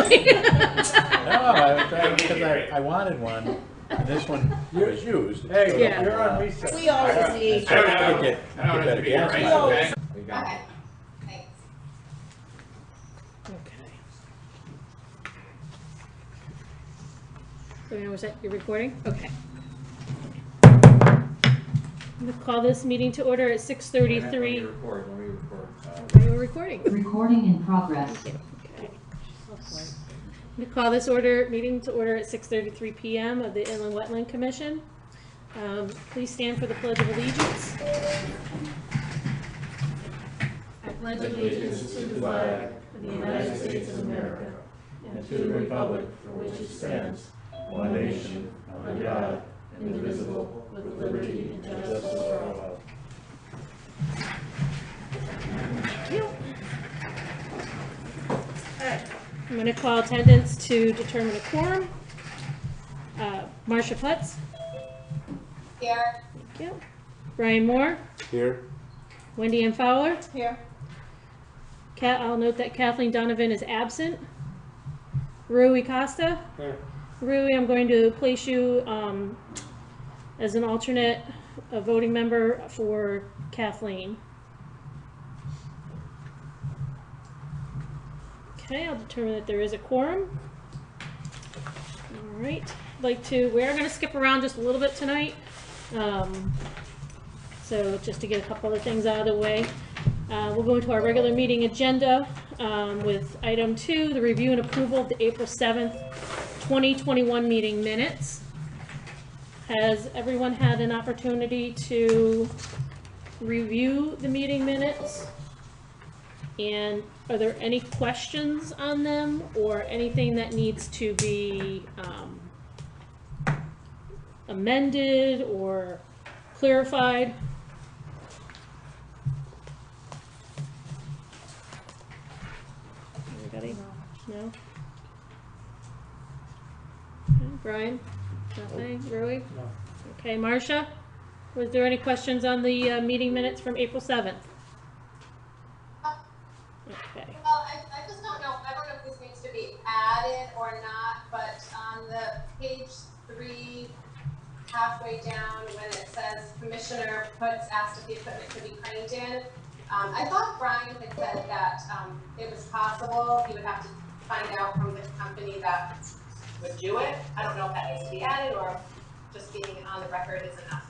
Because I wanted one, and this one was used. Hey, Yeah. you're on recess. We always need. So I could get better gas We mileage. always. We got it. Okay, thanks. Okay. So, was that your recording? Okay. I'm gonna call this meeting to order at 6:33. Let me record. We're recording. Recording in progress. Okay. I'm gonna call this meeting to order at 6:33 p.m. of the Inland Wetland Commission. Please stand for the Pledge of Allegiance. I pledge allegiance to the flag of the United States of America and to the republic for which it stands, one nation, under God, indivisible, with liberty and justice for all. Thank you. I'm going to call attendance to determine a quorum. Marcia Putz. Here. Thank you. Brian Moore. Here. Wendy Ann Fowler. Here. I'll note that Kathleen Donovan is absent. Rui Costa. Here. Rui, I'm going to place you as an alternate voting member for Kathleen. Okay, I'll determine that there is a quorum. All right, we're going to skip around just a little bit tonight. So just to get a couple other things out of the way. We'll go into our regular meeting agenda with item 2, the review and approval of the April 7th, 2021 meeting minutes. Has everyone had an opportunity to review the meeting minutes? And are there any questions on them or anything that needs to be amended or clarified? Anybody? No? Okay, Brian? Nothing? Rui? No. Okay, Marcia? Was there any questions on the meeting minutes from April 7th? Okay. Well, I just don't know if this needs to be added or not, but on the page 3, halfway down, when it says Commissioner Putz asked if the equipment could be craned in, I thought Brian had said that it was possible he would have to find out from the company that would do it. I don't know if that needs to be added or just being on the record is enough.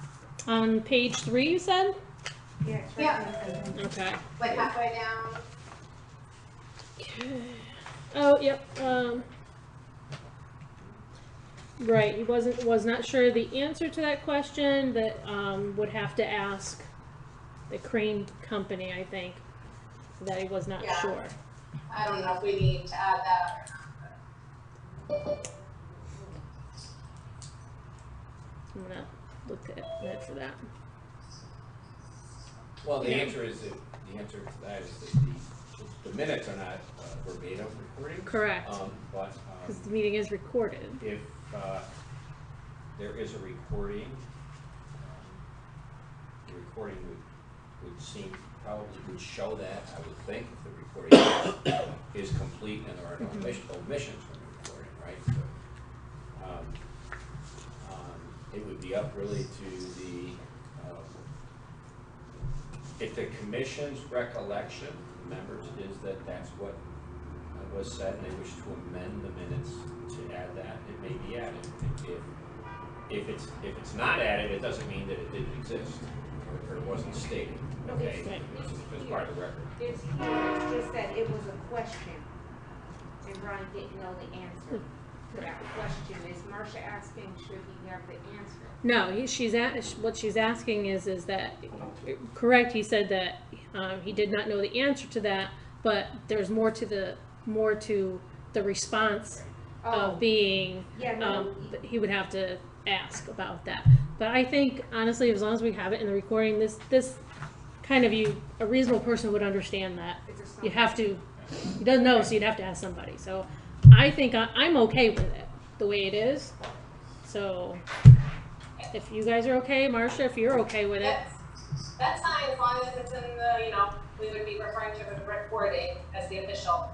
On page 3, you said? Yeah. Okay. Like halfway down. Okay. Oh, yep. Right. He was not sure the answer to that question. That would have to ask the crane company, I think. That he was not sure. I don't know if we need to add that or not. I'm gonna look at that for that. Well, the answer to that is that the minutes are not verbatim recordings. Correct. But Because the meeting is recorded. if there is a recording, the recording probably would show that, I would think, if the recording is complete and there are no omissions from the recording, right? So, it would be up really to the, if the commission's recollection, members, is that that's what was said and they wish to amend the minutes to add that, it may be added. If it's not added, it doesn't mean that it didn't exist or it wasn't stated. Okay, it's part of the record. It's just that it was a question, and Brian didn't know the answer to that question. Is Marcia asking, should he have the answer? No, what she's asking is that correct? He said that he did not know the answer to that, but there's more to the response of being. He would have to ask about that. But I think honestly, as long as we have it in the recording, this kind of a reasonable person would understand that. You have to. He doesn't know, so you'd have to ask somebody. So I think I'm okay with it the way it is. So if you guys are okay, Marcia, if you're okay with it. That's fine, as long as it's in the, we would be referring to the recording as the official,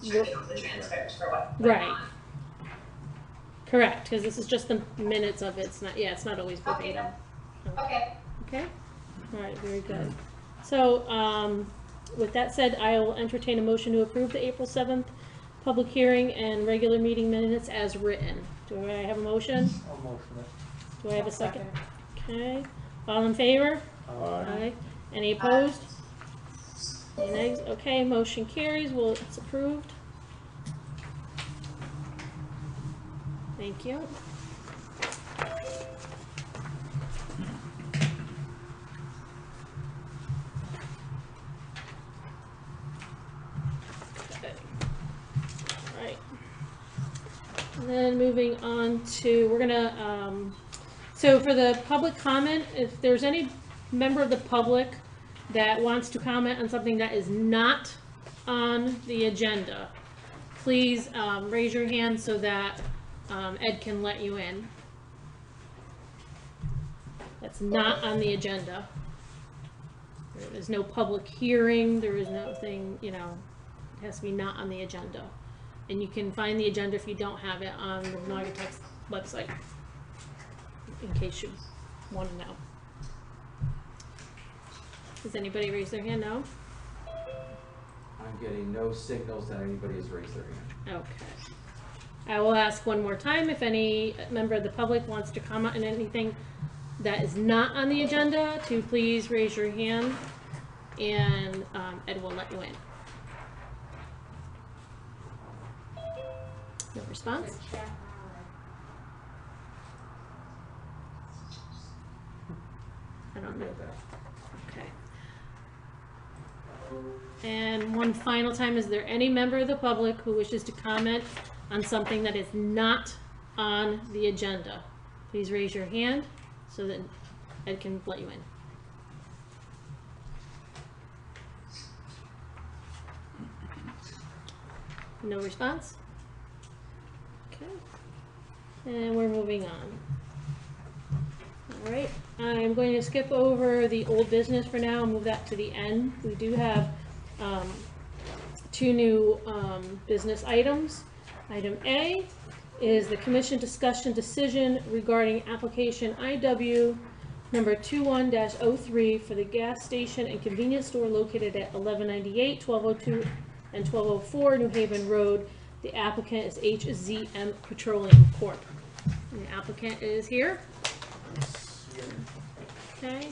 checking on the transcript for what's going Right. on. Correct, because this is just the minutes of it. It's not, yeah, it's not always Okay, verbatim. okay. Okay, all right, very good. So, with that said, I will entertain a motion to approve the April 7th public hearing and regular meeting minutes as written. Do I have a motion? I'll motion it. Do I have a second? Okay, all in favor? Aye. Any opposed? Any nays? Okay, motion carries, well, it's approved. Thank you. Okay. All right. And then moving on to, we're gonna, so for the public comment, if there's any member of the public that wants to comment on something that is not on the agenda, please raise your hand so that Ed can let you in. That's not on the agenda. There is no public hearing, there is nothing, you know, it has to be not on the agenda. And you can find the agenda if you don't have it on the Naugatuck's website, in case you want to know. Does anybody raise their hand? No? I'm getting no signals that anybody has raised their hand. Okay. I will ask one more time if any member of the public wants to comment on anything that is not on the agenda, to please raise your hand and Ed will let you in. No response? I don't know. Okay. And one final time, is there any member of the public who wishes to comment on something that is not on the agenda? Please raise your hand so that Ed can let you in. No response? Okay. And we're moving on. All right, I'm going to skip over the old business for now and move that to the end. We do have two new business items. Item A is the commission discussion decision regarding application IW number 21-03 for the gas station and convenience store located at 1198, 1202, and 1204 New Haven Road. The applicant is HZM Petroleum Corp. And the applicant is here. Okay.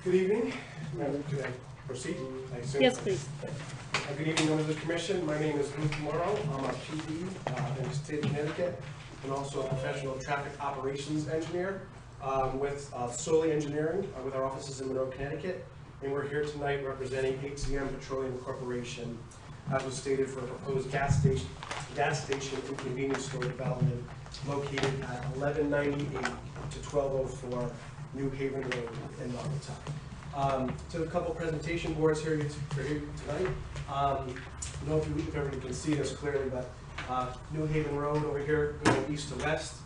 Good evening. Madam, could I proceed? I assume. Yes, please. Good evening, members of the commission. My name is Luke Morrow. I'm a PD in the state of Connecticut, and also a professional traffic operations engineer with Solely Engineering with our offices in Monroe, Connecticut. And we're here tonight representing HZM Petroleum Corporation, as was stated, for a proposed gas station and convenience store development located at 1198 to 1204 New Haven Road in Naugatuck. So a couple presentation boards here for you tonight. I don't know if everybody can see this clearly, but New Haven Road over here going east to west.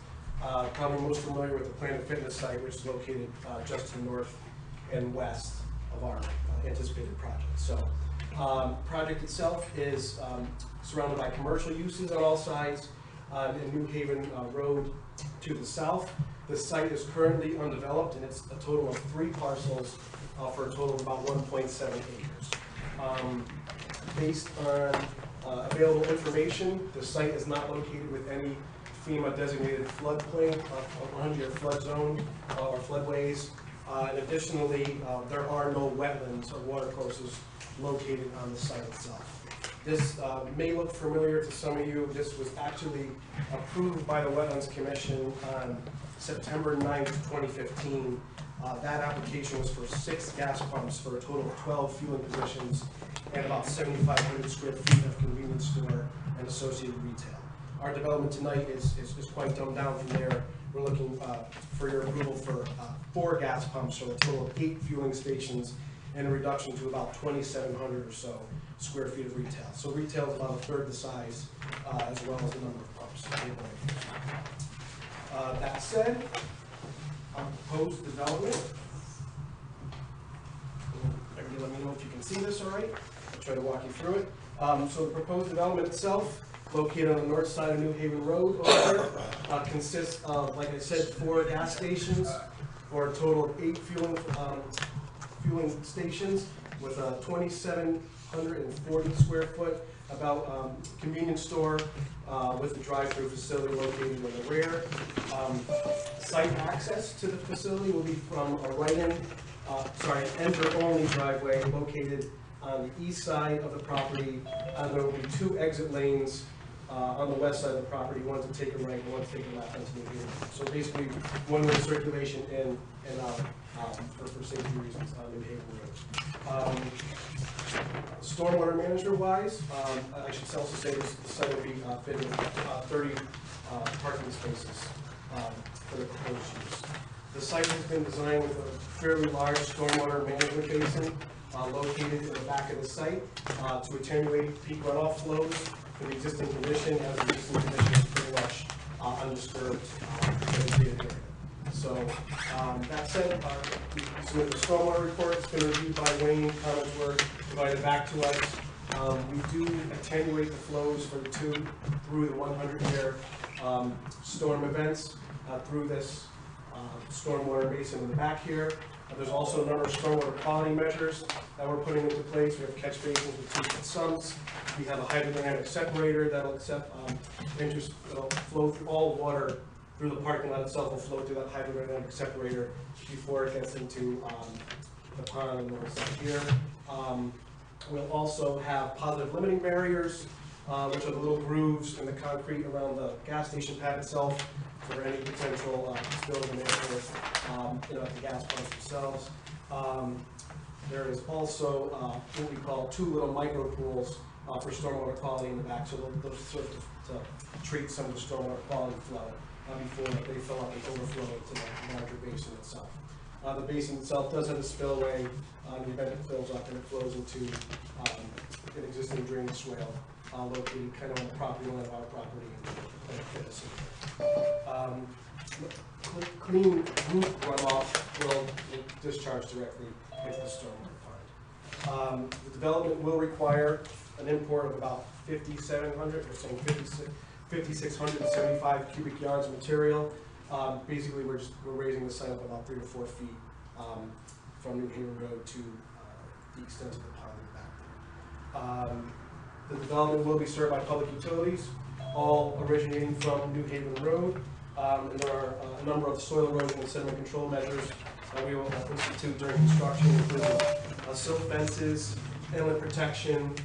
Probably most familiar with the Planet Fitness site, which is located just to the north and west of our anticipated project. So project itself is surrounded by commercial uses on all sides, and New Haven Road to the south. The site is currently undeveloped, and it's a total of 3 parcels for a total of about 1.7 acres. Based on available information, the site is not located with any FEMA designated floodplain, 100-year flood zone or floodways. And additionally, there are no wetlands or watercourses located on the site itself. This may look familiar to some of you. This was actually approved by the Wetlands Commission on September 9th, 2015. That application was for 6 gas pumps for a total of 12 fueling positions and about 7,500 square feet of convenience store and associated retail. Our development tonight is quite dumbed down from there. We're looking for your approval for 4 gas pumps, so a total of 8 fueling stations and a reduction to about 2,700 or so square feet of retail. So retail is about a third the size, as well as the number of pumps. That said, our proposed development, everybody let me know if you can see this all right. I'll try to walk you through it. So the proposed development itself, located on the north side of New Haven Road over there, consists of, like I said, 4 gas stations for a total of 8 fueling stations with a 2,740 square foot about convenience store with a drive-through facility located in the rear. Site access to the facility will be from a an enter-only driveway located on the east side of the property. There will be 2 exit lanes on the west side of the property, one to take a right and one to take a left onto New Haven. So basically, one-way circulation in and out for safety reasons on New Haven Road. Stormwater management-wise, I should also say this site will be fitted with 30 parking spaces for the proposed use. The site has been designed with a fairly large stormwater management basin located in the back of the site to attenuate peak runoff flows for the existing condition, as the existing condition is pretty much undisturbed vegetated area. So that said, we submitted the stormwater report. It's been reviewed by Wayne. Comments were provided back to us. We do attenuate the flows for the 2 through the 100-year storm events through this stormwater basin in the back here. There's also a number of stormwater quality measures that we're putting into place. We have catch basins with 2-foot sumps. We have a hydrodynamic separator that'll flow through all water through the parking lot itself, will flow through that hydrodynamic separator before it gets into the pond on the north side here. We'll also have positive limiting barriers, which are the little grooves in the concrete around the gas station pad itself for any potential spills in the the gas pumps themselves. There is also what we call 2 little micro pools for stormwater quality in the back, so they'll serve to treat some of the stormwater quality flow before they fill up and overflow into the larger basin itself. The basin itself does have a spillway in the event it fills up and it flows into an existing drainage swale located kind of on the property line of our property and clean roof runoff will discharge directly into the stormwater pond. The development will require an import of about 5,700, we're saying 5,675 cubic yards of material. Basically, we're raising the site up about 3 to 4 feet from New Haven Road to the extent of the pond in the back there. The development will be served by public utilities, all originating from New Haven Road. And there are a number of soil erosion and sediment control measures that we will institute during construction, including silt fences, inlet protection,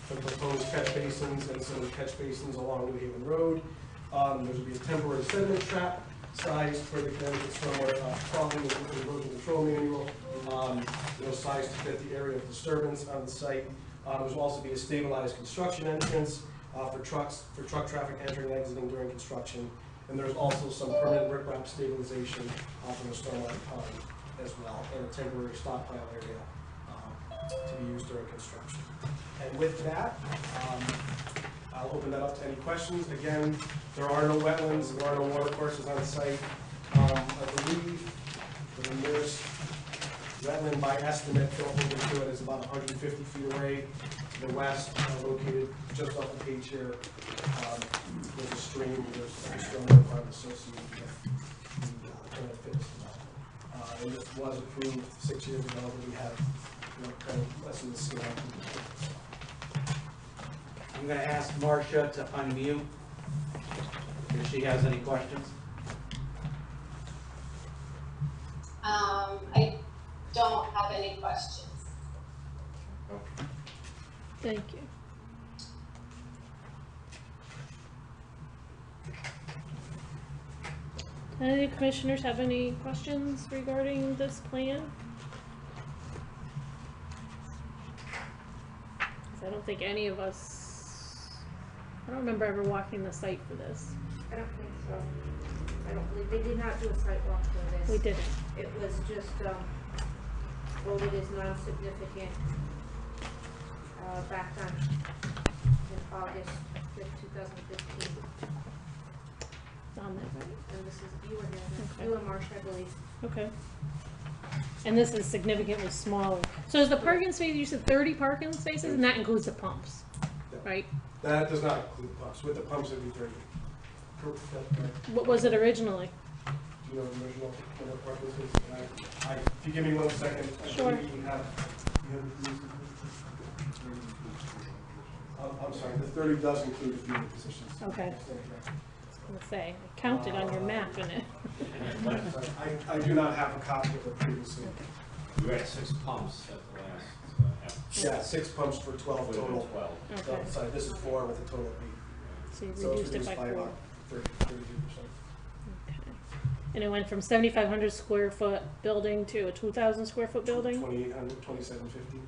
the proposed catch basins and some of the catch basins along New Haven Road. There will be a temporary sediment trap sized for the Connecticut Stormwater Quality and Erosion Control Manual, sized to fit the area of disturbance on the site. There will also be a stabilized construction entrance for truck traffic entering and exiting during construction. And there's also some permanent riprap stabilization from the stormwater pond as well, and a temporary stockpile area to be used during construction. And with that, I'll open that up to any questions. Again, there are no wetlands, there are no water courses on site. I believe the nearest wetland by estimate built over to it is about 150 feet away to the west, located just off the page here. There's a stream, there's a stormwater pond associated with the fitness development. And this was approved 6 years ago, but we have kind of lessened the scale. I'm going to ask Marcia to unmute if she has any questions. I don't have any questions. Thank you. Any of the commissioners have any questions regarding this plan? I don't think any of us, I don't remember ever walking the site for this. I don't think so. I don't believe, they did not do a site walk for this. We didn't. It was just, voted as non-significant, back on, in August 2015. It's on that, right? And this is, you were there, Okay. you and Marcia, I believe. Okay. And this is significantly smaller. So is the parking space, you said 30 parking spaces, and that includes the pumps, right? That does not include pumps. With the pumps, it'd be 30. What was it originally? Do you know the original number of parking spaces? If you give me 1 second, I Sure. believe you have I'm sorry, the 30 does include a few of the positions. Okay. I was gonna say, I counted on your map in it. I do not have a copy of it previously. You had 6 pumps at the last, Yeah, 6 pumps for 12 total. 12. Okay, Sorry, this is 4 with a total of 8. so you So it's reduced it by reduced by 4. about 32%. Okay. And it went from 7,500 square foot building to a 2,000 square foot building? 2,800, 2,750.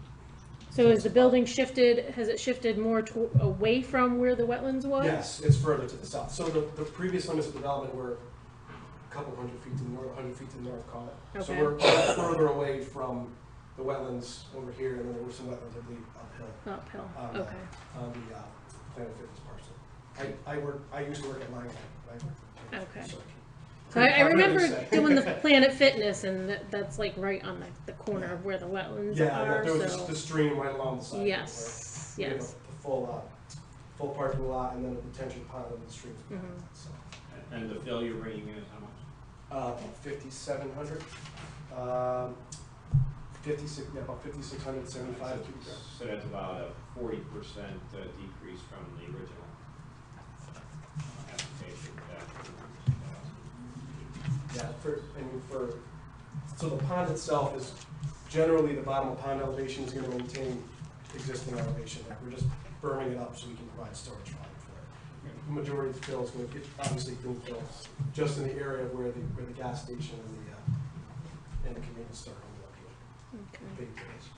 So is the building shifted, has it shifted more away from where the wetlands was? Yes, it's further to the south. So the previous limits of development were a couple hundred feet to the north, 100 feet to the north, call it. So Okay. we're further away from the wetlands over here, and then there were some wetlands, I believe, uphill Uphill, on okay. on the Planet Fitness parcel. I used to work at Lion. Okay. So So I remember really say. doing the Planet Fitness, and that's like right on the corner of where the wetlands Yeah, are, there was so. the stream right along the side. Yes, We have yes. a full parking lot, and then a detention pond and the streams. Mhm. So, And the failure rating is how much? 5,700. 56, yeah, about 5,675 cubic yards. So that's about a 40% decrease from the original application. Yeah, so the pond itself is, generally the bottom of pond elevation is gonna maintain existing elevation. Like, we're just berming it up so we can provide storage volume for it. The majority of the fill is gonna get, obviously, green fill, just in the area where the gas station and the convenience store are located. Okay, Big areas.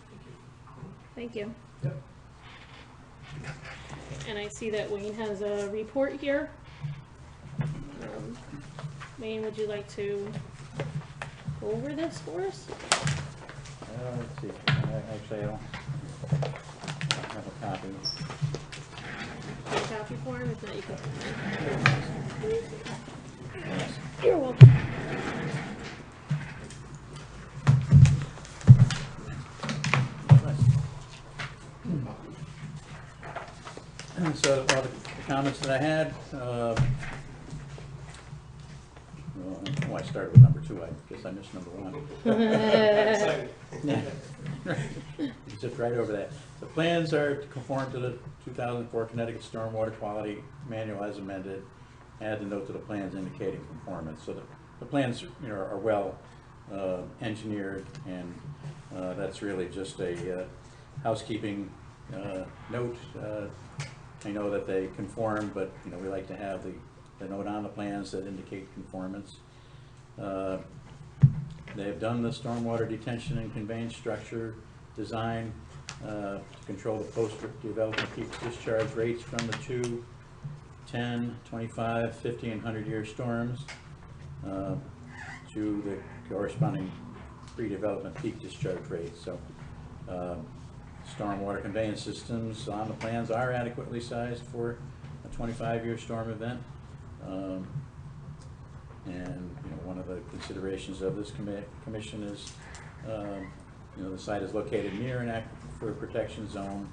thank you. Yep. And I see that Wayne has a report here. Wayne, would you like to go over this for us? Let's see, actually, I don't have a copy. Get a copy for him, if not, you can. You're welcome. So, all the comments that I had, well, I started with number 2, I guess I missed number 1. Exciting. Zipped right over that. The plans are to conform to the 2004 Connecticut Stormwater Quality Manual as amended. Add the note to the plans indicating conformance. So the plans, are well engineered, and that's really just a housekeeping note. I know that they conform, but we like to have the note on the plans that indicate conformance. They have done the stormwater detention and conveyance structure design to control the post-development peak discharge rates from the 2, 10, 25, 50, and 100-year storms to the corresponding pre-development peak discharge rates. So stormwater conveyance systems on the plans are adequately sized for a 25-year storm event. And one of the considerations of this commission is, the site is located near an aquifer protection zone.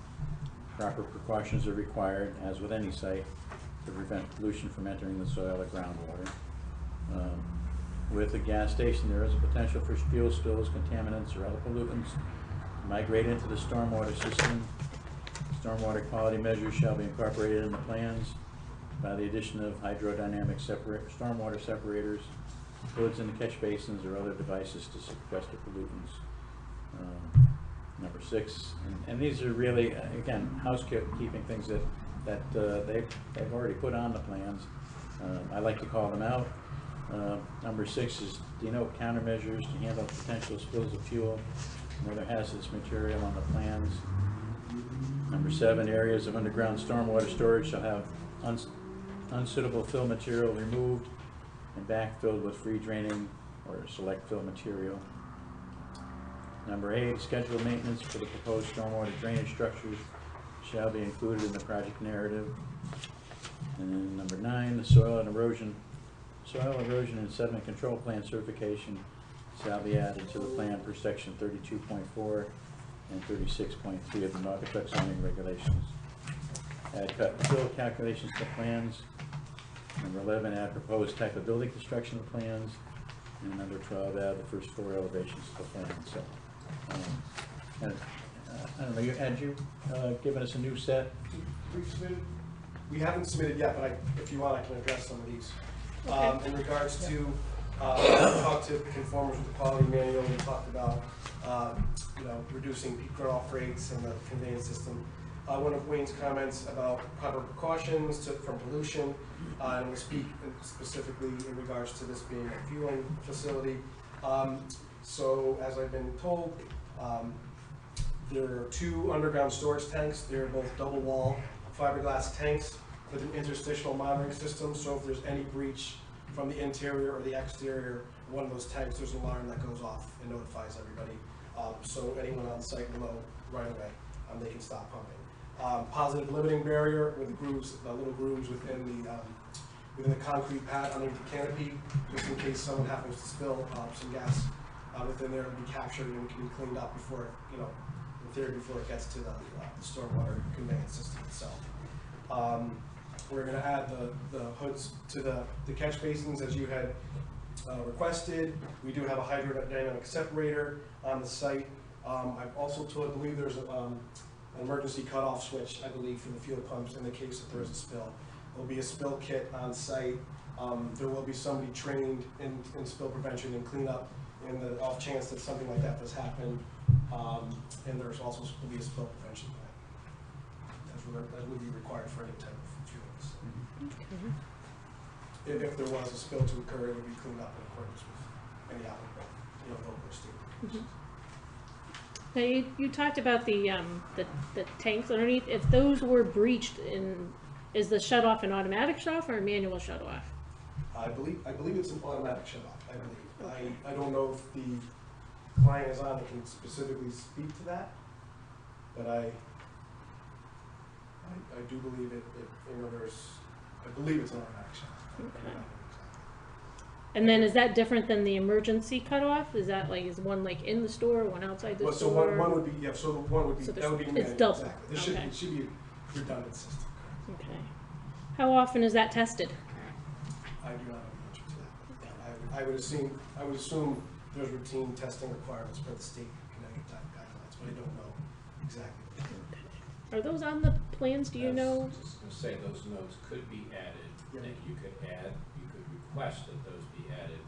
Proper precautions are required, as with any site, to prevent pollution from entering the soil or groundwater. With the gas station, there is a potential for fuel spills, contaminants, or other pollutants to migrate into the stormwater system. Stormwater quality measures shall be incorporated in the plans by the addition of hydrodynamic stormwater separators, hoods in the catch basins, or other devices to sequester pollutants. Number 6, and these are really, again, housekeeping things that they've already put on the plans. I like to call them out. Number 6 is denote countermeasures to handle potential spills of fuel and other hazardous material on the plans. Number 7, areas of underground stormwater storage shall have unsuitable fill material removed and backfilled with free draining or select fill material. Number 8, schedule maintenance for the proposed stormwater drainage structures shall be included in the project narrative. And then number 9, the soil erosion and sediment control plan certification shall be added to the plan per section 32.4 and 36.3 of the Naugatuck zoning regulations. Add cut and fill calculations to plans. Number 11, add proposed type of building construction to plans. And number 12, add the first 4 elevations to the plan. So, I don't know, had you given us a new set? We haven't submitted yet, but if you want, I can address some of these. Okay. In regards to, we talked to conformers with the quality manual, we talked about, reducing peak runoff rates and the conveyance system. One of Wayne's comments about proper precautions from pollution, and we speak specifically in regards to this being a fueling facility. So as I've been told, there are 2 underground storage tanks. They're both double wall fiberglass tanks with an interstitial monitoring system. So if there's any breach from the interior or the exterior of one of those tanks, there's an alarm that goes off and notifies everybody. So anyone on site will know right away. They can stop pumping. Positive limiting barrier with grooves, little grooves within the concrete pad underneath the canopy, just in case someone happens to spill some gas within there. It'll be captured and can be cleaned up before, in theory, before it gets to the stormwater conveyance system itself. We're going to add the hoods to the catch basins as you had requested. We do have a hydrodynamic separator on the site. I've also told, I believe there's an emergency cutoff switch, I believe, for the fuel pumps in the case that there's a spill. There'll be a spill kit on site. There will be somebody trained in spill prevention and cleanup in the off chance that something like that does happen. And there's also will be a spill prevention plan, as would be required for any type of fuel facility. Okay. If there was a spill to occur, it would be cleaned up in accordance with any applicable, local or state regulations. Now, you talked about the tanks underneath. If those were breached, is the shut off an automatic shut off or a manual shut off? I believe it's an automatic shut off. I believe. I don't know if the client is on and can specifically speak to that, but I do believe it. I believe it's an automatic shut off. Okay. And then is that different than the emergency cutoff? Is that is one in the store, one outside the So store? one would be, yeah, so one would be, So that would be it's manual, double. exactly. Okay. It should be a redundant system, correct? Okay. How often is that tested? I do not have an answer to that. I would assume there's routine testing requirements for the state Connecticut type guidelines, but I don't know exactly. Are those on the plans? Do you know? I was just gonna say, those notes could be added, Yeah. and you could request that those be added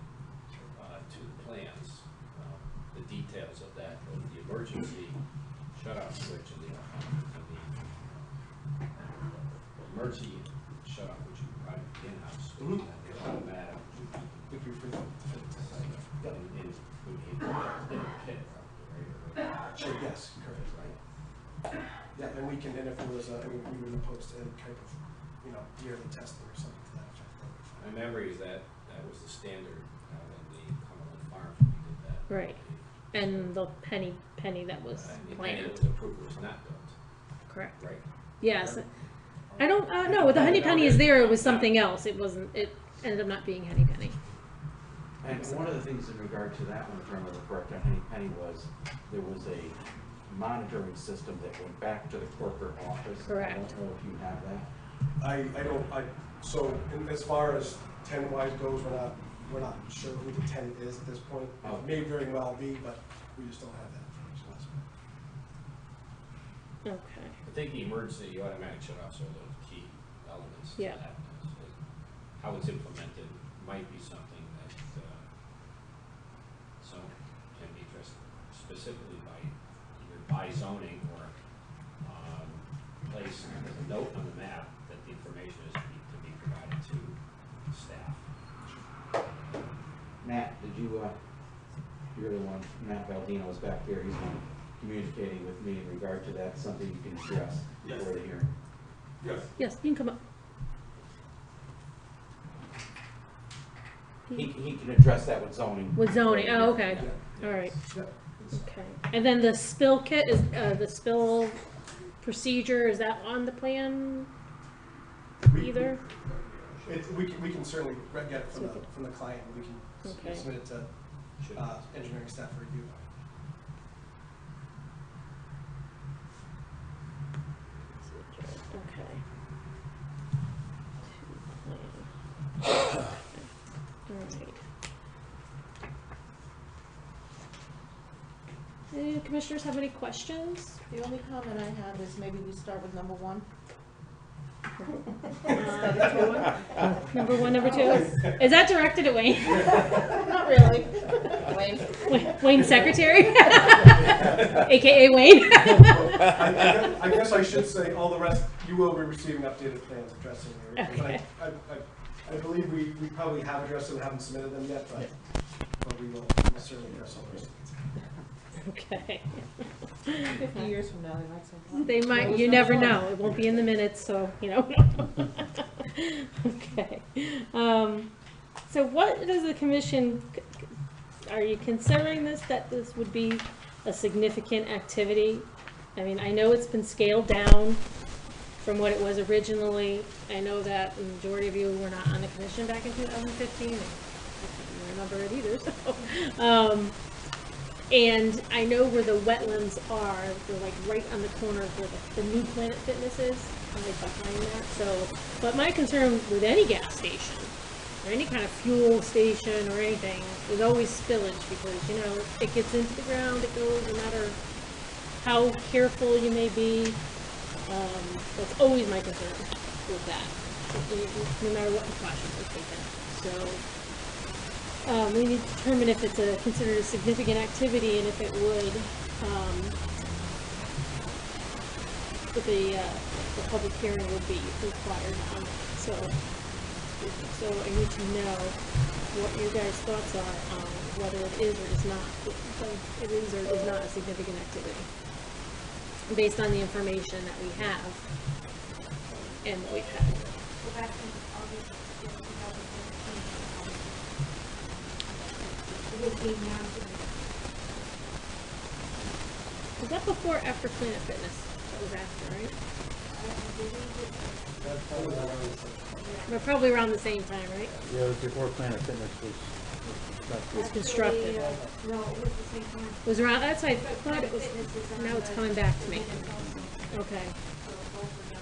to the plans. The details of that, both the emergency shut-off switch and the emergency shut-off, which you provide in-house, and the automatic, If you're free to fit it to that. Yeah. in a pit, right? Sure, yes, correct. Right. Yeah, and we can, and if there was we would oppose to any type of, yearly testing or something to that effect. My memory is that was the standard in the Cumberland Farms when we did that. Right. And the penny that was And the penny planned. that was approved was not built, Correct. right? Yes. I don't no. With the honey penny is there. It was something else. It wasn't. It ended up not being honey penny. And one of the things in regard to that one, if I remember correctly, on Henny Penny was, there was a monitoring system that went back to the corporate office. Correct. I don't know if you have that. So as far as tenant-wise goes, we're not sure who the tenant is at this point. Oh. It may very well be, but we just don't have that information. Okay. I think the emergency automatic shut-offs are the key elements to Yeah. that. How it's implemented might be something that can be addressed specifically by zoning or place as a note on the map that the information is to be provided to staff. Matt, did you, you're the one, Matt Baldino is back there, he's been communicating with me in regard to that, something you can address before the hearing. Yes. Yes, you can come up. He can address that with zoning. With zoning. Oh, okay. Yeah. All right. Yeah. conditions. Okay, and then the spill kit is, the spill procedure, is that on the plan either? We can certainly get it So we from the client, and we can Okay. submit it to engineering staff for review. Okay. Alright. Any commissioners have any questions? The only comment I have is maybe we start with number one. Number one, number two? Is that directed at Wayne? Not really. Wayne's secretary? AKA Wayne? I guess I should say all the rest, you will be receiving updated plans addressing everything. Okay. But I believe we probably have addressed them, haven't submitted them yet, but we will certainly address all those. Okay. 50 years from now, they might say. "Well, They might, that was you number never one." know, it won't be in the minutes, so, you know. Okay. So what does the commission, are you considering this, that this would be a significant activity? I mean, I know it's been scaled down from what it was originally. I know that the majority of you were not on the commission back in 2015. I don't remember it either, so. And I know where the wetlands are, they're like right on the corner of where the new Planet Fitness is, like behind that, so. But my concern with any gas station, or any kind of fuel station or anything, is always spillage, because, you know, it gets into the ground, it goes, no matter how careful you may be. That's always my concern with that, no matter what precautions are taken, so. We need to determine if it's considered a significant activity, and if it would, if the public hearing would be required on that, so. So I need to know what your guys' thoughts are on whether it is or is not, it is or is not a significant activity, based on the information that we have, and what we've had. Go back in August of 2015. It came down to Was that before or after Planet Fitness? That was after, right? But probably around the same time, right? Yeah, it was before Planet Fitness was constructed. No, it was the same time. It was around, that's why I thought it was, Fitness is on now it's the- coming back to me. minutes also. Okay. So both of them.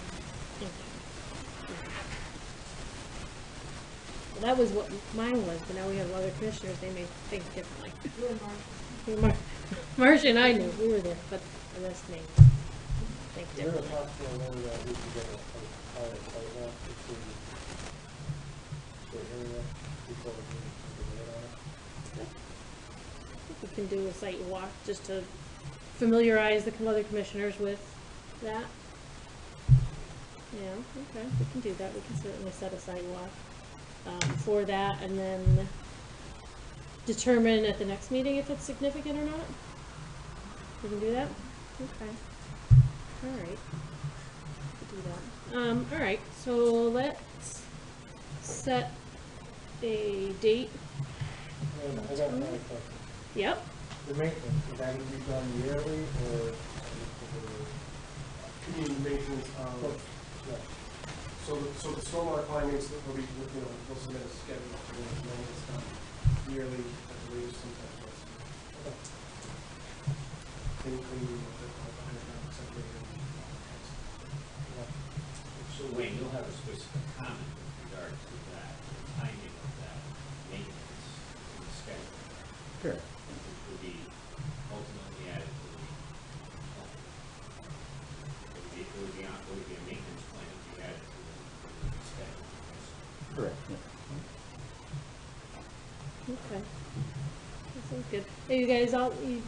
Well, that was what mine was, but now we have other commissioners, they may think differently. You and Mark. Marcia and I knew, we were there, but the rest may think Is there a differently. possibility that we could get a pilot site walk to see the area before we can get on it? I think we can do a site walk, just to familiarize the other commissioners with that. Yeah, okay, we can do that, we can certainly set a site walk, for that, and then determine at the next meeting if it's significant or not. We can do that? Okay. Alright. Do that. Alright, so let's set a date. And I got another question. Yep. The maintenance, is that gonna be done yearly or? You mean maintenance, Yeah. so the stormwater findings that will be, we'll submit a schedule for the maintenance done yearly, I believe, sometimes once. Clean, underground separator. So Wayne, you'll have a specific comment with regard to that, the timing of that maintenance in the schedule, Sure. which would be ultimately added to the plan. It would be a maintenance plan if you added to the schedule. Correct, yeah. Okay. That sounds good. Are you guys all, you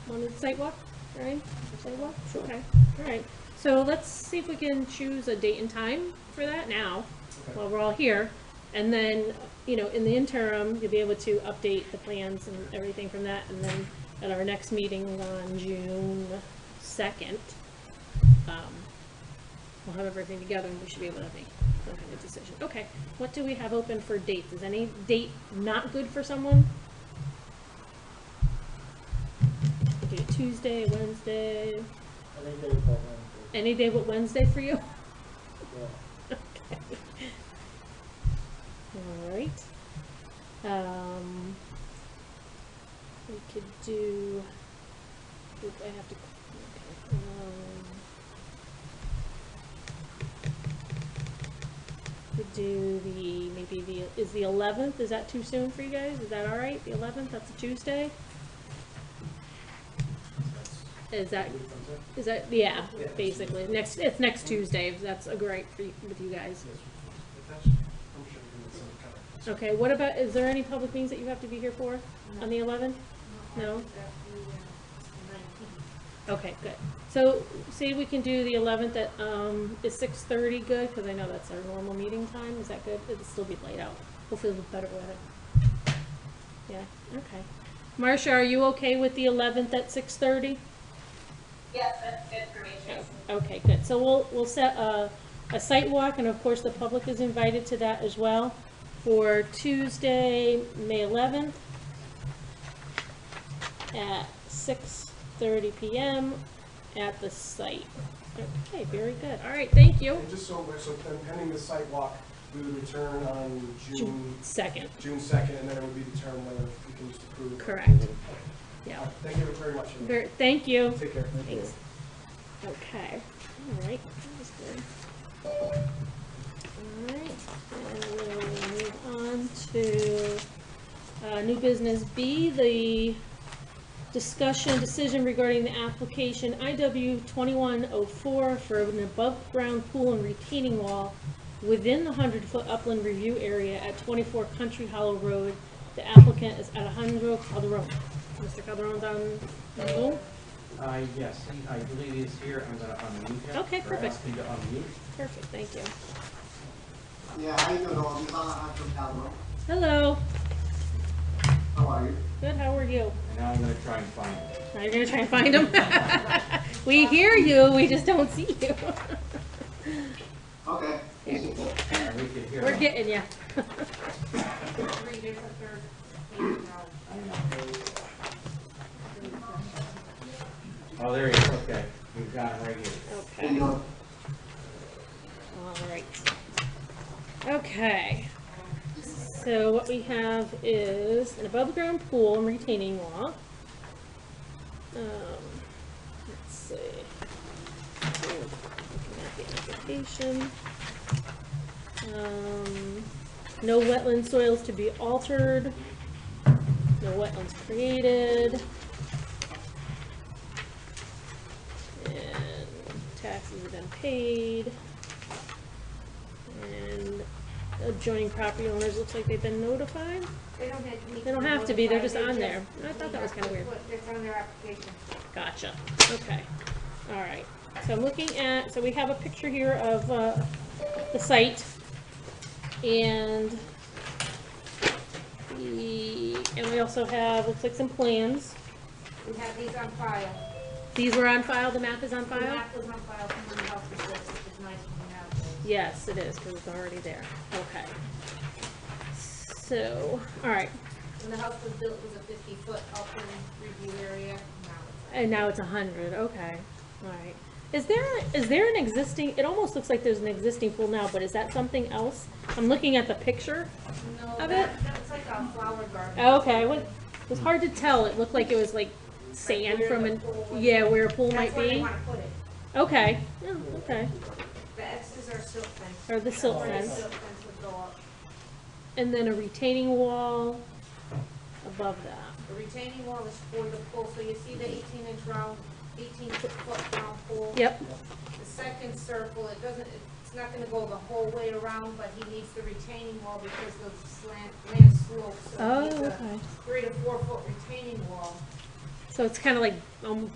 wanted a sidewalk, Ryan? Sidewalk? Okay, alright. So let's see if we can choose a date and time for that now, Okay. while we're all here. And then, you know, in the interim, you'll be able to update the plans and everything from that, and then at our next meeting on June 2nd, we'll have everything together and we should be able to make some kind of decision. Okay, what do we have open for dates? Is any date not good for someone? Tuesday, Wednesday, Any day but Wednesday. any day but Wednesday for you? Yeah. All right. We could do, oop, I have to, okay. Could do is the 11th, is that too soon for you guys? Is that all right, the 11th, that's a Tuesday? Is that, yeah, basically, it's next Tuesday, if that's a great for with you guys. Okay, what about, is there any public meetings that you have to be here for on the 11th? No? Okay, good. So, see, we can do the 11th at, is 6:30 good? Because I know that's our normal meeting time. Is that good? It'll still be laid out. Hopefully it'll be better weather. Yeah, okay. Marcia, are you okay with the 11th at 6:30? Yes, that's good for me, Tracy. Okay, good. So we'll set a site walk, and of course the public is invited to that as well, for Tuesday, May 11th at 6:30 p.m. at the site. Okay, very good. All right, thank you. And just so then pending the site walk, we would return on June 2nd. June 2nd, and then it would be determined whether we can just approve. Correct. Yeah. Thank you very much. Thank you. Take care. Thanks. Okay. All right. That was good. All right. And we'll move on to new business B, the discussion decision regarding the application IW 2104 for an above-ground pool and retaining wall within the 100-foot upland review area at 24 Country Hollow Road. The applicant is Alejandro Calderon. Mr. Calderon's on the phone? Yes, I believe he's here. I'm gonna unmute him. Okay, Or perfect. ask him to unmute. Perfect, thank you. Yeah, how you doing, all? This is Alejandro Calderon. Hello. How are you? Good, how are you? And now I'm gonna try and find him. Now you're gonna try and find him? We hear you, we just don't see you. Okay. We can hear We're him. getting you. Read it, the third page now. I know. Oh, there he is. Okay. We've got him right here. How you Okay, doing? all right. Okay. So what we have is an above-ground pool and retaining wall. Let's see. Looking at the application. No wetland soils to be altered. No wetlands created. And taxes have been paid. And adjoining property owners, looks like they've been notified. They don't have to be, they're just on there. I thought that was kinda weird. It's on their application. Gotcha, okay, all right. So I'm looking at, so we have a picture here of the site, and we also have, looks like some plans. We have these on file. These were on file, the map is on The file? map was on file from the health visit, which is nice when you have those. Yes, it is, because it's already there, okay. So, all right, When the house was built, it was a 50-foot upland review area. and now it's 100, okay, all right. Is there an existing, it almost looks like there's an existing pool now, but is that something else? I'm looking at the picture. No, Of that's like a flower garden. Oh, okay, it was hard to tell, it looked like it was like sand where from the an, pool was. yeah, where a pool might That's where they be. want to put it. Okay, yeah, okay. The X's are silt fence. Or the silt Where the fence. silt fence would go up. And then a retaining wall above that. The retaining wall is for the pool, so you see the 18-inch round, 18-foot round pool? Yep, The second circle, it's not gonna go the whole way around, but he needs the retaining wall because of land slope. So oh, he needs a okay. 3 to 4 foot retaining wall. So it's kind of like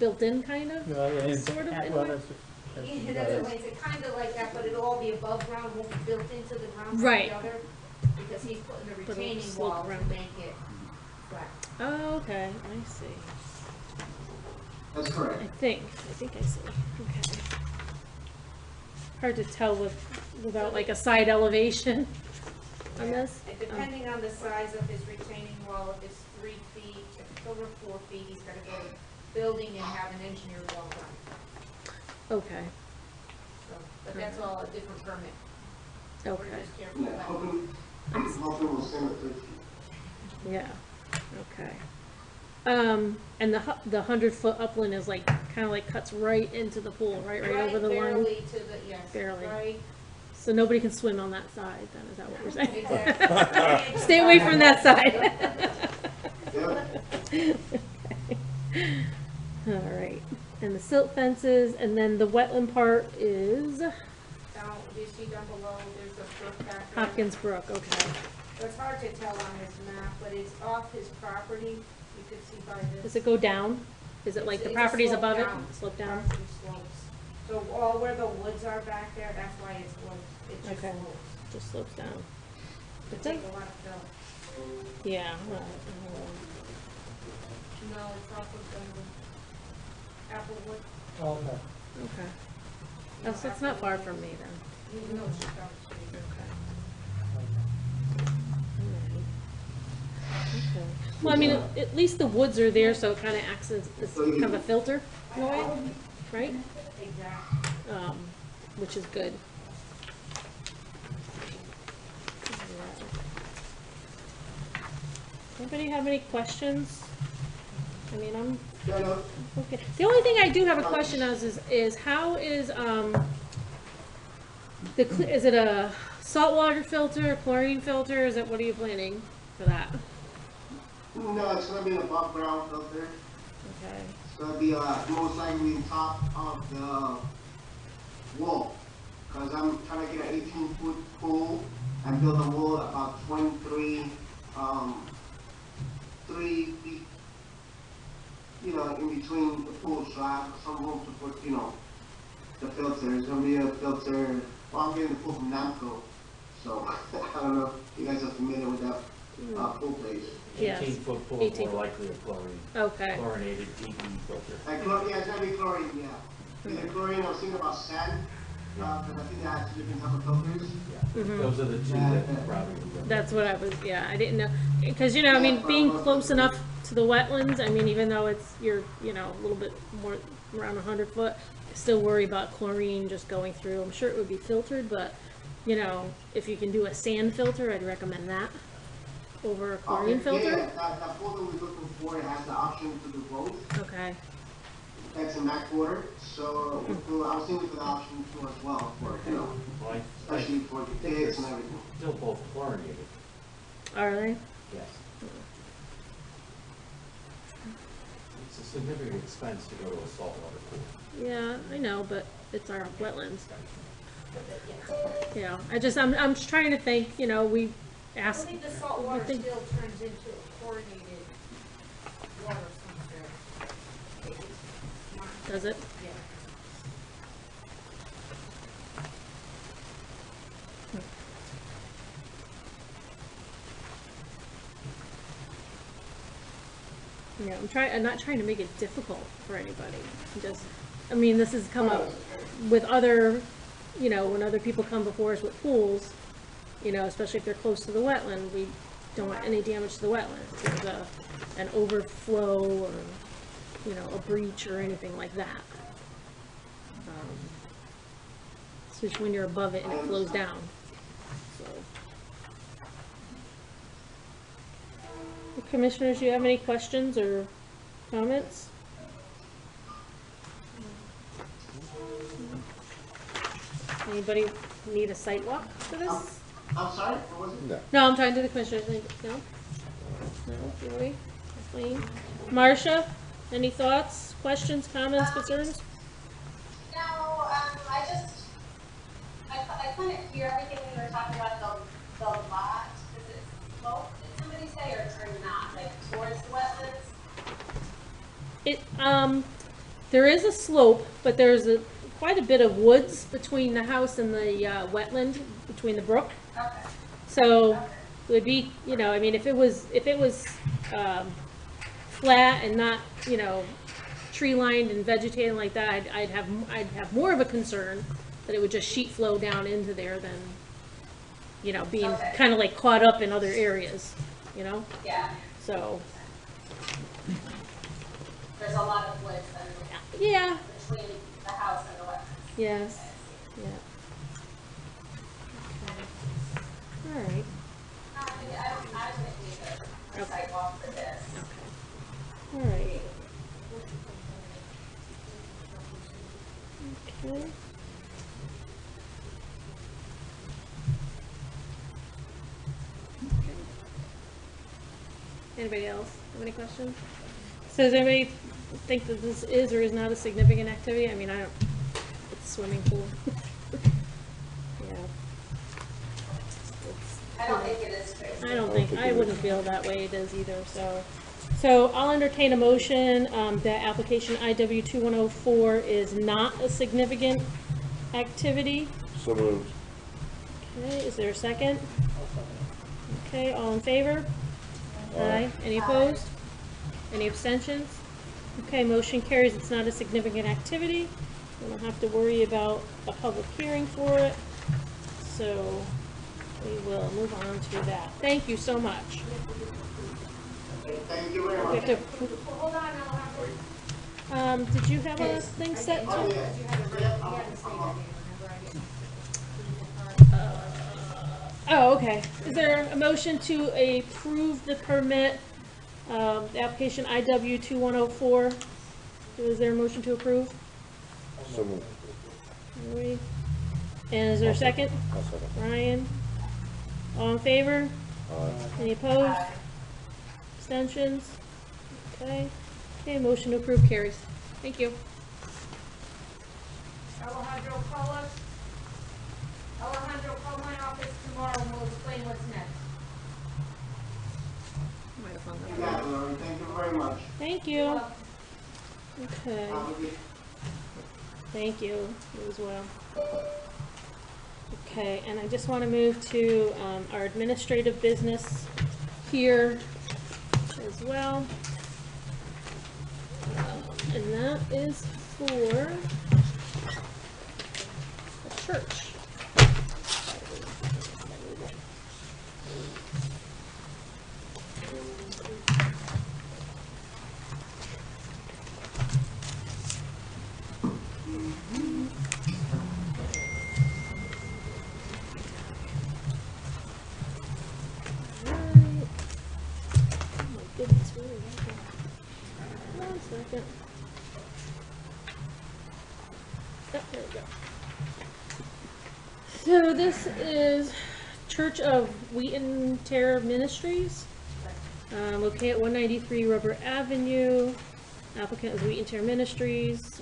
built in, kind of? Well, yeah, Sort of, in a well, way? that's Yeah, that's it's kind of like that, but it'll all be above ground, won't be built into the ground Right. like the other, because he's putting the But it'll retaining slope wall to around. make it flat. Oh, okay, I see. That's correct. I think I see, okay. Hard to tell without like a side elevation on Yeah. this. And depending on the size of his retaining wall, if it's 3 feet, if it's over 4 feet, he's gotta go building and have an engineer walk on it. Okay, So, but that's all a different permit. We're okay, just careful Yeah, about it. hoping we'll send it to you. yeah, okay. And the 100-foot upland is like, kinda like cuts right into the pool, right over the line? Barely to the, yes. Barely. Right. So nobody can swim on that side, then, is that what we're saying? Exactly. Stay away from that side. Yeah. All right, and the silt fences, and then the wetland part is Down, you see down below, there's a brook back there. Hopkins Brook, okay. It's hard to tell on this map, but it's off his property, you can see by this. Does it go down? Is it like the It's a property's slope above it? down. Slope down? Property slopes. So all where the woods are back there, that's why it slopes, it just Okay. slopes. Just slopes down. It It's takes a- a lot of fill. Yeah. No, it's off of the Applewood, Oh, okay. Okay. Oh, so it's not far from me then. even though it's just down the street. Okay. Okay. Well, I mean, at least the woods are there, so it kind of acts as kind of a filter in a way, right? Exactly. Which is good. Anybody have any questions? I mean, I'm Yeah, no, okay. The only thing I do have a question is how is, is it a saltwater filter, chlorine filter? Is it, what are you planning for that? no, it's gonna be an above ground filter. Okay. It's gonna be, most likely on top of the wall. Cause I'm trying to get an 18-foot pool and build a wall about 23, 3 feet, you know, in between the pool, so I have some room to put, you know, the filter. It's gonna be a filter, well, I'm getting the pool from Namco, so I don't know if you guys are familiar with that, pool place. Yes. 18-foot pool, 18. more likely a chlorine, Okay. chlorinated DE filter. Yeah, it's gonna be chlorine, yeah. Either chlorine, I was thinking about sand, because I think they have 2 different type of filters. Yeah, those are the two that you probably would. That's what I was, yeah, I didn't know, because, you know, I mean, being close enough to the wetlands, I mean, even though it's, you're, you know, a little bit more, around 100 foot, I still worry about chlorine just going through. I'm sure it would be filtered, but, you know, if you can do a sand filter, I'd recommend that over a chlorine Okay, filter. yeah, that folder we're looking for, it has the option to do both. Okay, That's in that quarter, so I was thinking for the option too as well, for, you know, Well, especially for the kids and everything. still both chlorinated, are they? yes. It's a significant expense to go to a saltwater pool. Yeah, I know, but it's our wetlands. You know, I'm just trying to think, you know, we I asked, think the salt water think- still turns into a chlorinated water somewhere. It's not- does it? Yeah. Yeah, I'm not trying to make it difficult for anybody. Just, I mean, this has come up with other, you know, when other people come before us with pools, you know, especially if they're close to the wetland, we don't want any damage to the wetland. If there's an overflow or, you know, a breach or anything like that. Especially when you're above it and it flows down, so. Commissioners, do you have any questions or comments? Anybody need a site walk for this? I'm sorry, what was it? No, I'm talking to the commissioners. No? No, Julie? Kathleen? Marcia, any thoughts, questions, comments, concerns? No, I couldn't hear everything when you were talking about the lot. Does it slope, did somebody say, or not, like towards the wetlands? It, there is a slope, but there's quite a bit of woods between the house and the, wetland, between the brook. Okay. So, it would be, you know, I mean, if it was, flat and not, you know, tree lined and vegetated like that, I'd have more of a concern that it would just sheet flow down into there than, you know, being Okay. kind of like caught up in other areas, you know? Yeah, So, there's a lot of woods Yeah, between the house and the wetlands. yes, yeah. Okay. All right, I wouldn't need a sidewalk for this. okay. All right. Okay. Anybody else have any questions? So does anybody think that this is or is not a significant activity? I mean, I don't, it's a swimming pool. Yeah. I don't think it is, Tracy. I don't think, I wouldn't feel that way it is either, so. So I'll entertain a motion, that application IW 2104 is not a significant activity. So moved. Okay, is there a second? I'll second Okay, all in favor? Aye. Any opposed? Any abstentions? Okay, motion carries. It's not a significant activity. We don't have to worry about a public hearing for it. So we will move on to that. Thank you so much. Thank you very We much. have to, Hold on, Alejandro. did you have a thing set Oh, to? yeah. You had to Yeah, you had to say that, remember, I didn't. Oh, okay. Is there a motion to approve the permit, the application IW 2104? Is there a motion to approve? So moved. Alright. And is there a second? I'll second. Ryan? All in favor? Aye. Any opposed? Abstentions? Okay. Okay, motion to approve carries. Thank you. Alejandro, call my office tomorrow and we'll explain what's next. Might have hung You up. got it, Lauren. Thank you very much. Thank you. Okay. Have a good Thank you. You as well. Okay, and I just want to move to our administrative business here as well. And that is for the church. Alright. Oh my goodness, where is that? 1 second. Oh, there we go. So this is Church of Wheaton Terror Ministries, located at 193 Rubber Avenue. Applicant is Wheaton Terror Ministries.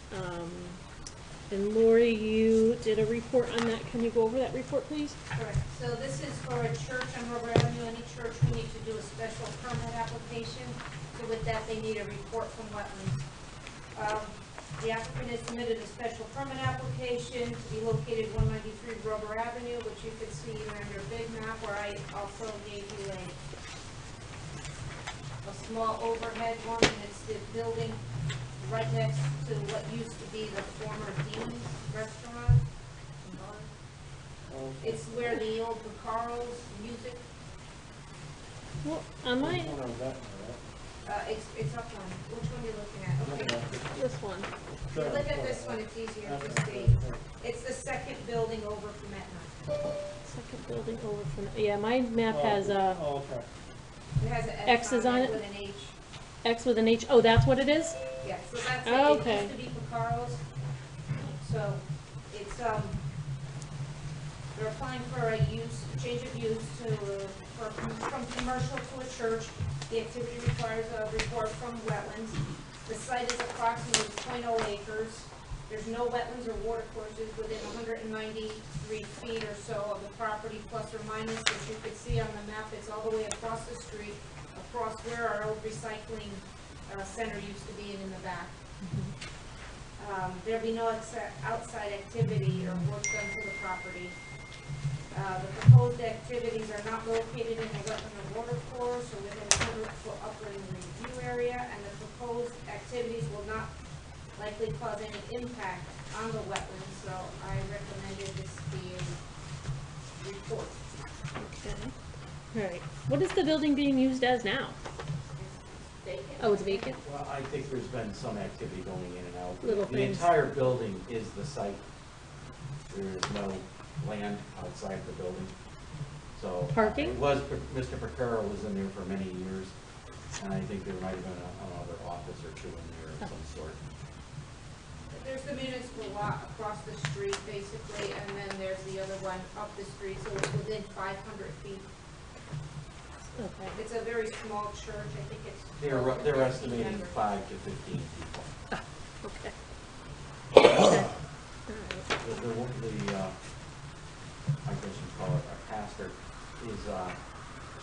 And Lori, you did a report on that. Can you go over that report, please? Correct. So this is for a church on Rubber Avenue. Any church will need to do a special permit application. So with that, they need a report from Wetlands. The applicant has submitted a special permit application to be located 193 Rubber Avenue, which you can see on your big map, where I also gave you a small overhead one, and it's the building right next to what used to be the former Dean's Restaurant and Bar. It's where the old Picaro's music, Well, on my, it's up one. Which one are you looking at? Okay. this one. If you look at this one, it's easier to see. It's the second building over from Etna. Second building over from, yeah, my map has Oh, okay. It has an X's on it? with an H. X with an H. Oh, that's what it is? Yeah, so that's it. Okay. It used to be Picaro's. So it's, they're applying for a change of use from commercial to a church. The activity requires a report from Wetlands. The site is approximately 0.0 acres. There's no wetlands or water courses within 193 feet or so of the property, plus or minus. As you can see on the map, it's all the way across the street, across where our old recycling center used to be and in the back. There'll be no outside activity or work done to the property. The proposed activities are not located in the wetland or water course or within a 100-foot upland review area, and the proposed activities will not likely cause any impact on the wetlands, so I recommended this be a report. Okay. All right. What is the building being used as now? Vacant. Oh, it's vacant? Well, I think there's been some activity going in and out. Little The things. entire building is the site. There is no land outside the building. So. Parking? It was, Mr. Picaro was in there for many years, and I think there might have been another office or two in there of some sort. There's the municipal lot across the street, basically, and then there's the other one up the street, so it's within 500 feet. Okay. It's a very small church, I think it's. They're 12 to 15 estimating members. 5 to 15 people. Okay. Okay. I guess you call it our pastor, is,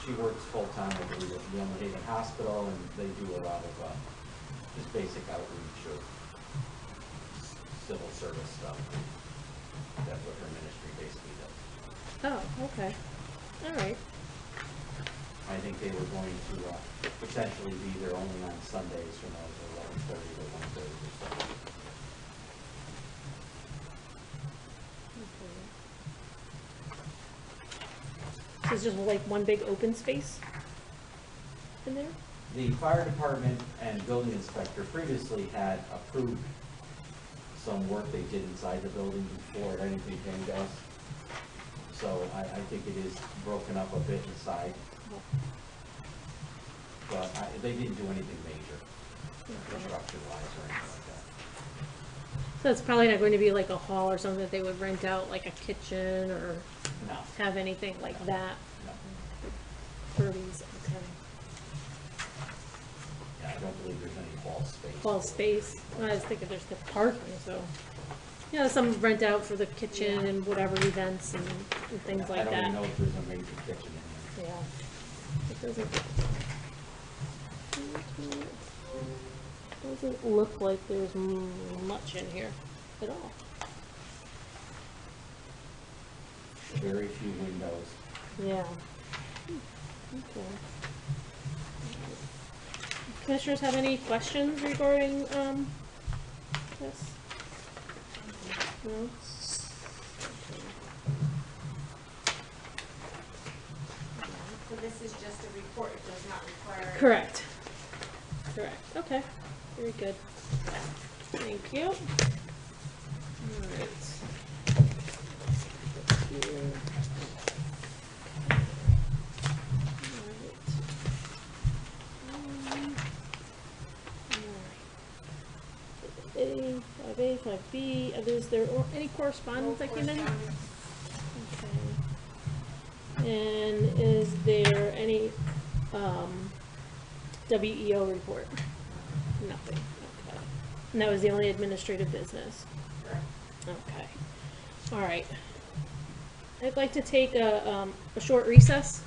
she works full-time, I believe, at the Haven Hospital, and they do a lot of, just basic outreach of civil service stuff. That's what her ministry basically does. Oh, okay. All right. I think they were going to, potentially be there only on Sundays from 11:30 to 1:30 or so. So it's just like one big open space in there? The fire department and building inspector previously had approved some work they did inside the building before anything came to us. So I think it is broken up a bit inside. But they didn't do anything major, construction-wise or anything like that. So it's probably not going to be like a hall or something that they would rent out, like a kitchen or No, have anything like that no. for these, okay. Yeah, I don't believe there's any wall space. Wall space, I was thinking there's the parking, so. You know, some rent out for the kitchen and whatever events and things like I don't even know that. if there's a major kitchen in there. Yeah. It doesn't look like there's much in here at all. Very few windows. Yeah. Okay. Commissioners have any questions regarding, this? No? So this is just a report, it does not require. Correct. Correct. Okay. Very good. Thank you. All right. Here. A, 5A, 5B, is there any correspondence that came in? Okay. And is there any, WEO report? Nothing, okay. And that was the only administrative business? Okay. All right. I'd like to take a short recess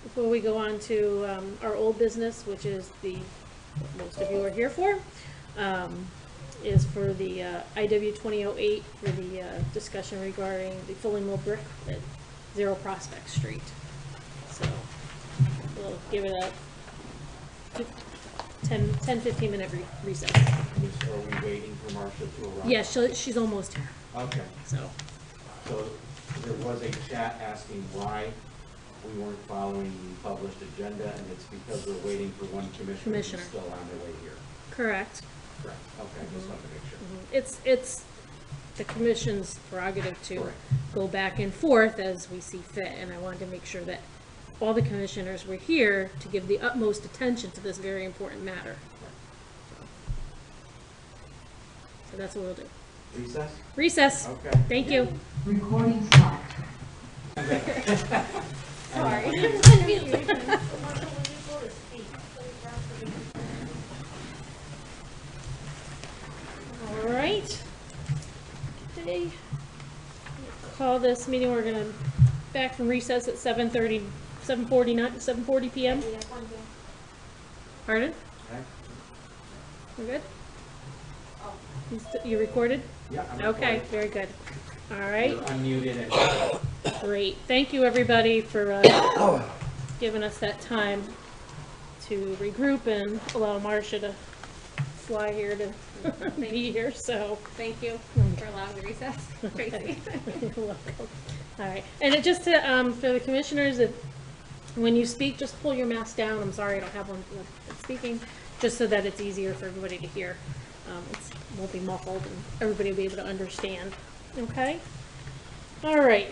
before we go on to, our old business, which is what most of you are here for. Is for the IW 2008 for the discussion regarding the fully milled brick at 0 Prospect Street. So we'll give it a 10-15 minute recess. Are we waiting for Marcia to arrive? Yeah, she's almost here. Okay. So There was a chat asking why we weren't following the published agenda, and it's because we're waiting for one commissioner who's still on their way here. correct. Correct. Okay, just wanted to make sure. It's the commission's prerogative to Correct. go back and forth as we see fit, and I wanted to make sure that all the commissioners were here to give the utmost attention to this very important matter. So that's what we'll do. Recess? Recess. Okay. Thank you. Recording stopped. Sorry. All right. Okay. Call this meeting, we're gonna back from recess at 7:40 p.m. We have one here. Pardon? Okay. We're good? Oh. You recorded? Yeah, I'm Okay, recording. very good. All right, You're unmuted and great. Thank you, everybody, for giving us that time to regroup and allow Marcia to fly here to be here, so. Thank you for allowing the recess. Tracy. You're welcome. All right, and it just to, for the commissioners, if, when you speak, just pull your mask down. I'm sorry, I don't have one speaking. just so that it's easier for everybody to hear. It won't be muffled and everybody will be able to understand, okay? All right,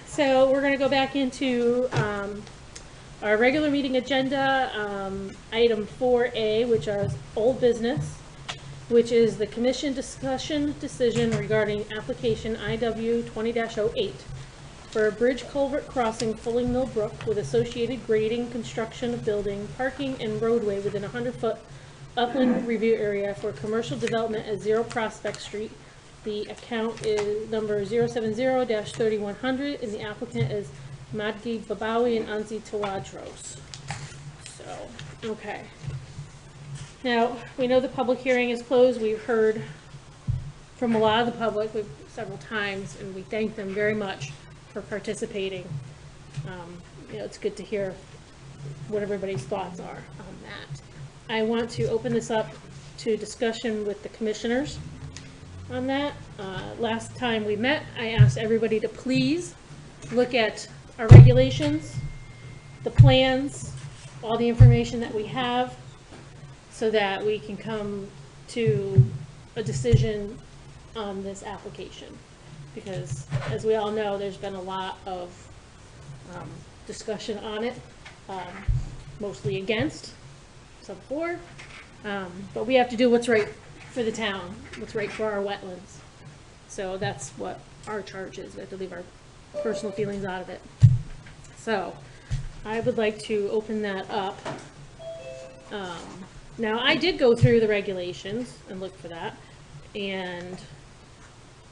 so we're gonna go back into our regular meeting agenda, item 4A, which is old business, which is the commission discussion decision regarding application IW 20-08 for a bridge culvert crossing Fulling Mill Brook with associated grading, construction of building, parking, and roadway within a 100-foot upland review area for commercial development at 0 Prospect Street. The account is number 070-3100, and the applicant is Madgi Babawi and Anzi Tawadros. So, okay. Now, we know the public hearing is closed. We've heard from a lot of the public several times, and we thank them very much for participating. You know, it's good to hear what everybody's thoughts are on that. I want to open this up to discussion with the commissioners on that. Last time we met, I asked everybody to please look at our regulations, the plans, all the information that we have, so that we can come to a decision on this application. Because, as we all know, there's been a lot of discussion on it, mostly against, some for, but we have to do what's right for the town, what's right for our wetlands. So that's what our charge is. We have to leave our personal feelings out of it. So I would like to open that up. Now, I did go through the regulations and look for that, and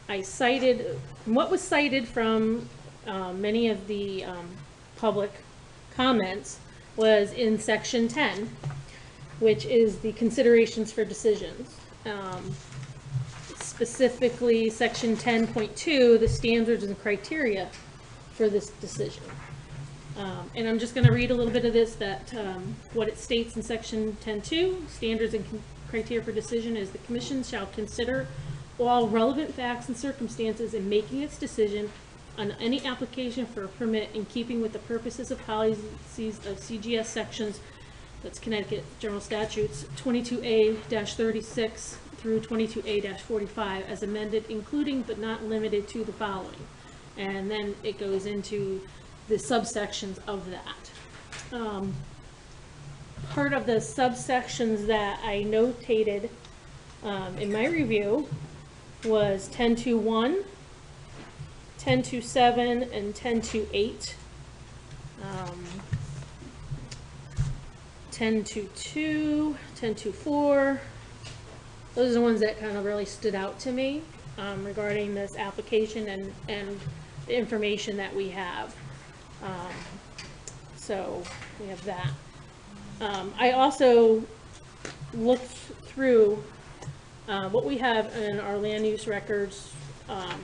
I cited, what was cited from many of the public comments was in section 10, which is the considerations for decisions. Specifically, section 10.2, the standards and criteria for this decision. And I'm just going to read a little bit of this, that what it states in section 10.2, standards and criteria for decision is the commission shall consider all relevant facts and circumstances in making its decision on any application for a permit in keeping with the purposes of policies of CGS sections, that's Connecticut General Statutes 22A-36 through 22A-45 as amended, including but not limited to the following. And then it goes into the subsections of that. Part of the subsections that I notated in my review was 10.2.1, 10.2.7, and 10.2.8. 10.2.2, 10.2.4. Those are the ones that kind of really stood out to me regarding this application and the information that we have. So we have that. I also looked through what we have in our land use records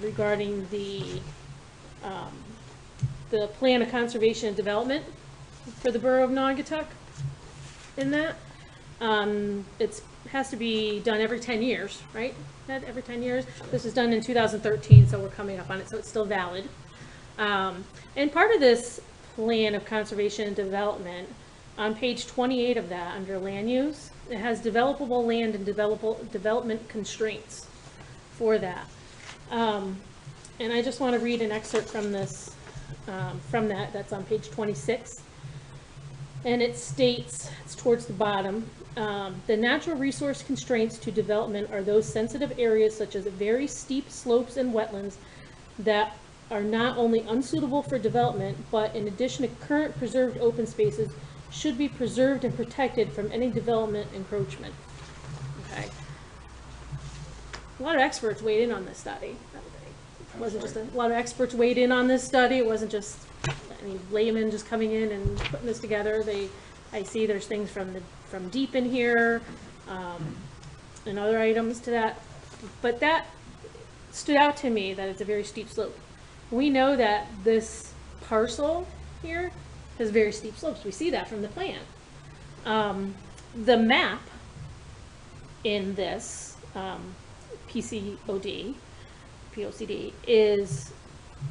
regarding the plan of conservation and development for the borough of Naugatuck. In that, it has to be done every 10 years, right? Every 10 years. This is done in 2013, so we're coming up on it, so it's still valid. And part of this plan of conservation and development, on page 28 of that, under land use, it has developable land and development constraints for that. And I just want to read an excerpt from this, that's on page 26. And it states, it's towards the bottom, the natural resource constraints to development are those sensitive areas such as very steep slopes and wetlands that are not only unsuitable for development, but in addition to current preserved open spaces, should be preserved and protected from any development encroachment. Okay. A lot of experts weighed in on this study. It wasn't just a lot of experts weighed in on this study. It wasn't just any layman just coming in and putting this together. I see there's things from deep in here, and other items to that. But that stood out to me, that it's a very steep slope. We know that this parcel here has very steep slopes. We see that from the plan. The map in this POCD is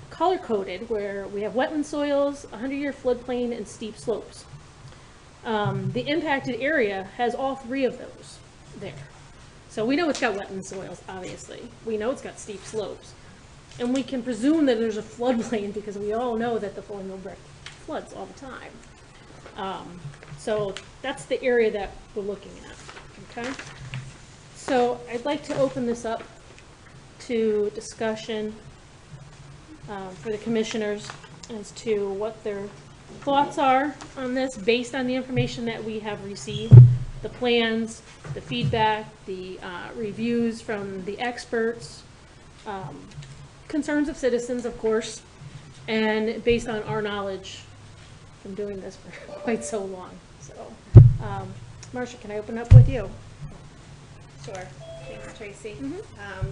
color-coded, where we have wetland soils, 100-year floodplain, and steep slopes. The impacted area has all three of those there. So we know it's got wetland soils, obviously. We know it's got steep slopes. And we can presume that there's a floodplain because we all know that the Flowing Mill Brook floods all the time. So that's the area that we're looking at, okay? So I'd like to open this up to discussion for the commissioners as to what their thoughts are on this based on the information that we have received, the plans, the feedback, the reviews from the experts, concerns of citizens, of course, and based on our knowledge from doing this for quite so long. So, Marcia, can I open up with you? Sure. Thanks, Tracy. Mm-hmm.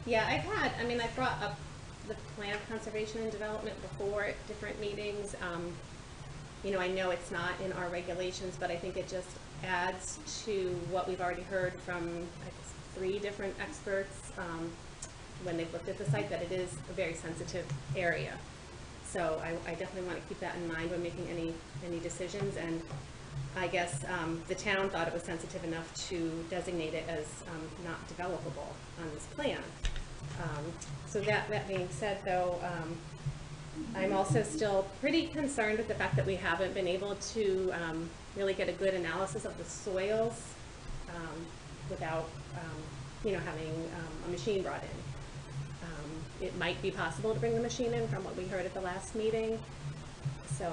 Yeah, I've brought up the plan of conservation and development before at different meetings. I know it's not in our regulations, but I think it just adds to what we've already heard from, I guess, 3 different experts when they've looked at the site, that it is a very sensitive area. So I definitely want to keep that in mind when making any decisions. And I guess the town thought it was sensitive enough to designate it as not developable on this plan. So that being said, though, I'm also still pretty concerned with the fact that we haven't been able to really get a good analysis of the soils without, having a machine brought in. It might be possible to bring the machine in from what we heard at the last meeting. So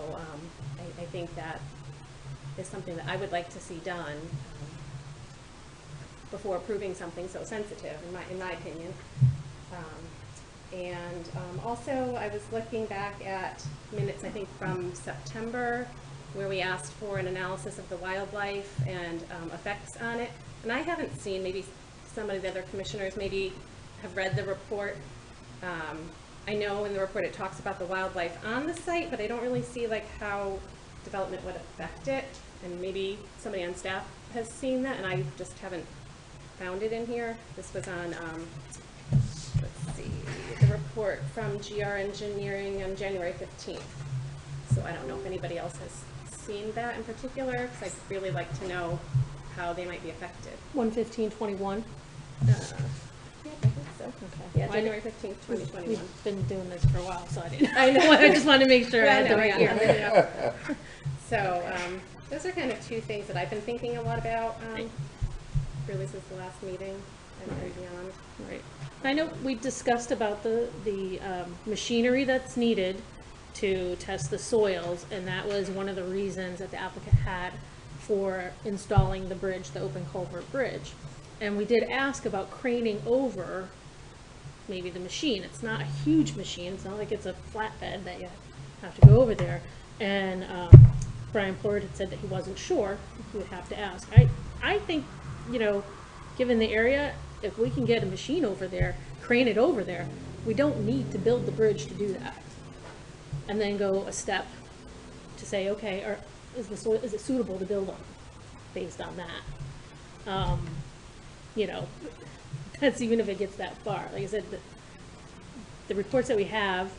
I think that is something that I would like to see done before approving something so sensitive, in my opinion. Also, I was looking back at minutes, I think from September, where we asked for an analysis of the wildlife and effects on it. And I haven't seen, maybe some of the other commissioners maybe have read the report. I know in the report it talks about the wildlife on the site, but I don't really see like how development would affect it. And maybe somebody on staff has seen that, and I just haven't found it in here. This was on, let's see, the report from GR Engineering on January 15th. So I don't know if anybody else has seen that in particular, because I'd really like to know how they might be affected. 1/15/21. Yeah, I think so. Okay. Yeah, Well, January 15th, 2021. We've been doing this for a while, so I didn't. I know. I just wanted to make sure I had the No, right yeah. year. So those are kind of 2 things that I've been thinking a lot about, really since the last meeting and beyond. Right. I know we discussed about the machinery that's needed to test the soils, and that was one of the reasons that the applicant had for installing the bridge, the open culvert bridge. And we did ask about craning over maybe the machine. It's not a huge machine. It's not like it's a flatbed that you have to go over there. And Brian Plord had said that he wasn't sure. He would have to ask. I think, given the area, if we can get a machine over there, crane it over there, we don't need to build the bridge to do that. And then go a step to say, okay, is it suitable to build on based on that? That's even if it gets that far. Like I said, the reports that we have,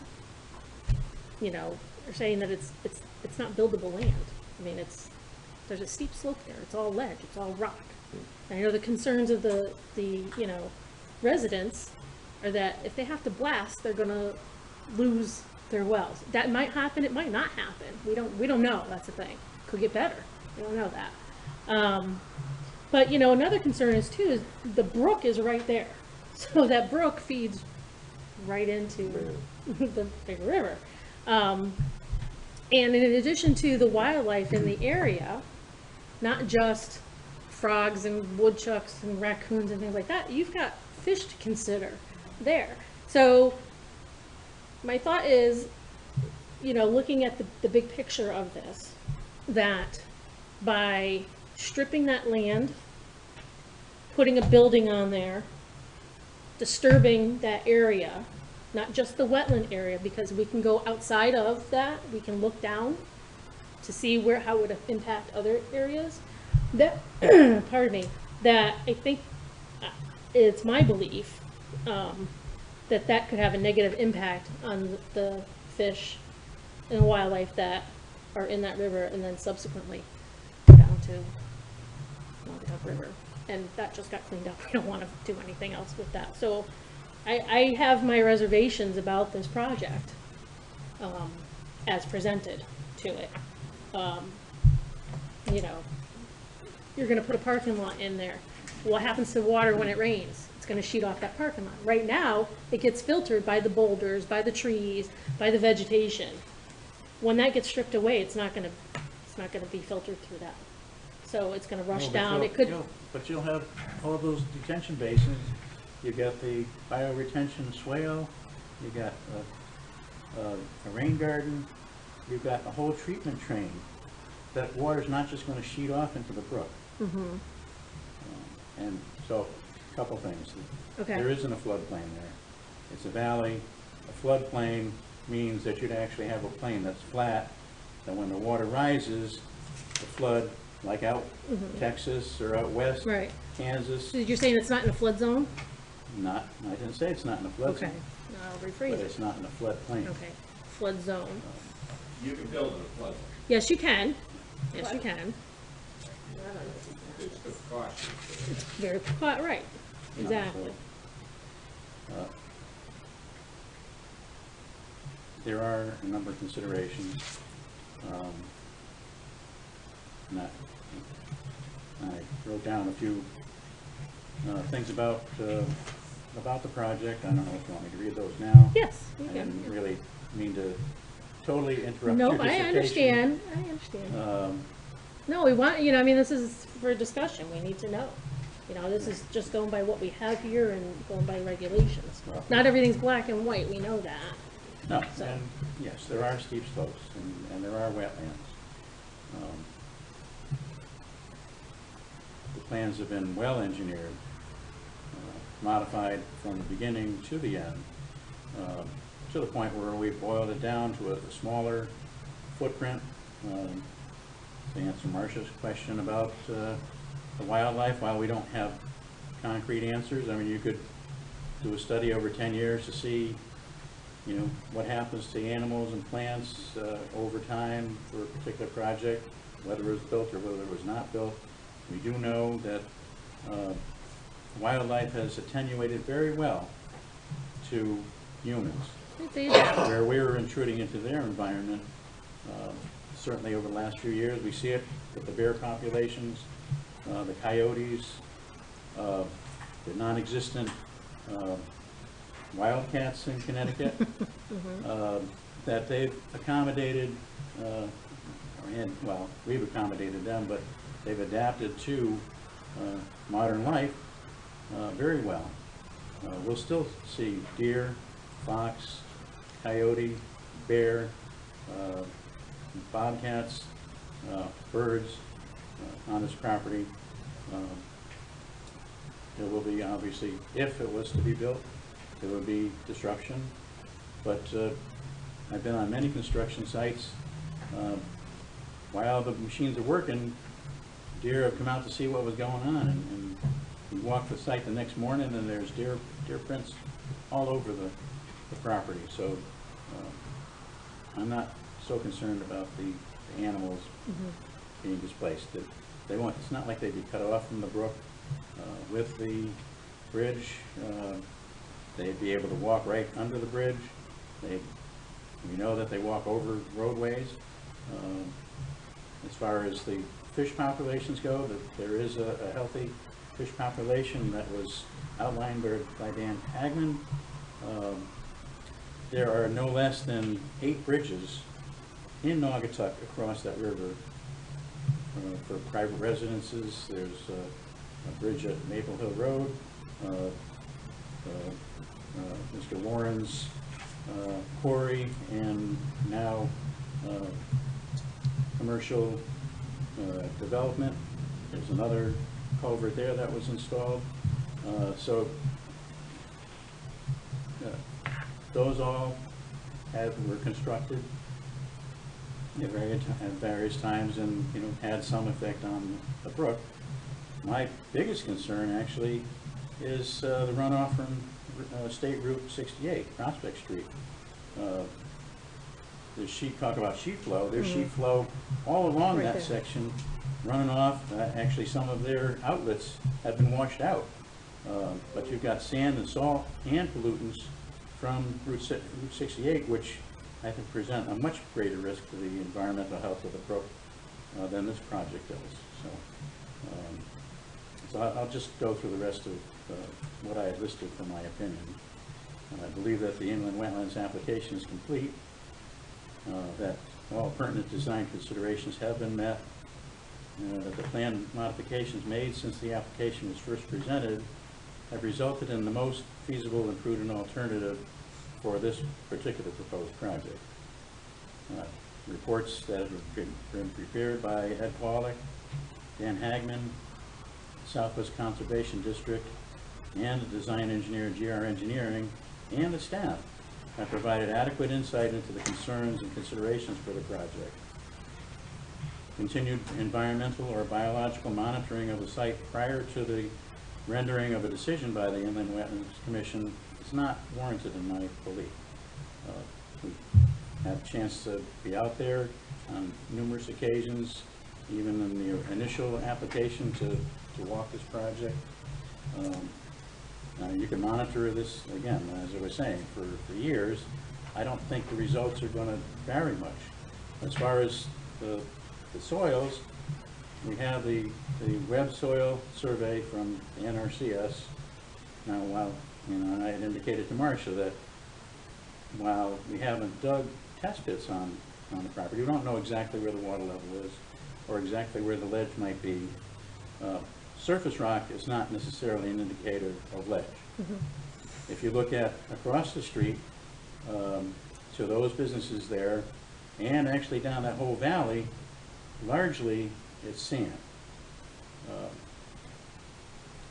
are saying that it's not buildable land. I mean, there's a steep slope there. It's all ledge. It's all rock. And I know the concerns of the residents are that if they have to blast, they're gonna lose their wells. That might happen. It might not happen. We don't know. That's the thing. Could get better. We don't know that. But another concern is the brook is right there. So that brook feeds right into the big river. And in addition to the wildlife in the area, not just frogs and woodchucks and raccoons and things like that, you've got fish to consider there. So my thought is, looking at the big picture of this, that by stripping that land, putting a building on there, disturbing that area, not just the wetland area, because we can go outside of that, we can look down to see how it would impact other areas. That, pardon me, that I think it's my belief that could have a negative impact on the fish and wildlife that are in that river and then subsequently into Naugatuck River. And that just got cleaned up. We don't want to do anything else with that. So I have my reservations about this project, as presented to it. You know, you're gonna put a parking lot in there. What happens to water when it rains? It's gonna sheet off that parking lot. Right now, it gets filtered by the boulders, by the trees, by the vegetation. When that gets stripped away, it's not gonna be filtered through that. So it's gonna rush No, but down. It could, But you'll have all those detention basins. You've got the bioretention swale, you've got a rain garden, you've got a whole treatment train. That water's not just gonna sheet off into the brook. And so, a couple things. Okay. There isn't a floodplain there. It's a valley. A floodplain means that you'd actually have a plain that's flat, that when the water rises, the flood, like out Texas or out west, right. Kansas, So you're saying it's not in a flood zone? I didn't say it's not in a flood Okay. zone, I'll but rephrase it. it's not in a floodplain. Okay. Flood zone. You can build in a flood zone. Yes, you can. Yes, you can. It's good caution. It's very, right. Exactly. So, there are a number of considerations. I wrote down a few things about the project. I don't know if you want me to read those now. Yes, you I can. didn't really mean to totally interrupt your Nope, dissertation. I understand. I understand. No, we want, you know, I mean, this is for discussion. We need to know. You know, this is just going by what we have here and going by regulations. Well- Not everything's black and white. We know that. No, So- and yes, there are steep slopes and there are wetlands. The plans have been well engineered, modified from the beginning to the end, to the point where we've boiled it down to a smaller footprint. To answer Marcia's question about the wildlife, while we don't have concrete answers, I mean, you could do a study over 10 years to see, you know, what happens to animals and plants over time for a particular project, whether it was built or whether it was not built. We do know that wildlife has attenuated very well to humans. Where we're intruding into their environment, certainly over the last few years, we see it with the bear populations, the coyotes, the non-existent wildcats in Connecticut, that they've accommodated, well, we've accommodated them, but they've adapted to modern life very well. We'll still see deer, fox, coyote, bear, bobcats, birds on this property. There will be, obviously, if it was to be built, there would be disruption. But I've been on many construction sites. While the machines are working, deer have come out to see what was going on, and we walk the site the next morning and there's deer prints all over the property. So I'm not so concerned about the animals being displaced. They won't, it's not like they'd be cut off from the brook. With the bridge, they'd be able to walk right under the bridge. We know that they walk over roadways. As far as the fish populations go, that there is a healthy fish population that was outlined by Dan Hagman. There are no less than 8 bridges in Naugatuck across that river for private residences. There's a bridge at Maple Hill Road, Mr. Warren's quarry, and now commercial development. There's another culvert there that was installed. Those all were constructed at various times and, you know, had some effect on the brook. My biggest concern actually is the runoff from State Route 68, Prospect Street. Talk about sheet flow. There's sheet flow all along Right that there. section running off, actually some of their outlets have been washed out. But you've got sand and salt and pollutants from Route 68, which I think present a much greater risk to the environmental health of the brook than this project does. So I'll just go through the rest of what I had listed for my opinion. I believe that the inland wetlands application is complete, that all pertinent design considerations have been met, that the plan modifications made since the application was first presented have resulted in the most feasible and prudent alternative for this particular proposed project. Reports that have been prepared by Ed Pollack, Dan Hagman, Southwest Conservation District, and the design engineer, GR Engineering, and the staff have provided adequate insight into the concerns and considerations for the project. Continued environmental or biological monitoring of the site prior to the rendering of a decision by the Inland Wetlands Commission is not warranted in my belief. We had a chance to be out there on numerous occasions, even in the initial application to walk this project. You can monitor this, again, as I was saying, for years. I don't think the results are going to vary much. As far as the soils, we have the web soil survey from the NRCS. Now, while, and I had indicated to Marcia that while we haven't dug test pits on the property, we don't know exactly where the water level is or exactly where the ledge might be. Surface rock is not necessarily an indicator of ledge. Mm-hmm. If you look at across the street to those businesses there, and actually down that whole valley, largely it's sand.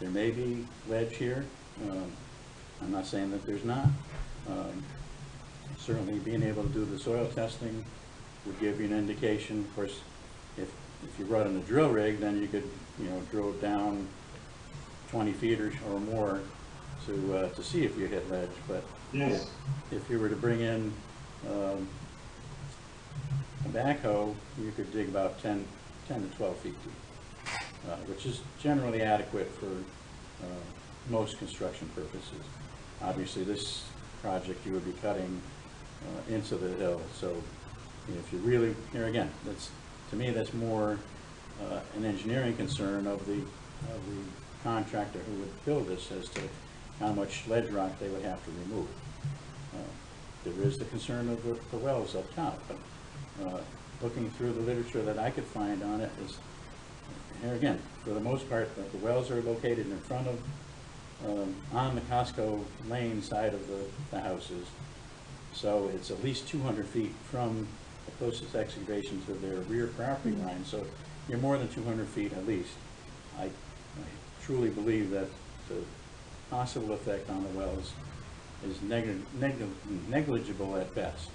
There may be ledge here. I'm not saying that there's not. Certainly being able to do the soil testing would give you an indication. Of course, if you brought in a drill rig, then you could, drill down 20 feet or more to see if you hit ledge. But yes, if you were to bring in a backhoe, you could dig about 10 to 12 feet deep, which is generally adequate for most construction purposes. Obviously, this project you would be cutting into the hill, so if you really, here again, to me that's more an engineering concern of the contractor who would build this as to how much ledge rock they would have to remove. There is the concern of the wells up top, but looking through the literature that I could find on it is, here again, for the most part, the wells are located in front of, on the Costco Lane side of the houses. So it's at least 200 feet from the closest excavation to their rear property line. So you're more than 200 feet at least. I truly believe that the possible effect on the wells is negligible at best.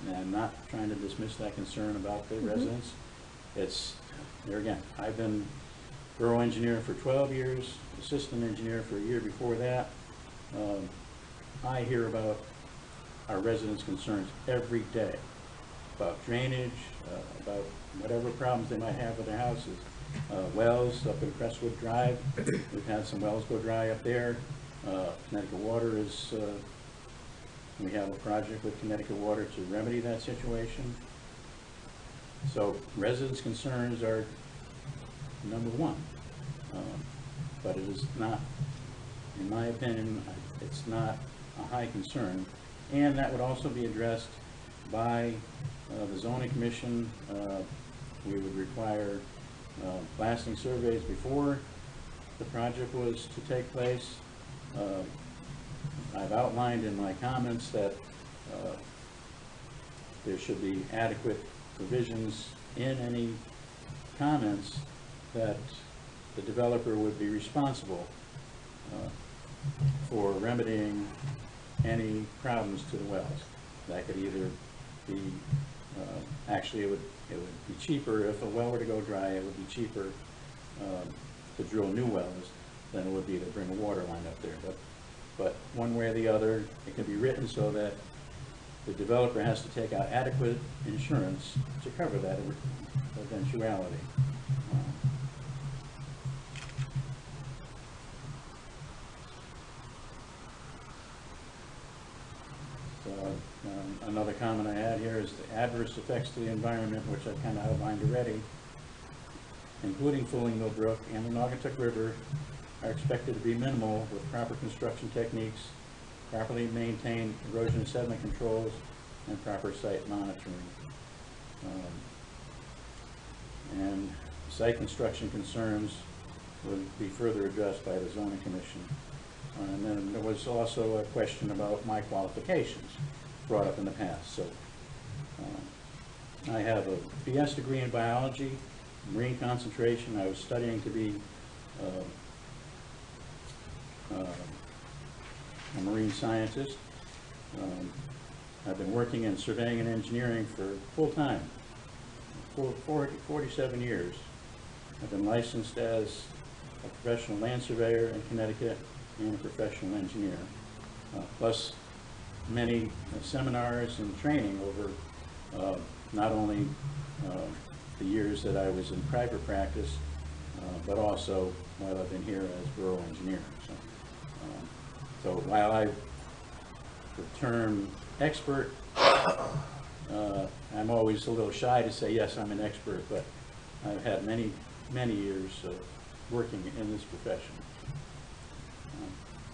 And I'm not trying to dismiss that concern about the residents. It's, there again, I've been borough engineer for 12 years, assistant engineer for a year before that. I hear about our residents' concerns every day about drainage, about whatever problems they might have with their houses. Wells up in Crestwood Drive, we've had some wells go dry up there. Connecticut Water is, we have a project with Connecticut Water to remedy that situation. So residents' concerns are number one, but it is not, in my opinion, it's not a high concern, and that would also be addressed by the zoning commission. We would require blasting surveys before the project was to take place. I've outlined in my comments that there should be adequate provisions in any comments that the developer would be responsible for remedying any problems to the wells. That could either be, actually it would be cheaper if a well were to go dry, it would be cheaper to drill new wells than it would be to bring a water line up there. But one way or the other, it can be written so that the developer has to take out adequate insurance to cover that eventuality. So, another comment I had here is the adverse effects to the environment, which I kind of outlined already, including Fooling Mill Brook and the Naugatuck River, are expected to be minimal with proper construction techniques, properly maintained erosion and sediment controls, and proper site monitoring. And site construction concerns would be further addressed by the zoning commission. And then there was also a question about my qualifications brought up in the past. So I have a BS degree in biology, marine concentration. I was studying to be a marine scientist. I've been working in surveying and engineering for full time for 47 years. I've been licensed as a professional land surveyor in Connecticut and a professional engineer, plus many seminars and training over not only the years that I was in private practice, but also while I've been here as borough engineer. So while the term expert, I'm always a little shy to say, yes, I'm an expert, but I've had many, many years of working in this profession.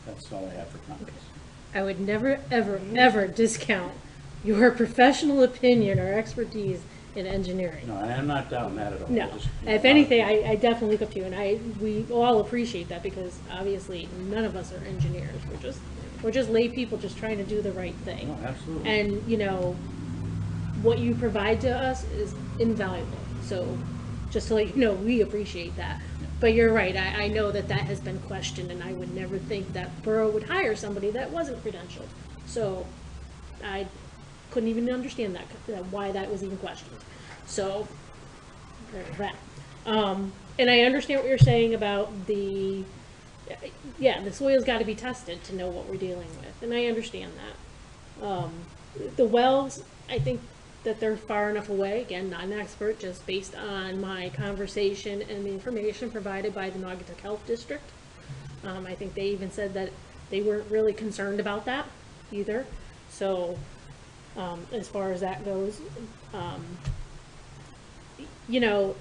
That's all I have for comments. I would never, ever, ever discount your professional opinion or expertise in engineering. No, I'm not doubting that at all. No, Just, if anything, I definitely look up to you, and we all appreciate that, because obviously none of us are engineers. We're just lay people just trying to do the right thing. No, absolutely. And, you know, what you provide to us is invaluable. So just to let you know, we appreciate that. But you're right, I know that has been questioned, and I would never think that borough would hire somebody that wasn't credentialed. So I couldn't even understand that why that was even questioned. So there's that. And I understand what you're saying about the soil's got to be tested to know what we're dealing with, and I understand that. The wells, I think that they're far enough away. Again, not an expert, just based on my conversation and the information provided by the Naugatuck Health District. I think they even said that they weren't really concerned about that either. So as far as that goes, you know,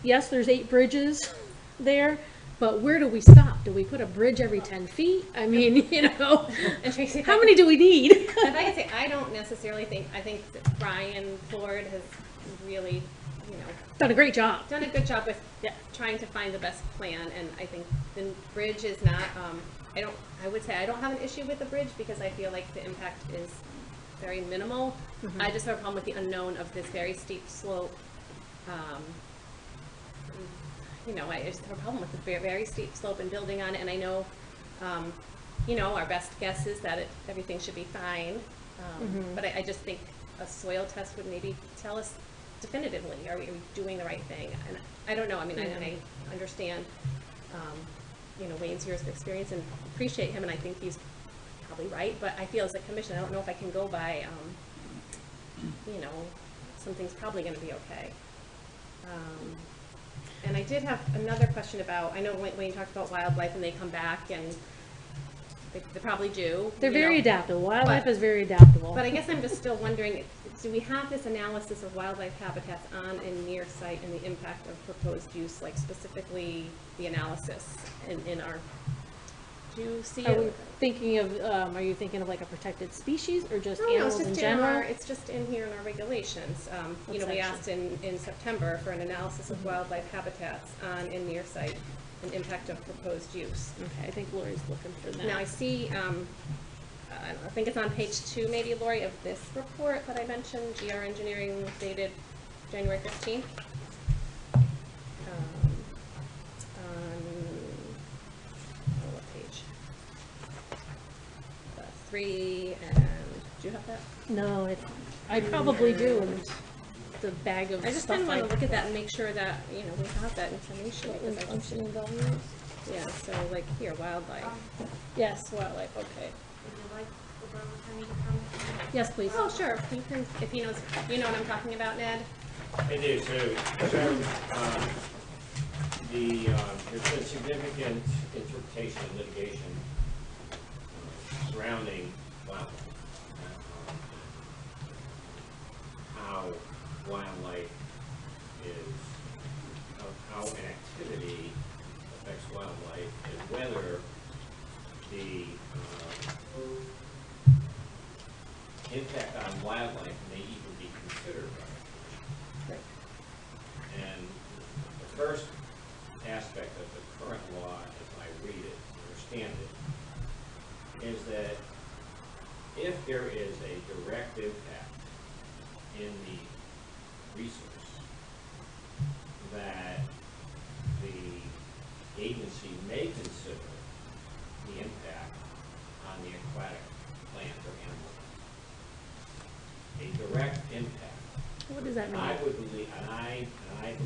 yes, there's 8 bridges there, but where do we stop? Do we put a bridge every 10 feet? I mean, you know, And Tracy, how many do we need? if I could say, I don't necessarily think, I think that Brian Ford has really, you know, Done a great job. done a good job with trying to find the best plan, and I think the bridge is not, I would say I don't have an issue with the bridge, because I feel like the impact is very minimal. I just have a problem with the unknown of this very steep slope. You know, I just have a problem with the very steep slope and building on it, and I know, you know, our best guess is that everything should be fine, but I just think a soil test would maybe tell us definitively, are we doing the right thing? And I don't know, I mean, I understand, you know, Wayne's years of experience and appreciate him, and I think he's probably right, but I feel as a commission, I don't know if I can go by, you know, something's probably going to be okay. And I did have another question about, I know Wayne talked about wildlife and they come back, and they probably do. They're very adaptable. Wildlife but- is very adaptable. But I guess I'm just still wondering, do we have this analysis of wildlife habitats on and near site and the impact of proposed use, like specifically the analysis in our, do you see Are we it? thinking of, are you thinking of like a protected species or just No, it's animals in just general? it's just in here in our regulations. What You know, we section? asked in September for an analysis of wildlife habitats on and near site and impact of proposed use. Okay, I think Lori's looking for that. Now I see, I think it's on page 2 maybe, Lori, of this report that I mentioned, GR Engineering dated January 15th. What page? 3, and do you have that? No, I probably do in the bag of I just stuff kind of want to look at that and make sure that, you know, we have that information. Wetlands because I just- functioning values. Yeah, so like here, wildlife. Yes, wildlife, okay. Would you like the borough attorney to comment? Yes, please. Oh, sure, you can, if he knows, you know what I'm talking about, Ned? I do, so, there's been significant interpretation and litigation surrounding how wildlife is, how an activity affects wildlife, and whether the impact on wildlife may even be considered by the commission. And the first aspect of the current law, as I read it, understand it, is that if there is a direct impact in the resource, that the agency may consider the impact on the aquatic plant or animal. A direct impact. What does that mean? I would believe, and I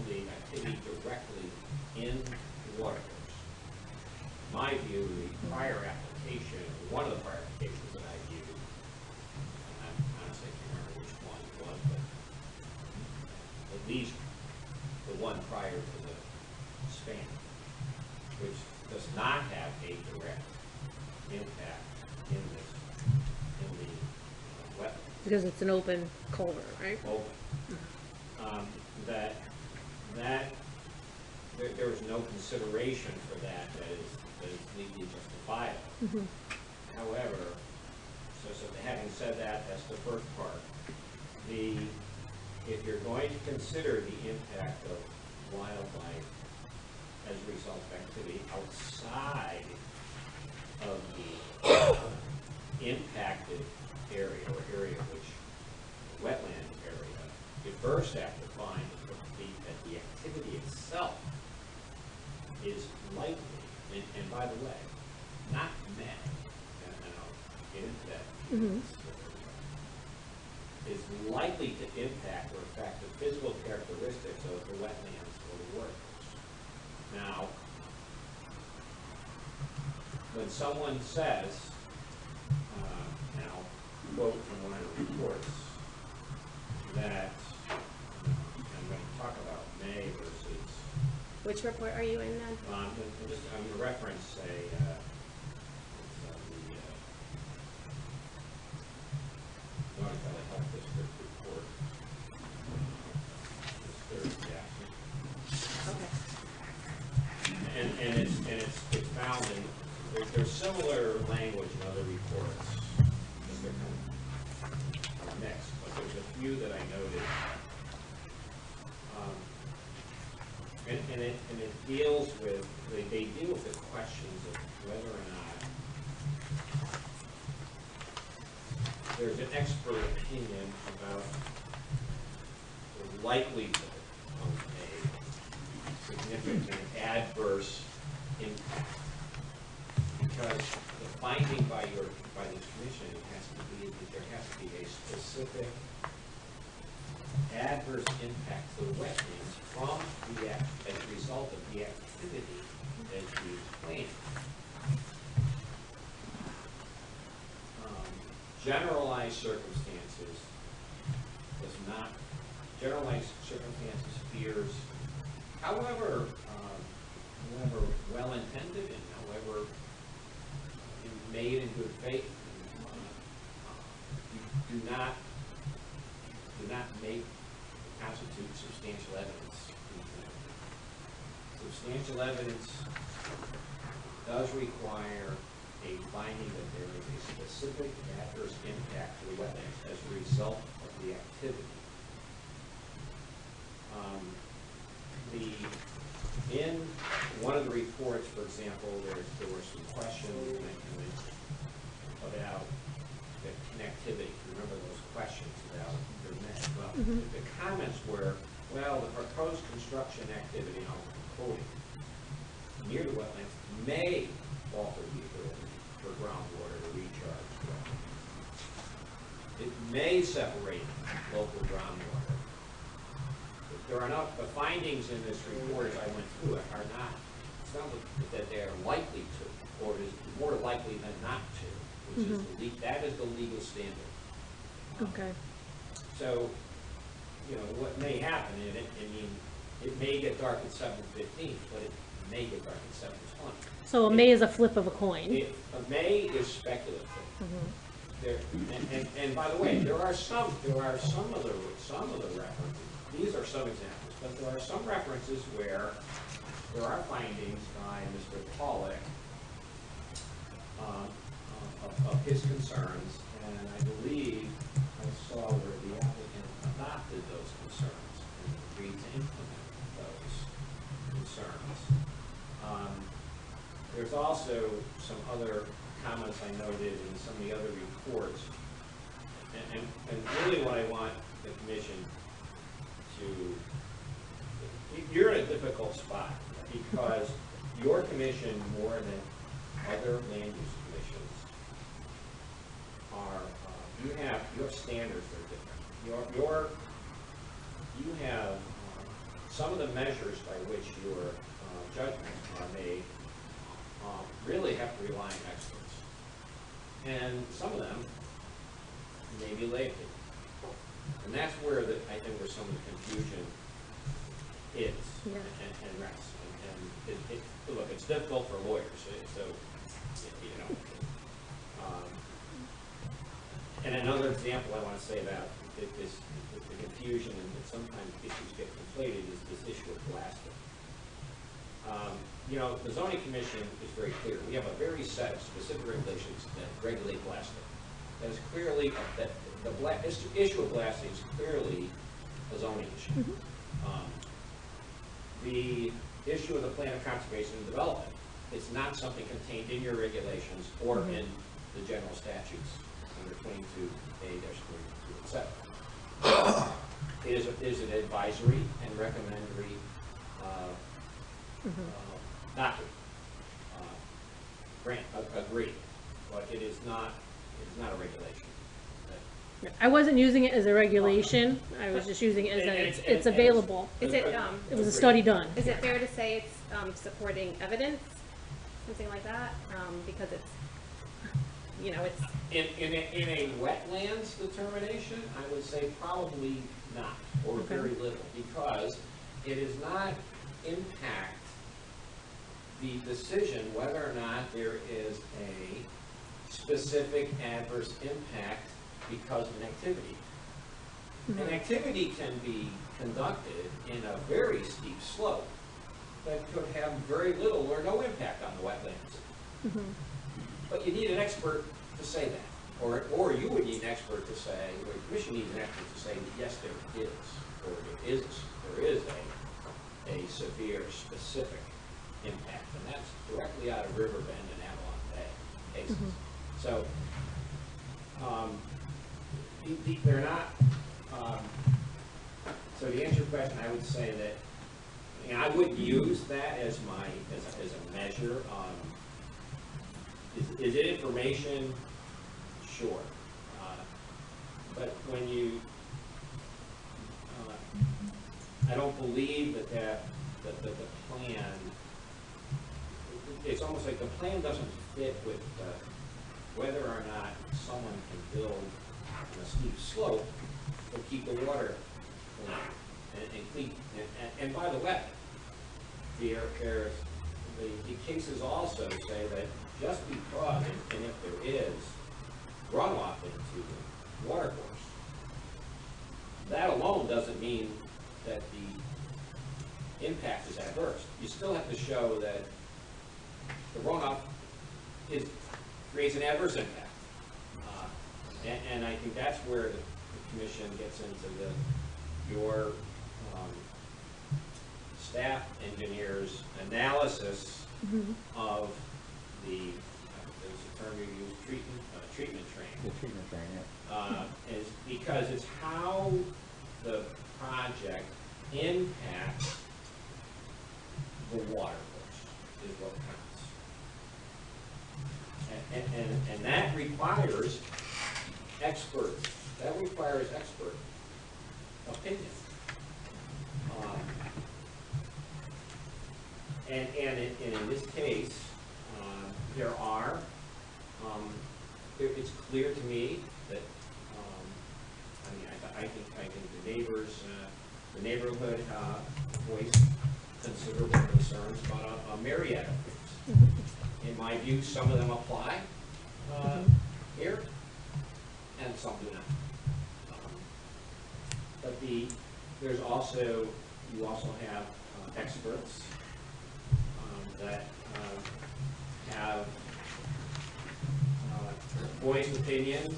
believe activity directly in waters. My view, the prior application, one of the prior applications that I viewed, and I honestly can't remember which one it was, but at least the one prior to the span, which does not have a direct impact in the wetlands. Because it's an open culvert, right? Open. There is no consideration for that is legally justifiable. However, so having said that, that's the first part. If you're going to consider the impact of wildlife as a result of activity outside of the impacted area or area which wetland area, you first have to find that the activity itself is likely, and by the way, not may, and I'll get into that, is likely to impact or affect the physical characteristics of the wetlands or the waters. Now, when someone says, and I'll quote from one of the reports, that I'm going to talk about may versus. Which report are you in, Ned? I'm going to reference the North Valley Health District report. This third, yeah. Okay. And it's found in there's similar language in other reports. They're kind of mixed, but there's a few that I noted. And it deals with, they deal with the questions of whether or not there's an expert opinion about the likelihood of a significant adverse impact. Because the finding by this commission has to be that there has to be a specific adverse impact to the wetlands from as a result of the activity that you plan. Generalized circumstances fears, however well intended and however made in good faith, do not make constitute substantial evidence. Substantial evidence does require a finding that there is a specific adverse impact to the wetlands as a result of the activity. In one of the reports, for example, there were some questions about the connectivity. Remember those questions about the net? Well, the comments were, well, the proposed construction activity, and I'm quoting, near the wetlands may alter the ability for groundwater to recharge wetlands. It may separate local groundwater. There are not, the findings in this report, as I went through it, are not, it's not that they are likely to, or it is more likely than not to, which is that is the legal standard. Okay. So, you know, what may happen, it may get dark at 7:15, but it may get dark at 7:20. So a may is a flip of a coin. A may is speculative. Mhm. There, and by the way, there are some of the references, these are some examples, but there are some references where there are findings by Mr. Pollack of his concerns, and I believe I saw where the applicant adopted those concerns and agreed to implement those concerns. There's also some other comments I noted in some of the other reports, and really what I want the commission to, you're in a difficult spot, because your commission, more than other land use commissions, are, you have standards that are different. You have, some of the measures by which your judgments are made really have to rely on experts. And some of them may be lay people. And that's where I think where some of the confusion is and rests. And look, it's difficult for lawyers, so, you know. And another example I want to say about this, the confusion and that sometimes issues get conflated is this issue of blasting. You know, the zoning commission is very clear. We have a very set of specific regulations that regulate blasting. That is clearly, that the issue of blasting is clearly a zoning issue. The issue of the plan of conservation and development is not something contained in your regulations or in the general statutes under 22A-32, etc. It is an advisory and recommendatory document. Agree, but it is not a regulation. I wasn't using it as a regulation, I was just using it as it's available. Is it, It was a study done. is it fair to say it's supporting evidence, something like that? Because it's, you know, it's. In a wetlands determination, I would say probably not, or very little, because it does not impact the decision whether or not there is a specific adverse impact because of an activity. An activity can be conducted in a very steep slope that could have very little or no impact on the wetlands. But you need an expert to say that, or you would need an expert to say, or the commission needs an expert to say, yes, there is, or there is a severe specific impact, and that's directly out of Riverbend and Avalon Bay cases. So, they're not, so to answer your question, I would say that, you know, I wouldn't use that as a measure. Is it information? Sure. But when you, I don't believe that the plan, it's almost like the plan doesn't fit with whether or not someone can build on a steep slope or keep the water clean and clean. And by the way, the cases also say that just because, and if there is runoff into the water course, that alone doesn't mean that the impact is adverse. You still have to show that the runoff creates an adverse impact. And I think that's where the commission gets into your staff engineer's analysis of there's a term you use, treatment train. The treatment train, yeah. Is because it's how the project impacts the water course is what counts. And that requires experts. That requires expert opinion. And in this case, it's clear to me that I think the neighbors, the neighborhood voiced considerable concerns about a myriad of things. In my view, some of them apply here, and some do not. But there's also, you also have experts that have voiced opinions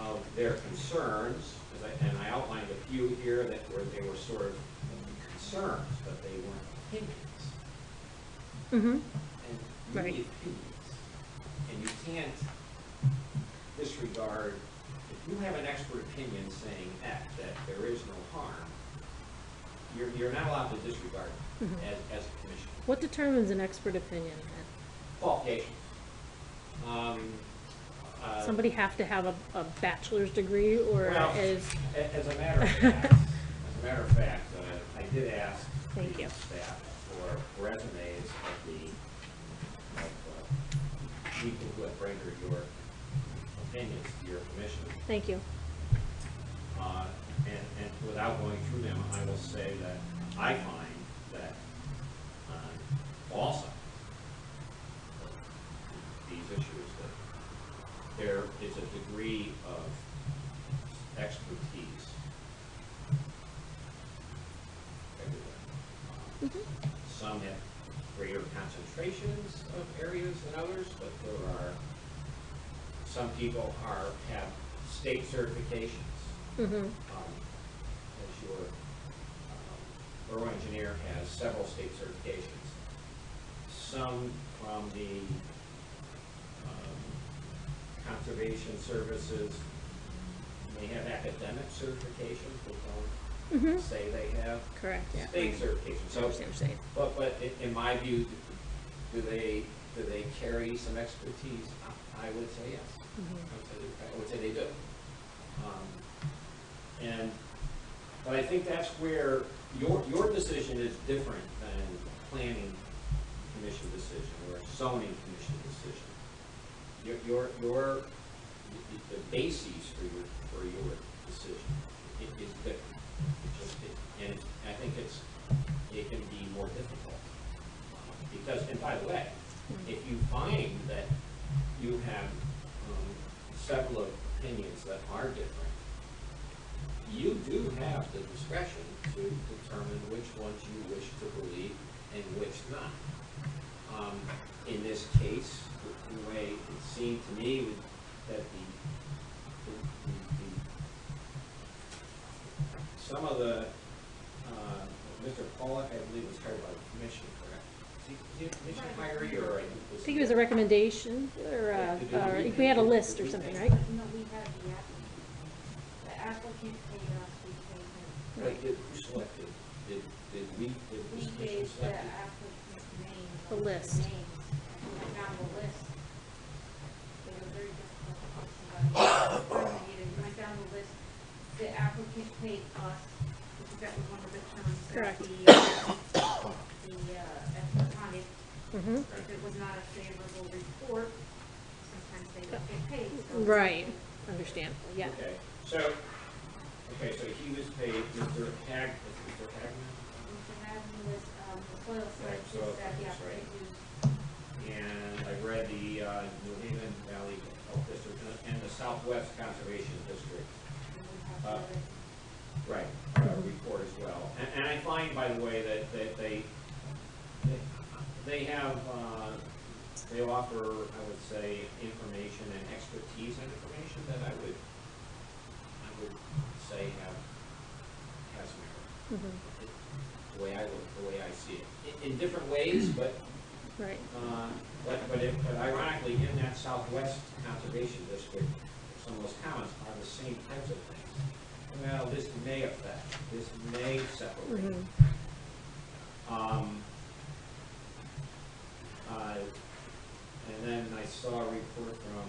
of their concerns, and I outlined a few here that they were sort of concerns, but they weren't opinions. And you Right. need opinions, and you can't disregard, if you have an expert opinion saying X, that there is no harm, you're not allowed to disregard it as a commission. What determines an expert opinion? Qualifications. Somebody have to have a bachelor's degree, or Well, is? as a matter of fact, I did ask Thank the you. staff for resumes of people who have rendered your opinions to your commission. Thank you. And without going through them, I will say that I find that also these issues, that there is a degree of expertise everywhere. Some have greater concentrations of areas than others, but there are, some people have state certifications. As your borough engineer has several state certifications. Some from the conservation services may have academic certifications, but don't say they have Correct, yeah. state certifications. So, Understand what you're saying. but in my view, do they carry some expertise? I would say yes. I would say they do. But I think that's where your decision is different than planning commission decision or zoning commission decision. The basis for your decision is different. And I think it can be more difficult because, and by the way, if you find that you have several opinions that are different, you do have the discretion to determine which ones you wish to believe and which not. In this case, the way it seemed to me was that some of the, Mr. Pollack, I believe, was hired by the commission, correct? Is he a commission hiree, or? I think it was a recommendation, or we had a list or something, right? No, we had the applicant paid us, we paid him. Right, who selected? Did we, did We this commission gave the select? applicant's name. The list. We went down the list. They were very difficult to put somebody terminated. We went down the list. The applicant paid us, because that was one of the terms that Correct. the expert wanted. If it was not a favorable report, sometimes they don't get paid. So Right. Understand. Yeah. Okay, so he was paid, Mr. Hagman? Mr. Madden was, the soil Soil scientist that the scientist, right. applicant used. And I read the New Haven Valley Health District and the Southwest Conservation District. And we have the Right, report as well. And I find, by the way, that they have, they offer, I would say, information and expertise and information that I would say has merit. The way I see it. In different ways, but Right. but ironically, in that Southwest Conservation District, some of those comments are the same types of things. Well, this may affect, this may separate. And then I saw a report from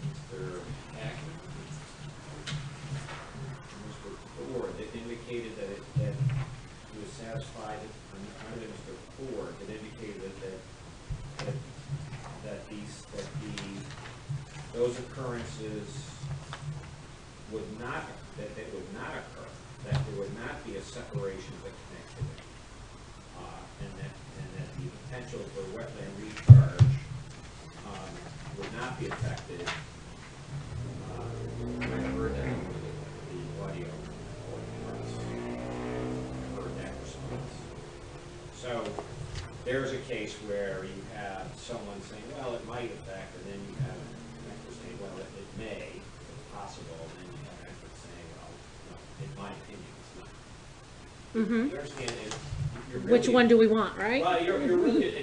Mr. Hackman, Mr. Ford, that indicated that he was satisfied, under Mr. Ford, that indicated that the those occurrences would not, that they would not occur, that there would not be a separation of the connectivity. And that the potential for wetland recharge would not be affected. I heard that in the audio, I heard that response. So there's a case where you have someone saying, well, it might affect, and then you have an expert saying, well, it may, it's possible, and then you have an expert saying, well, no, in my opinion, it's not. Mm-hmm. You understand, you're really, Which one do we want, right? well, you're really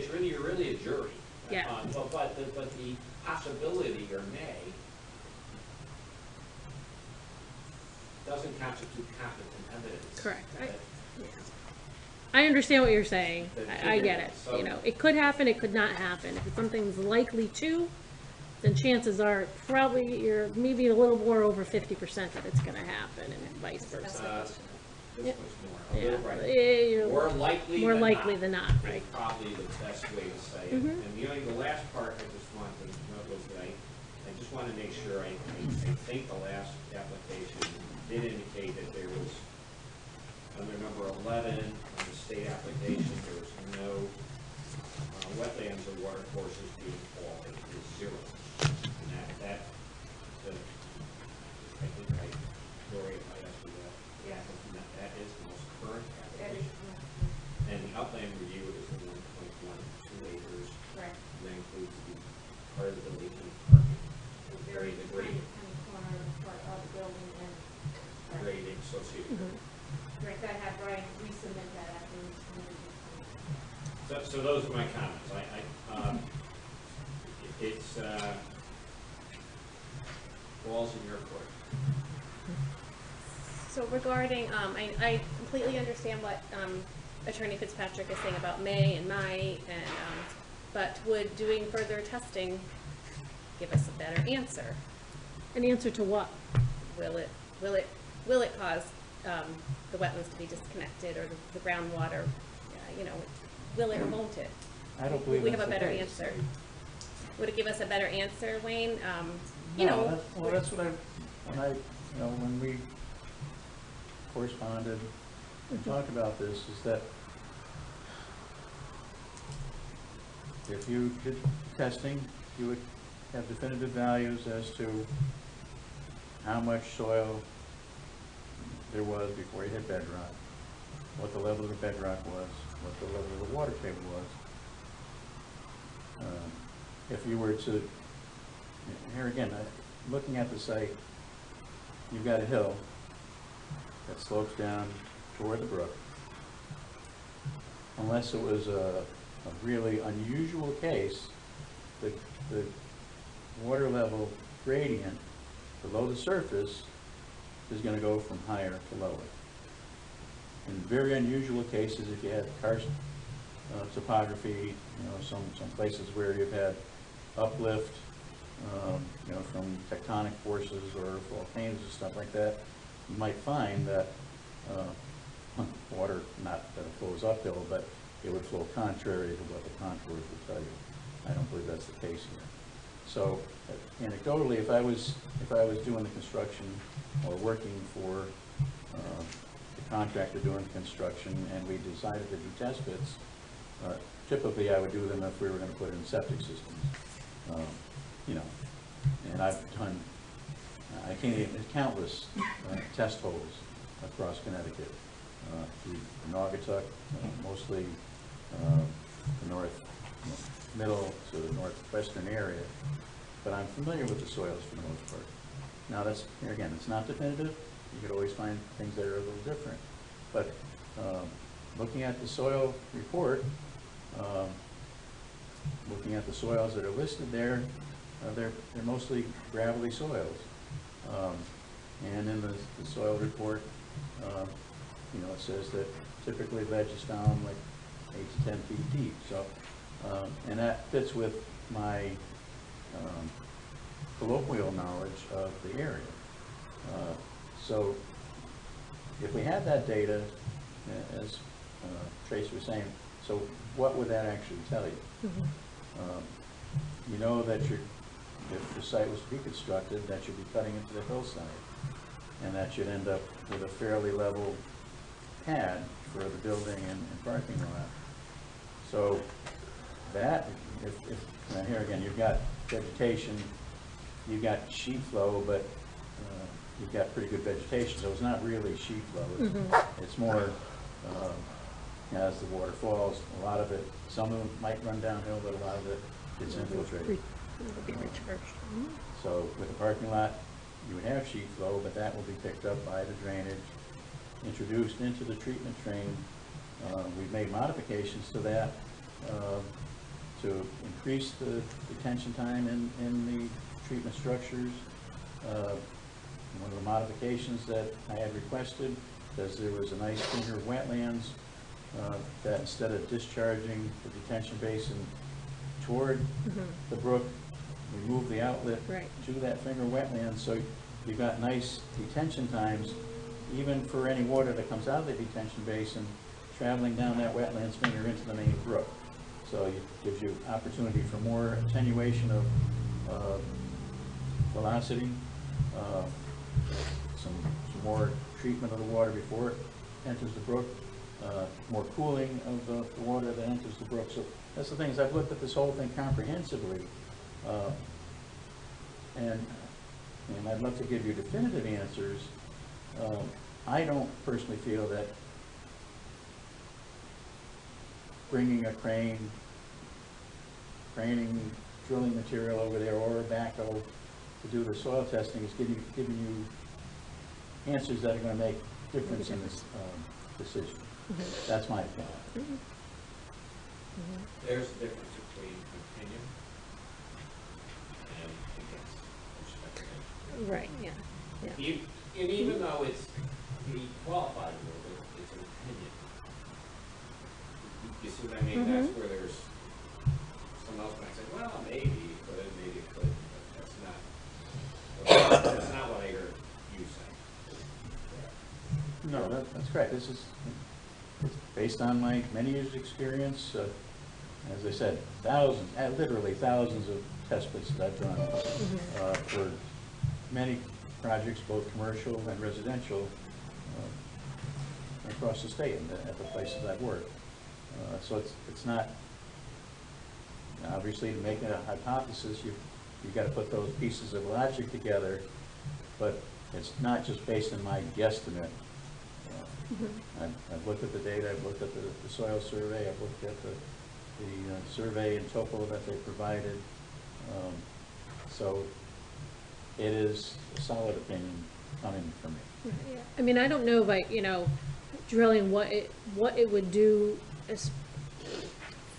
a jury. Yeah. But the possibility or may doesn't constitute competent evidence. Correct. that- I understand what you're saying. that I get it. so- You know, it could happen, it could not happen. If something's likely to, then chances are probably you're maybe a little more over 50% that it's gonna happen and vice versa. This Yep. much more, a Yeah. little, right. Yeah, you're More likely more than likely not. than not, Is right? probably the best way to say it. Mhm. And the last part I just wanted to note was that I just want to make sure, I think the last application did indicate that there was, under number 11, on the state application, there was no wetlands or water courses being called, it was 0. And that, I think Gloria, if I asked you that. Yeah. That is the most current That is, application. And the upland review is the 1.12 acres. right. And that includes the part of the building and parking, Very the grade, tiny corner of the part of the building and. grading associated. with it. Right, I had Brian resubmit that after we submitted it. So those are my comments. It's, balls in your court. So regarding, I completely understand what Attorney Fitzpatrick is saying about may and might, and, but would doing further testing give us a better answer? An answer to what? Will it cause the wetlands to be disconnected, or the groundwater, you know, will it or won't it? I don't believe We have that's a the better case. answer. Would it give us a better answer, Wayne? You No, know, that's what when we corresponded and talked about this, is that if you did testing, you would have definitive values as to how much soil there was before you hit bedrock, what the level of the bedrock was, what the level of the water table was. If you were to, here again, looking at the site, you've got a hill that slopes down toward the brook. Unless it was a really unusual case, the water level gradient below the surface is going to go from higher to lower. In very unusual cases, if you had karst topography, some places where you've had uplift, from tectonic forces or volcanoes and stuff like that, you might find that water, not that it flows uphill, but it would flow contrary to what the contours would tell you. I don't believe that's the case here. So anecdotally, if I was doing the construction or working for the contractor doing the construction and we decided to do test pits, typically I would do them if we were going to put in septic systems. And I've done, I can't even, countless test holes across Connecticut, through Naugatuck, mostly the middle to the northwestern area, but I'm familiar with the soils for the most part. Now that's, here again, it's not definitive. You could always find things that are a little different, but looking at the soil report, looking at the soils that are listed there, they're mostly gravelly soils. And in the soil report, it says that typically ledge is found like 8 to 10 feet deep. So, and that fits with my colloquial knowledge of the area. So if we had that data, as Tracy was saying, so what would that actually tell you? Mm-hmm. You know that if the site was to be constructed, that you'd be cutting into the hillside. And that you'd end up with a fairly level pad for the building and parking lot. So that, now here again, you've got vegetation, you've got sheet flow, but you've got pretty good vegetation, so it's not really sheet flow. It's more, as the water falls, a lot of it, some of it might run downhill, but a lot of it gets infiltrated. It'll be recharged. So with the parking lot, you would have sheet flow, but that will be picked up by the drainage, introduced into the treatment train. We've made modifications to that to increase the detention time in the treatment structures. One of the modifications that I had requested, because there was a nice finger of wetlands, that instead of discharging the detention basin toward the brook, we moved the outlet to that finger wetland, so you've got nice detention times, even for any water that comes out of the detention basin, traveling down that wetlands finger into the main brook. So it gives you opportunity for more attenuation of velocity, some more treatment of the water before it enters the brook, more cooling of the water that enters the brook. So that's the things, I've looked at this whole thing comprehensively, and I'd love to give you definitive answers. I don't personally feel that bringing a craning drilling material over there or a backhoe to do the soil testing is giving you answers that are going to make difference in this decision. That's my opinion. There's a difference between opinion and against perspective. Right, yeah. And even though it's qualified a little bit, it's an opinion. You see what I mean? That's where there's someone else might say, well, maybe, but maybe it could, but that's not what I heard you say. No, that's correct. This is based on my many years' experience. As I said, literally thousands of test pits that I've done for many projects, both commercial and residential, across the state and at the places I've worked. So it's not, obviously, to make a hypothesis, you've got to put those pieces of logic together, but it's not just based on my guesstimate. I've looked at the data, I've looked at the soil survey, I've looked at the survey and topo that they provided. So it is a solid opinion coming from me. Yeah. I mean, I don't know about, drilling what it would do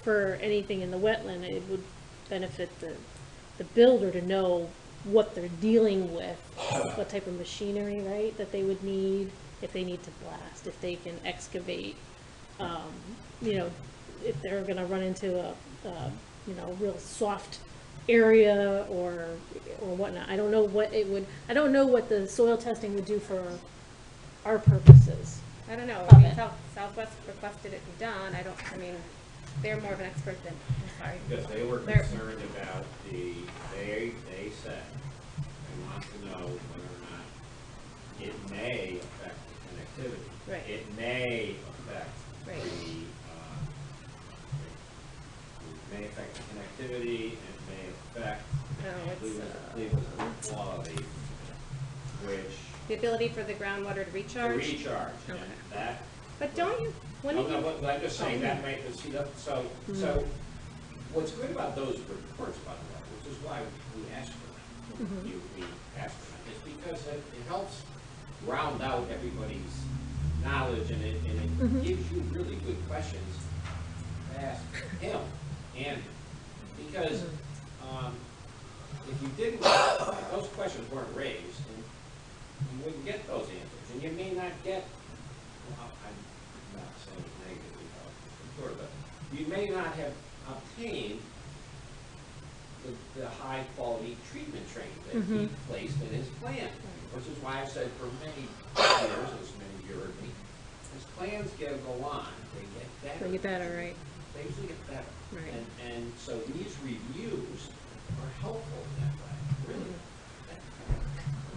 for anything in the wetland. It would benefit the builder to know what they're dealing with, what type of machinery, right, that they would need, if they need to blast, if they can excavate, if they're going to run into a real soft area or whatnot. I don't know what I don't know what the soil testing would do for our purposes. I don't know, Southwest requested it be done, they're more of an expert than, I'm sorry. Because they were concerned about they said, they want to know whether or not it may affect the connectivity. Right. It may affect Right. It may affect the connectivity, it may affect It's quality, which the ability for the groundwater to recharge. and that. But don't you, when did you? But I'm just saying that might, see that, so what's good about those reports, by the way, which is why we asked for them, we asked for them, is because it helps round out everybody's knowledge, and it gives you really good questions to ask him, and because if you didn't, if those questions weren't raised, and you wouldn't get those answers, and you may not get, well, I'm not saying negatively, but you may not have obtained the high-quality treatment train that he placed in his plan, which is why I said for many years, as many of you heard me, as plans go on, they get better. They get better, right? They usually get better. Right. And so these reviews are helpful in that way,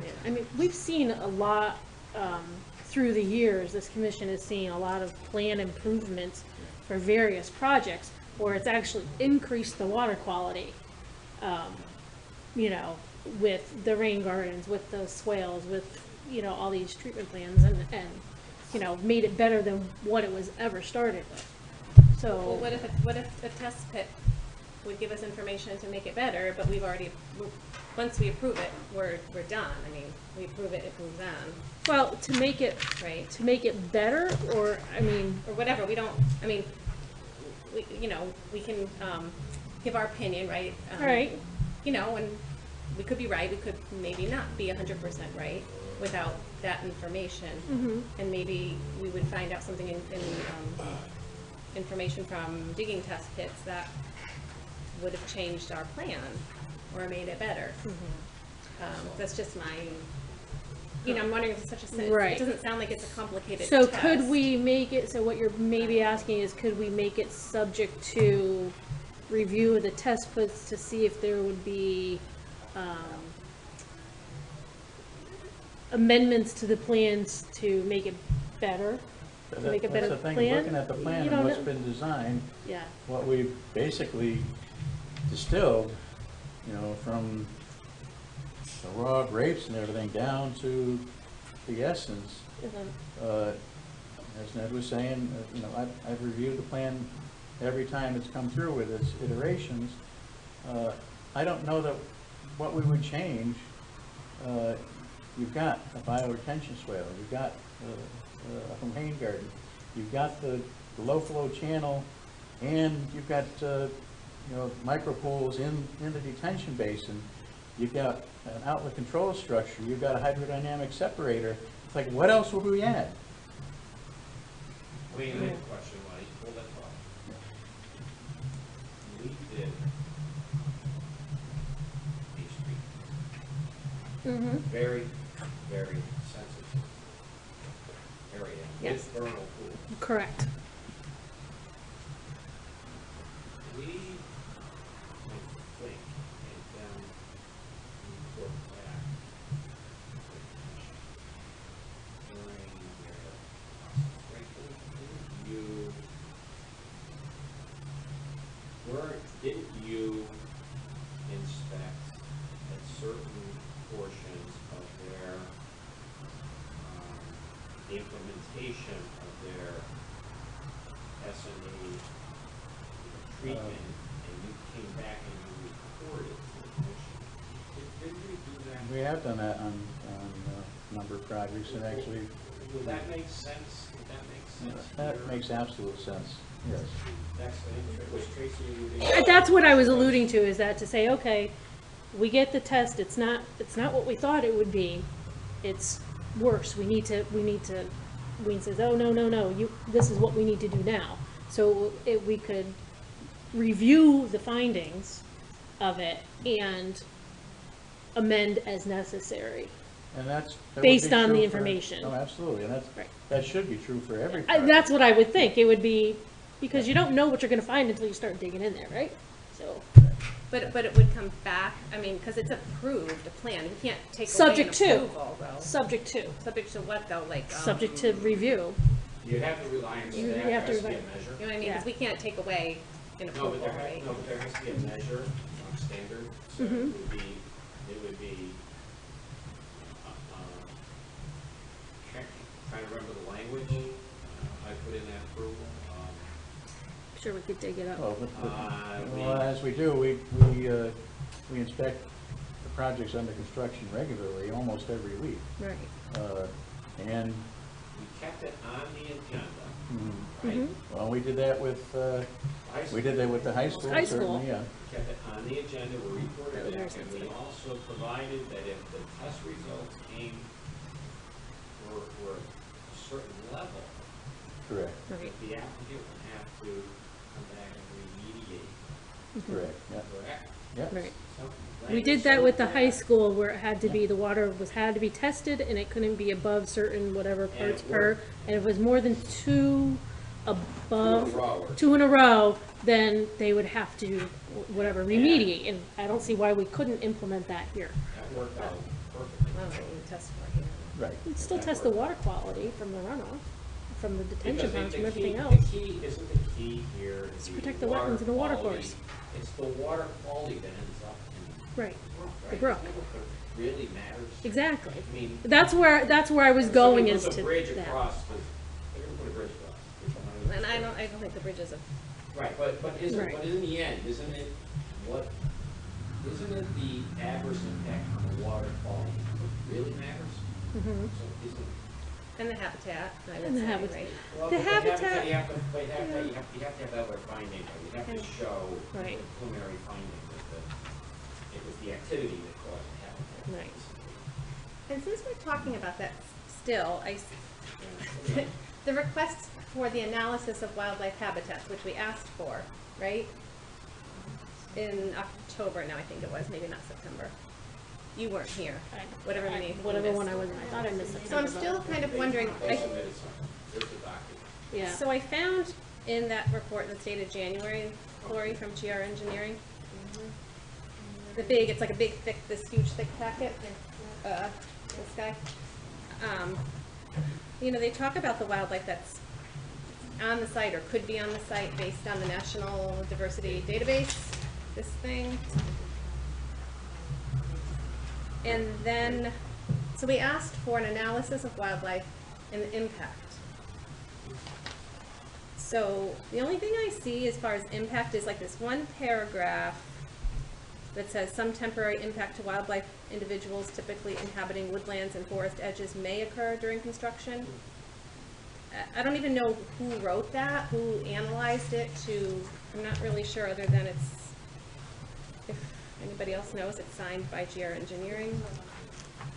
really. I mean, we've seen a lot, through the years, this commission has seen a lot of plan improvements for various projects where it's actually increased the water quality, you know, with the rain gardens, with the swales, with, you know, all these treatment plans and, you know, made it better than what it was ever started with. So. Well, what if a test pit would give us information to make it better, but we've already, once we approve it, we're done. I mean, we approve it, it moves on, Well, to make it, right? to make it better, or, I mean, Or whatever, we don't, I mean, we, you know, we can, give our opinion, right? right, You know, and we could be right, we could maybe not be 100% right without that information. mhm, And maybe we would find out something in information from digging test pits that would have changed our plan or made it better. That's just my, you know, I'm wondering if it's such a, Right. it doesn't sound like it's a complicated so test. could we make it, so what you're maybe asking is, could we make it subject to review of the test pits to see if there would be, amendments to the plans to make it better? To make a better That's the thing, plan? looking at the plan You and don't what's know. been designed, Yeah, what we've basically distilled, you know, from the raw grapes and everything down to the essence. and then- As Ned was saying, you know, I've reviewed the plan every time it's come through with its iterations. I don't know that what we would change. You've got a bioretention swale, you've got a rain garden, you've got the low flow channel, and you've got, you know, micro pools in the detention basin. You've got an outlet control structure, you've got a hydrodynamic separator. It's like, what else would we add? I mean, I have a question, why, hold that thought. We did a street, mhm. very, very sensitive area Yes. with vernal pools. Correct. We, I think, and then report back during their process, right? Didn't you inspect at certain portions of their, the implementation of their S&E treatment, and you came back and you reported to the commission? Didn't we do that? We have done that on a number of projects, and actually, Would that make sense? Would that make sense? that here? makes absolute sense, yes. That's the interest, was Tracy alluding? That's what I was alluding to, is that to say, okay, we get the test, it's not what we thought it would be, it's worse, we says, oh, no, this is what we need to do now. So we could review the findings of it and amend as necessary. And that would Based be on the true information. Oh, absolutely, and Right. that should be true for every project. That's what I would think, it would be, because you don't know what you're gonna find until you start digging in there, right? So, But it would come back, I mean, because it's approved, a plan, we can't take away an Subject to. approval, though. subject to, Subject to what, though, like? subject to review. You have to rely on staff, You there have to has to be a rely- measure. You know what I mean, Yeah. because we can't take away an No, approval, but there right? has to be a measure, standard, so it would be, trying to remember the language, I put in that approval, Sure, we could dig it up. Well, as we do, we inspect the projects under construction regularly, almost every week. Right. And, we kept it on the agenda, mm, right? well, we did that with the high school, High school. certainly, yeah. Kept it on the agenda, we reported That was very that, and we sensitive. also provided that if the test results came, were a certain level, Correct, Right. the applicant would have to come back and remediate, correct, yeah, correct? yeah. Right. Some We did language that with the like high that. school where it had to be, the water had to be tested and it couldn't be above certain whatever And it parts per. worked. And if it was more than 2 above row or- 2 in a row, then they would have to, whatever, remediate, and I don't see why we couldn't implement that here. That worked out perfectly. I don't know what you test for here. Right. We'd still test the water quality from the runoff, from the detention Because ponds, the from everything key- else. The key, isn't the key here Let's protect the wetlands and the water quality? course. It's the water quality that ends up in. Right, the right? brook. Isn't that what really matters? Exactly. I mean. That's where I was going, is Somebody to puts a bridge that. across, they're gonna put a bridge across. And I don't think the bridge is a, Right, but Right. in the end, isn't it the adverse impact on the water quality that really matters? Mhm. So isn't, and the habitat, I would And the say, habitat. right? well, The but habitat- you have to, but you have to have other finding, you have to show the Right. preliminary finding that it was the activity that caused the habitat. Right. And since we're talking about that still, Yeah. the request for the analysis of wildlife habitats, which we asked for, right? In October now, I think it was, maybe not September. You weren't here, whatever meeting. you Whatever one missed. I was, I thought I missed September. So I'm still kind of wondering, They submitted something, there's the document. Yeah. so I found in that report that's dated January, Lori from GR Engineering, it's like a big, thick, this huge, thick packet, this guy. You know, they talk about the wildlife that's on the site or could be on the site based on the National Diversity Database, this thing. And then, so we asked for an analysis of wildlife and the impact. So the only thing I see as far as impact is like this one paragraph that says some temporary impact to wildlife individuals typically inhabiting woodlands and forest edges may occur during construction. I don't even know who wrote that, who analyzed it I'm not really sure, other than if anybody else knows, it's signed by GR Engineering.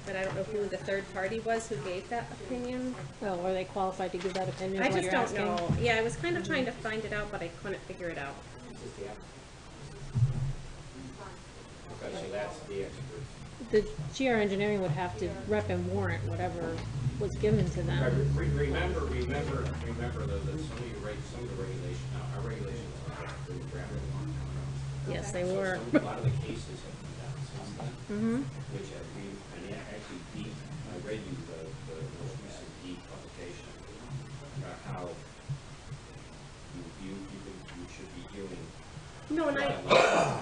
But I don't know who the third party was who gave that opinion. Oh, are they qualified to give that opinion? I is what just you're don't asking? know. Yeah, I was kind of trying to find it out, but I couldn't figure it out. Is this the app? Okay, so that's the expert. The GR Engineering would have to rep and warrant whatever was given to them. Remember though, that some of the regulations, now, our regulations are pretty drafted a long time ago. Yes, they So were. a lot of the cases have come down since then, Mm-hmm. which have been, and actually deep, I read you the most recent deep publication about how you should be doing. No, and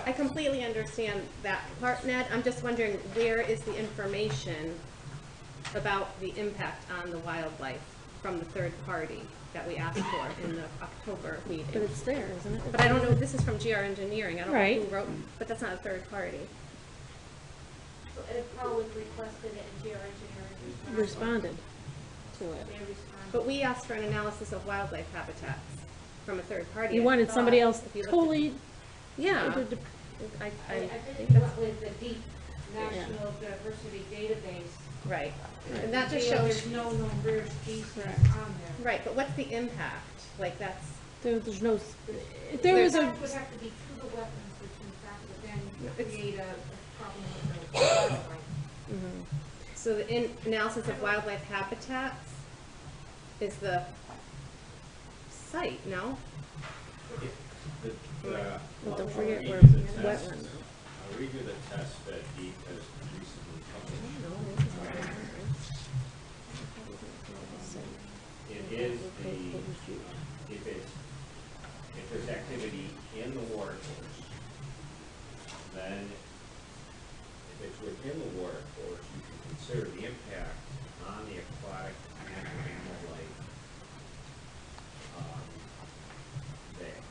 I completely understand that part, Ned. I'm just wondering, where is the information about the impact on the wildlife from the third party that we asked for in the October meeting? But it's there, isn't it? But I don't know, this is from GR Engineering. I don't know Right. who wrote, but that's not a third party. It probably requested it and GR Engineering Responded to it. They responded. But we asked for an analysis of wildlife habitats from a third party. You I wanted somebody thought, else if you looked totally. Yeah. to- I I think think that's what with the deep national diversity database. right. And that just There's shows, no rare species on there. right, but what's the impact? Like that's, There's no, if there was a, It would have to be to the wetlands, which in fact would then create a problem with the wildlife. mhm. so the analysis of wildlife habitats is the site, no? Well, don't forget we're wetland. I'll read you the test that DEEP has recently published. It is if there's activity in the water course, then if it's within the water course, you can consider the impact on the aquatic and animal life there.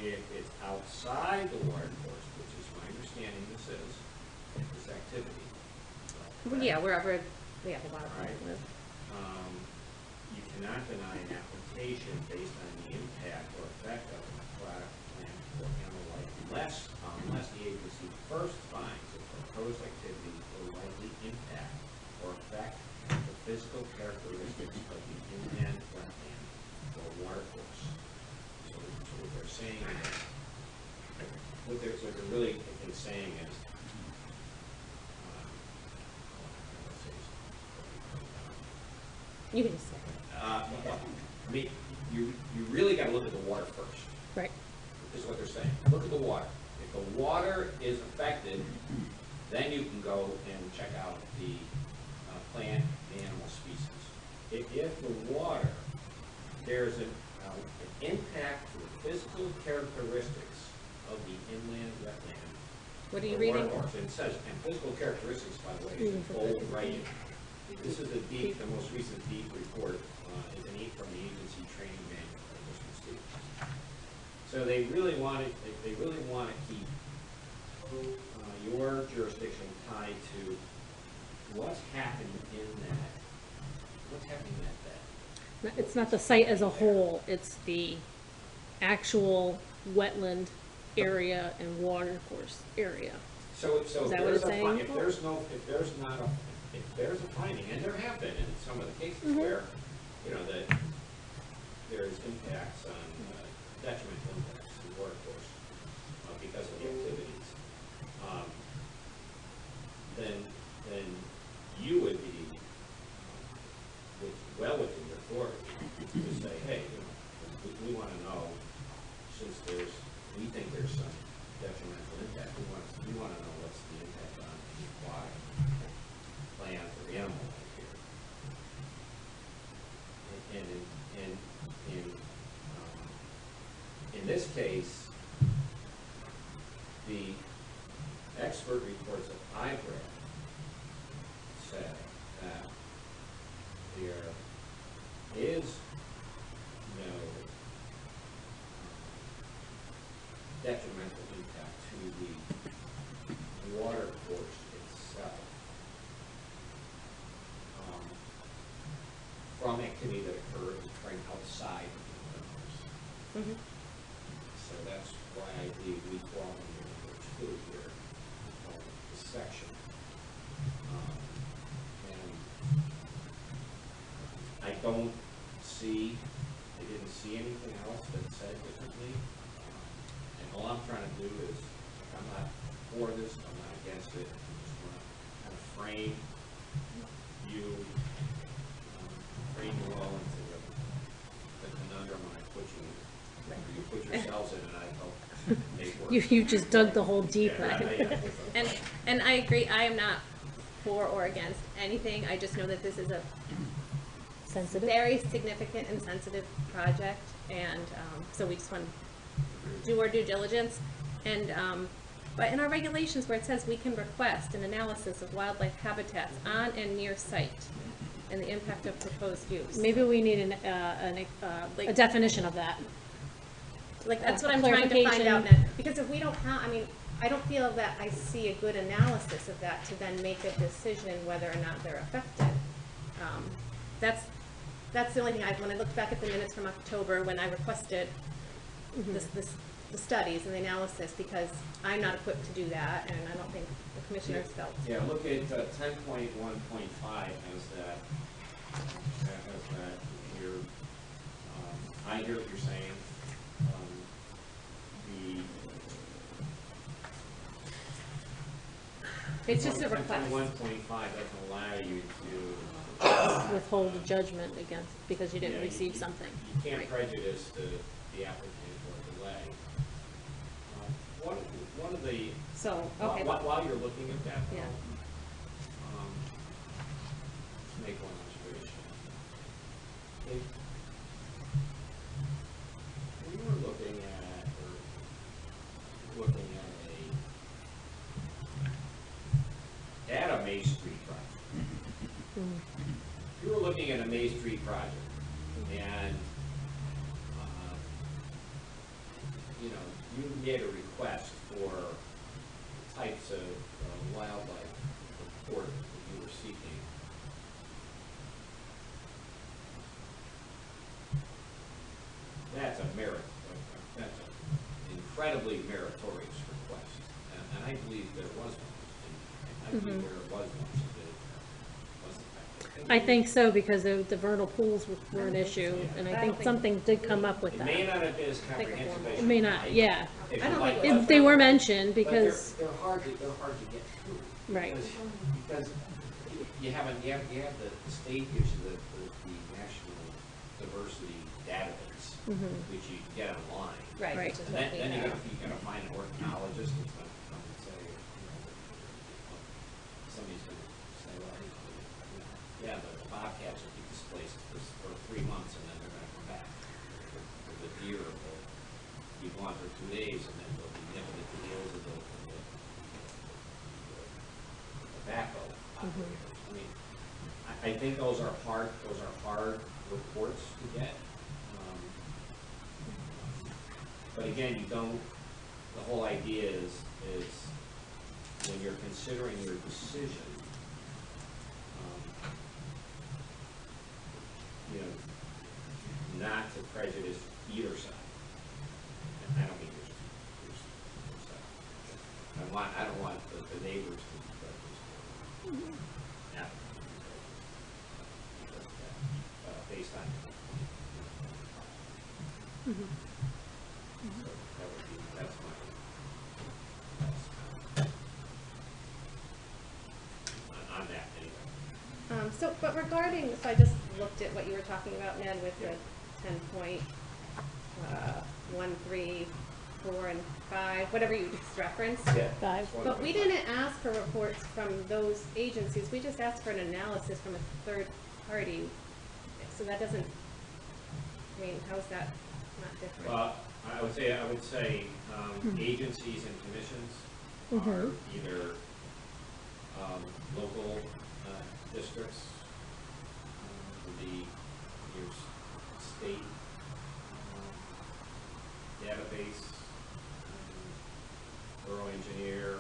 If it's outside the water course, which is my understanding this activity. Well, yeah, wherever we have a lot of Right. people live. You cannot deny an application based on the impact or effect of an aquatic plant or animal life unless the agency first finds that proposed activity will likely impact or affect the physical characteristics of the inland wetland or water course. So what they're saying is, what they're really, I think, saying is, You can just say. I mean, you really gotta look at the water first, Right. is what they're saying. Look at the water. If the water is affected, then you can go and check out the plant and animal species. If the water, there's an impact to the physical characteristics of the inland wetland. What are you or reading? watercourse, and it says, and physical characteristics, by the way, is in bold writing. This is the most recent DEEP report, is an E from the agency training manual by Michigan State. So they really want to keep your jurisdiction tied to what's happening in that bed. It's not the site as a whole, it's the actual wetland area and water course area. So Is if that what there's it's saying? if there's a finding, and there have been in some of the cases Mhm. where, you know, that there's impacts on, detrimental impacts to the water course, because of the activities, then you would be, well within your authority to say, hey, you know, we want to know, since we think there's some detrimental impact, we want to know what's the impact on the aquatic plant or animal life here. And in this case, the expert reports that I've read say that there is no detrimental impact to the water course itself from activity that occurs outside of the water course. Mhm. So that's why I believe we fall under number 2 here, we call it the section. And I didn't see anything else that said differently. And all I'm trying to do is, I'm not for this, I'm not against it, I just want to kind of frame you all into the conundrum I put you put yourselves in, and I help make work. You just dug the hole deeper. Yeah, And I agree, I am not for or against anything, I just know that this is a Sensitive? very significant and sensitive project, and, so we just want to do our due diligence, and, but in our regulations where it says we can request an analysis of wildlife habitats on and near site, and the impact of proposed use. Maybe we need a definition of that. Like, that's what I'm trying to find out now, Clarification. because if we don't have, I mean, I don't feel that I see a good analysis of that to then make a decision whether or not they're affected. That's the only thing, when I looked back at the minutes from October, when I requested the studies and the analysis, because I'm not equipped to do that, and I don't think the commissioners felt. Yeah, look at 10.1.5 as that here. I hear what you're saying. It's just a request. 10.1.5 doesn't allow you to Withhold a judgment against, because you didn't receive something. You can't Right. prejudice the applicant or delay. One of the, So, okay. while you're looking at that, Yeah. let's make one observation. If we were looking at a May Street project. If you were looking at a May Street project, and you know, you made a request for the types of wildlife report that you were seeking, that's an incredibly meritorious request, and I believe there was one. I believe there was one. I think so, because the vernal pools were an issue, and I think something did come up with It that. may not have been as comprehensive as It you may would not, like. yeah. If I you don't like, think but They were mentioned they're because, hard to get through. right. Because you have the state gives you the national diversity database, Mhm. which you can get online. Right, Right. which is And what we then you have. gotta find an ornithologist who's gonna come and say, somebody's gonna say, well, yeah, the bobcats will be displaced for 3 months and then they're gonna come back. Or the deer will be gone for 2 days and then they'll be nipping at the heels of the tobacco operators. I mean, I think those are hard reports to get. But again, you don't, the whole idea is when you're considering your decision, you know, not to prejudice either side. And I don't mean your side. I don't want the neighbors to be prejudiced. Yeah. Based on. Mhm. So that's my on that anyway. But regarding, so I just looked at what you were talking about, Ned, with the 10.1, 3, 4, and 5, whatever you just referenced. Yeah. 5. But we didn't ask for reports from those agencies, we just asked for an analysis from a third party. So that doesn't, I mean, how's that not different? Well, I would say agencies and commissions are either local districts, would be your state database, borough engineer,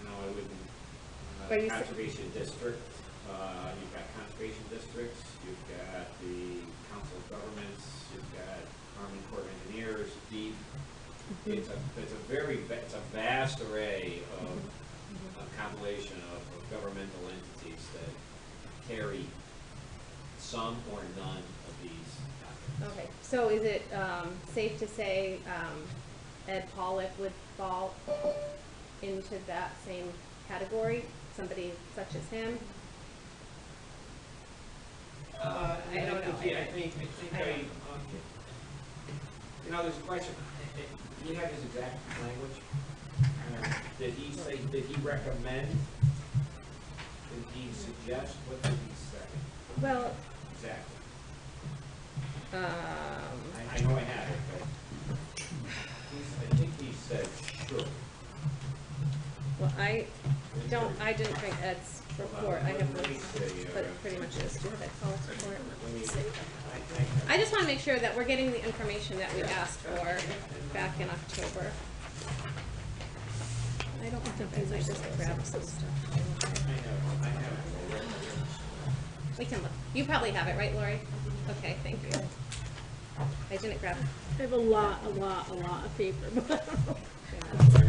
I wouldn't, But you said- conservation district, you've got conservation districts, you've got the council of governments, you've got Army Corps of Engineers, deep. It's a vast array of a compilation of governmental entities that carry some or none of these documents. Okay, so is it safe to say Ed Pollock would fall into that same category, somebody such as him? I don't know. You know, there's a question. Do you have his exact language? Did he recommend? Did he suggest? What did he say? Well, Exactly. I um, know I have it, but I think he said sure. well, I didn't bring Ed's report, I have Let me this, see, but pretty much is, do you have Ed Pollock's report? Let me I just wanna make sure that we're getting the information that we asked for back in October. I don't think I just grabbed some stuff. I have. We can look, you probably have it, right, Lori? Okay, thank you. I didn't grab it. I have a lot of paper, but I don't know.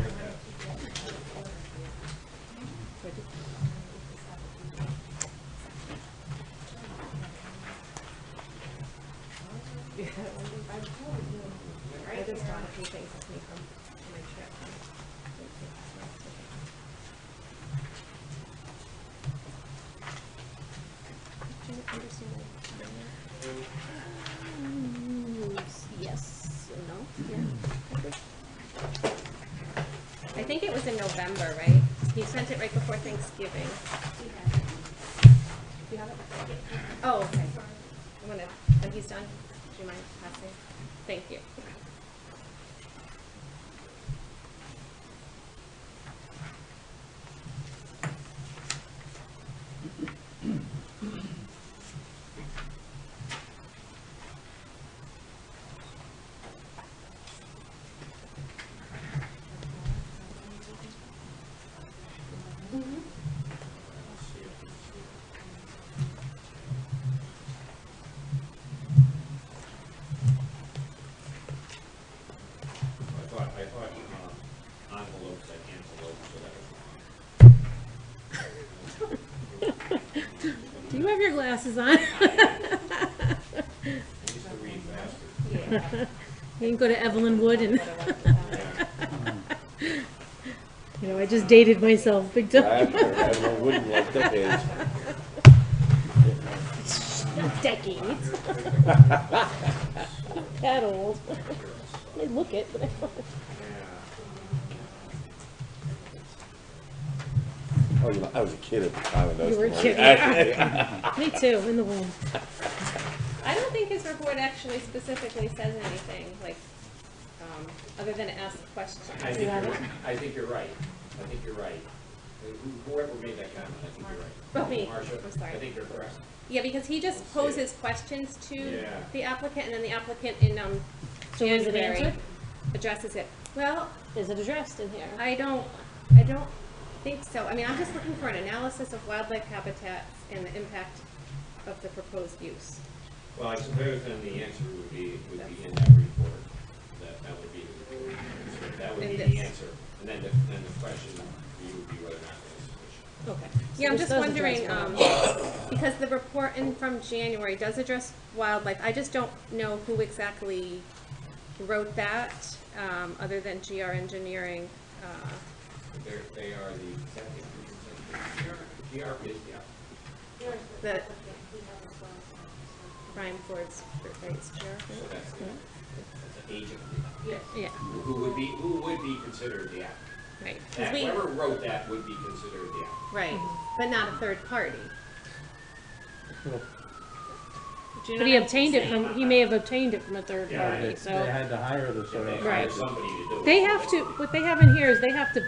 I just brought a few things with me from my trip. Do you understand Yes, no, I think it was in November, right? He sent it right before Thanksgiving. You have it? Oh, okay. When he's done, do you mind passing? Thank you. I thought envelopes and envelopes, so that was wrong. Do you have your glasses on? I used to read faster. You can go to Evelyn Wood and, Yeah. you know, I just dated myself big time. I wouldn't like decades. decades. That old. I look it, but I don't. Oh, you know, I was a kid at the time of those. You were a movies. kid, yeah. Me too, in the womb. I don't think his report actually specifically says anything, like, other than ask questions. I think you're right. I think you're right. Whoever made that comment, I think you're right. Oh, me. Marcia, I'm sorry. I think you're correct. Yeah, because he just We'll see poses questions to Yeah. the applicant, and then the applicant in, So is it January answered? addresses it. Well, Is it addressed in here? I don't think so. I mean, I'm just looking for an analysis of wildlife habitats and the impact of the proposed use. Well, I suppose then the answer would be in that report. That would be the report. So that would In be this. the answer. And then the question for you would be whether or not it is sufficient. Okay. Yeah, I'm this just does wondering, address because the report in from January does address wildlife, I just don't know who exactly wrote that, other than GR Engineering. They are the executive. GR is the The Brian Ford's, right, so GR? that's the agent. Yeah, Who would be considered the applicant. right. 'Cause That, we- whoever wrote that would be considered the applicant. Right, but not a third party. Well, Do you know But he what I'm obtained it saying? from, he may have obtained it from a third Yeah, party, They so. had to hire the soil. They Right. hired somebody to do it. They have to, what they have in here is they have to,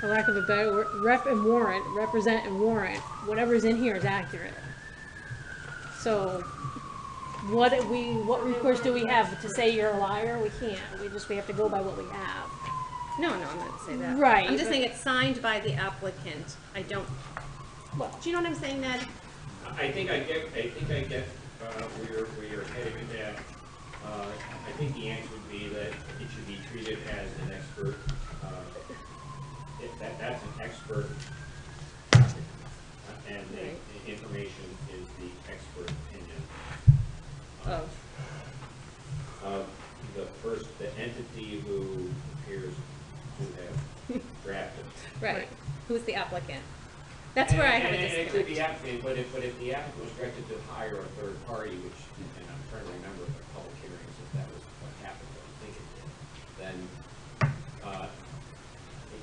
for lack of a better word, represent and warrant, whatever's in here is accurate. So, what recourse do we have to say you're a liar? We can't, we have to go by what we have. No, I'm not saying that. Right, I'm just but- saying it's signed by the applicant. I don't, Well, do you know what I'm saying, Ned? I think I get, where you're headed with that. I think the answer would be that it should be treated as an expert, that's an expert topic. And the information is the expert opinion. The entity who appears to have drafted. Right. Who's the applicant? That's where I have a And it could disconnect. be applicant, but if the applicant was directed to hire a third party, which, and I'm trying to remember the public hearings, if that was what happened, but I think it did, then,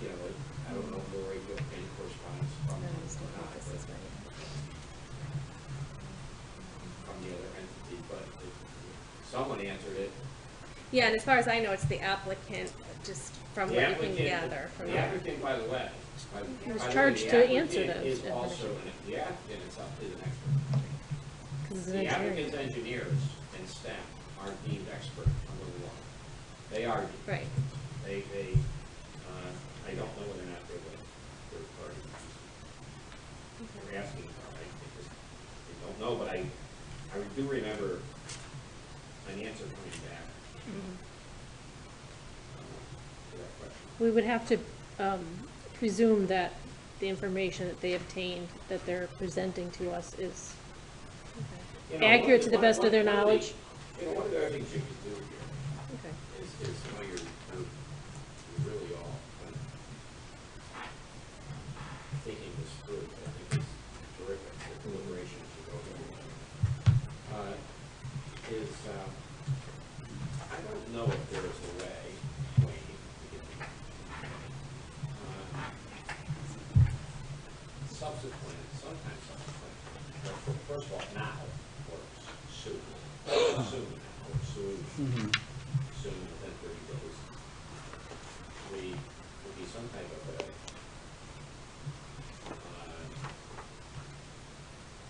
you know, I don't know if Lori will any correspondence from No, I just don't think not, this is right. from the other entity, but if someone answered it. Yeah, and as far as I know, it's the applicant, just from The what you can applicant- gather from The there. applicant, by the way. He was by the way, charged the to answer applicant those is also, the applicant itself is an expert. 'cause it's an The engineering. applicant's engineers and staff are deemed expert under the law. They are. Right. I don't know whether or not they're the third party. We're asking for, I don't know, but I do remember an answer coming back to that question. We would have to presume that the information that they obtained, that they're presenting to us is You know, accurate to the best of their one knowledge. One of the other things you could do here Okay. is you know, you're really all thinking this through. I think it's terrific, the deliberation as you go through. I don't know if there is a way, Wayne, to get sometimes subsequent, but first of all, now works soon within 30 days. Would be some type of a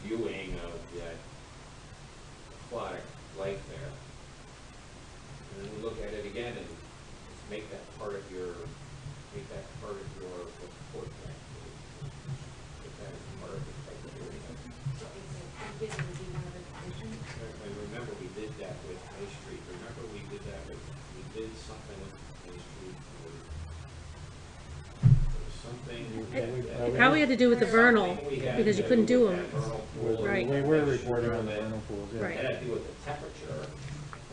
viewing of that aquatic life there. And then we look at it again and make that part of your report back. Put that as part of the criteria. And remember, we did that with High Street. Remember, we did something with High Street. There was something. It probably had to do with the vernal, something we had because you to couldn't do with them. that vernal pool. Right. We're reporting on the vernal pools, yeah. Right. It had to do with the temperature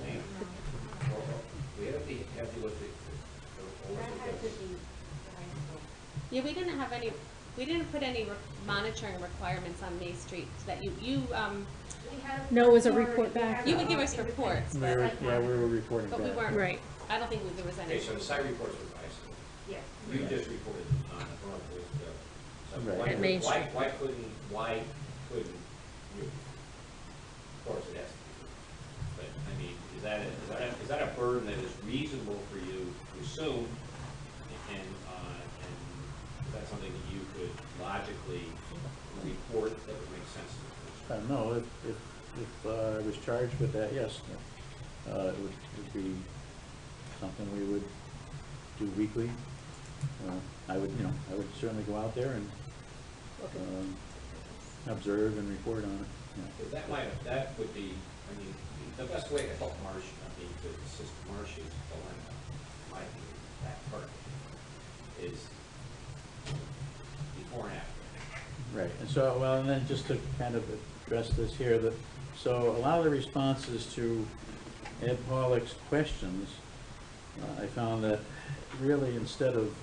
thing. We had to have to do with the Yeah, we didn't have any We didn't put any monitoring requirements on May Street that you, We had No, it was a already- report we back. had you would a give us independent- reports, We but, were, yeah, we were reporting but we back. weren't, Right. I don't think there was any. Okay, so the site reports were isolated. Yeah. You just reported on the front with the, so Right. why, At Main Street. why couldn't you? Of course it has to be, but I mean, is that a burden that is reasonable for you to assume? And is that something that you could logically report that would make sense to the No, if I was charged with that, yes, it would be something we would do weekly. I would certainly go out there and observe and report on it. Yeah. That would be, I mean, the best way to help Marsh, to assist Marsh's dilemma, my view, that part is before and after. Right, and so, well, and then just to kind of address this here, so a lot of the responses to Ed Pollock's questions, I found that really instead of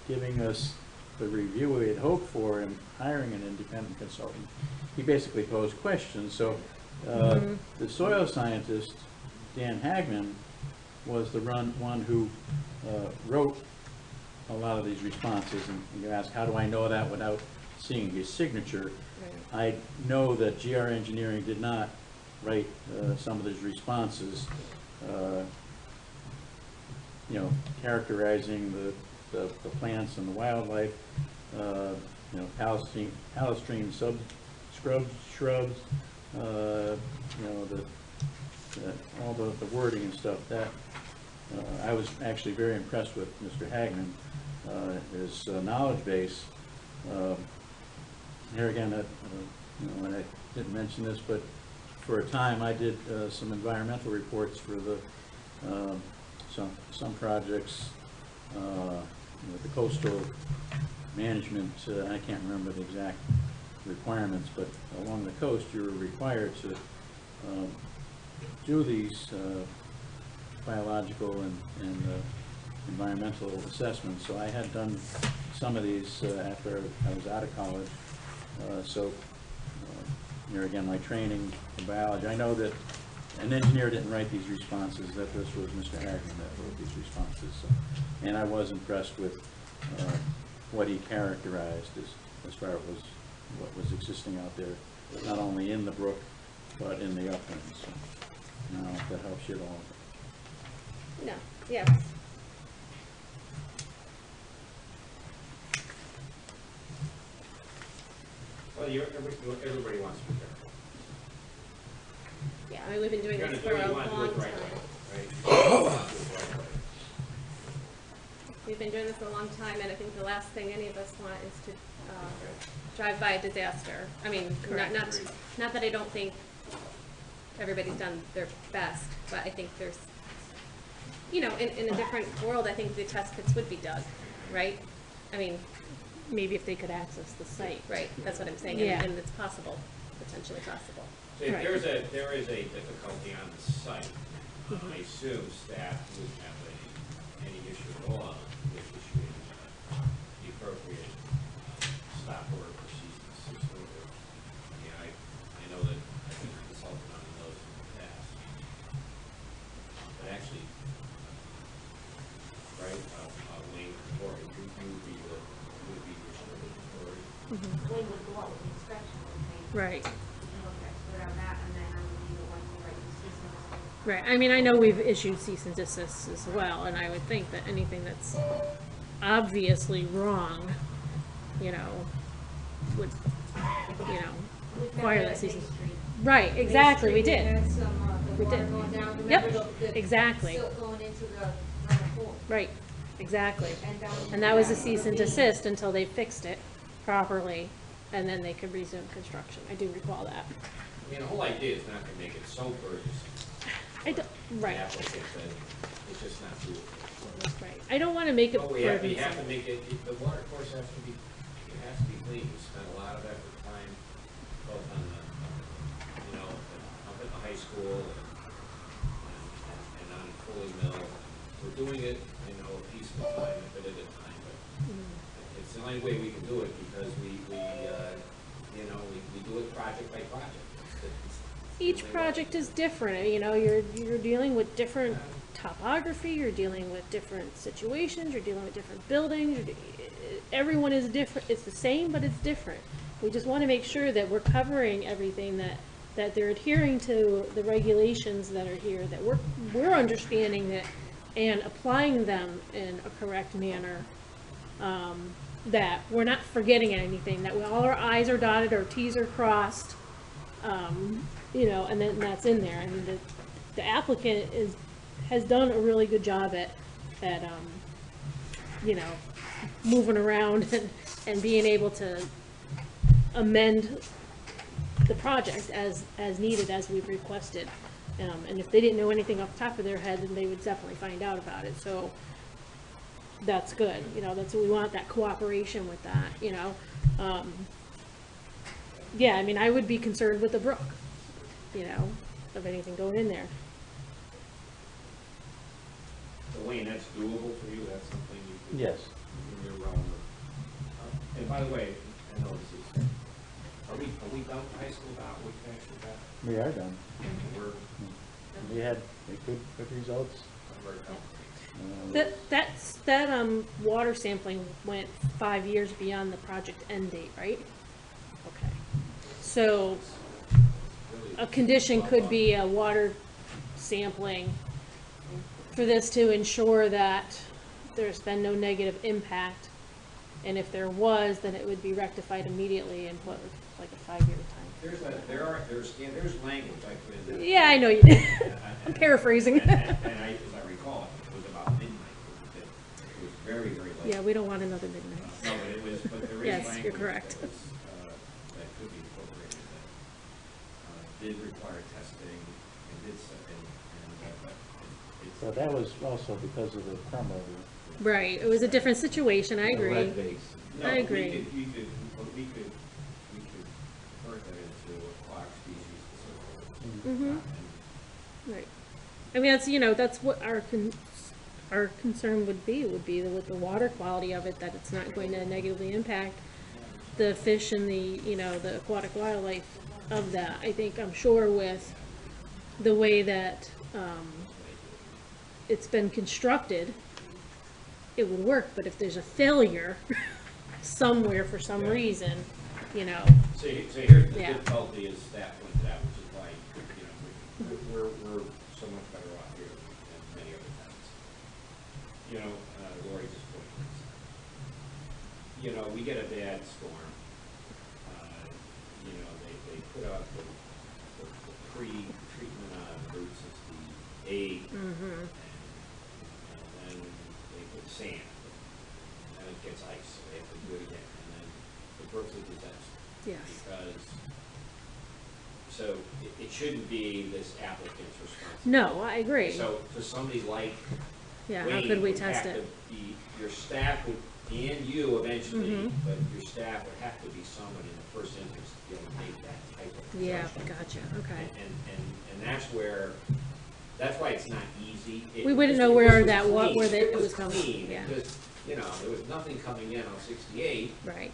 giving us the review we had hoped for and hiring an independent consultant, he basically posed questions. So the soil scientist, Dan Hagman, was the one who wrote a lot of these responses, and you ask, how do I know that without seeing his signature? Right. I know that GR Engineering did not write some of these responses, characterizing the plants and the wildlife, palustrine shrubs, all the wording and stuff. That I was actually very impressed with Mr. Hagman, his knowledge base. Here again, and I didn't mention this, but for a time I did some environmental reports for the some projects, the coastal management. I can't remember the exact requirements, but along the coast you were required to do these biological and environmental assessments. So I had done some of these after I was out of college. Here again, my training in biology. I know that an engineer didn't write these responses, that this was Mr. Hagman that wrote these responses. So, and I was impressed with what he characterized as far as what was existing out there, not only in the brook, but in the uplands. So, now, if that helps you at all. No, yeah. Well, everybody wants to be careful. Yeah, I mean, we've been doing You're this gonna for do it, a you want to do long it the right time. way, right? You want to do it the right way. We've been doing this a long time, and I think the last thing any of us want is to drive by a disaster. I mean, not that I don't think everybody's done their best, but I think there's, in a different world, I think the test pits would be dug, right? I mean, Maybe if they could access the site. right, that's what I'm saying, Yeah. and it's possible, potentially possible. So if Right. there is a difficulty on the site, I assume staff would have any issue at all with issuing the appropriate stop order for cease and desist order. I know that I think the consultant on those in the past. But actually, right, Wayne, or you would be the authority. Wayne would go out with the inspection, Right. look at on that, and then I would be the one to write the cease and desist. Right, I mean, I know we've issued cease and desist as well, and I would think that anything that's obviously wrong, would, require that cease and. Right, exactly, we did. Had some, the We water did. going down, Yep, remember the exactly. silt going into the pool. Right, exactly. And down. And that was a cease and desist until they fixed it properly, and then they could resume construction. I do recall that. I mean, the whole idea is not to make it so burdensome. Right, The applicant that it's just not doable. right. I don't wanna make it Well, we have to burdensome. make it, the water course has to be clean. We spent a lot of effort, time, both on the, up at the high school and on Foley Mill. We're doing it, a piece at a time, a bit at a time, but it's the only way we can do it, because we do it project by project. It's the Each only way. project is different, you know, you're dealing with different topography, you're dealing with different situations, you're dealing with different buildings, everyone is different, it's the same, but it's different. We just wanna make sure that we're covering everything, that they're adhering to the regulations that are here, that we're understanding that and applying them in a correct manner. That we're not forgetting anything, that all our I's are dotted, our T's are crossed, you know, and then that's in there. I mean, the applicant has done a really good job at you know, moving around and being able to amend the project as needed, as we've requested. And if they didn't know anything off the top of their head, then they would definitely find out about it. So that's good, you know, that's what we want, that cooperation with that, you know. Yeah, I mean, I would be concerned with the brook, you know, of anything going in there. So Wayne, that's doable for you, that's something you could. Yes. In your realm of, and by the way, I know this is, are we done with high school now, we finished with that? We are done. We're, We had good results. we're done. That water sampling went 5 years beyond the project end date, right? Okay. So a condition could be a water sampling for this to ensure that there's been no negative impact. And if there was, then it would be rectified immediately in what, like a 5-year time. There's language I put in there. Yeah, I know you did. I'm paraphrasing. And I, as I recall, it was about midnight. It was very, very late. Yeah, we don't want another midnight. No, but there is Yes, language you're correct. that was, that could be incorporated, that did require testing, and did, but it's. So that was also because of the permit. Right, it was a different situation, I agree. Red base. No, I agree. We could convert that into aquatic species facility. Mm-hmm. Right. I mean, that's, you know, that's what our concern would be with the water quality of it, that it's not going to negatively impact the fish and the, you know, the aquatic wildlife of that. I think, I'm sure with the way that it's been constructed, it would work, but if there's a failure somewhere for some reason, you know. So here's the Yeah. difficulty, is that pointed out, which is why, you know, we're so much better off here than many other towns. You know, Lori just pointed this out. You know, we get a bad storm. You know, they put out the pre-treatment on Route 68, and then they put sand, and then it gets ice, so they have to do it again, and then the brook's a disaster. Yes. Because, so it shouldn't be this applicant's responsibility. No, I agree. So for somebody like Yeah, how Wayne, could we would test have it? to be, your staff would, and you eventually, but your staff would have to be someone in the first instance to be able to make that type of Yeah, judgment. gotcha, okay. And that's where, that's why it's not easy. We wouldn't know If where this that, was clean, where if it was coming, clean, yeah. Because, you know, there was nothing coming in on 68, Right,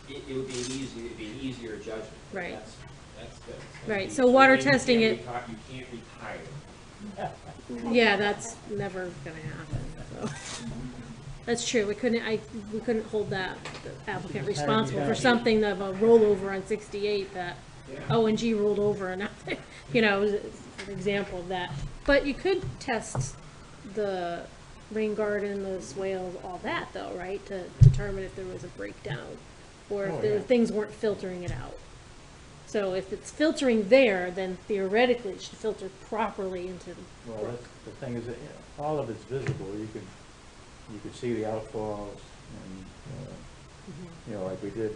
it would be it'd be an easier judgment. Right. That's gonna Right, be- so water then you testing can't it- You can't retire. yeah, that's never gonna happen, so. That's true, we couldn't hold the applicant responsible for something of a rollover on 68 that Yeah. O&G rolled over and nothing, you know, is an example of that. But you could test the rain garden, the swales, all that though, right? To determine if there was a breakdown or if the things weren't filtering it out. So if it's filtering there, then theoretically it should filter properly into the Well, brook. the thing is that all of it's visible. You could see the outfalls, and you know, like we did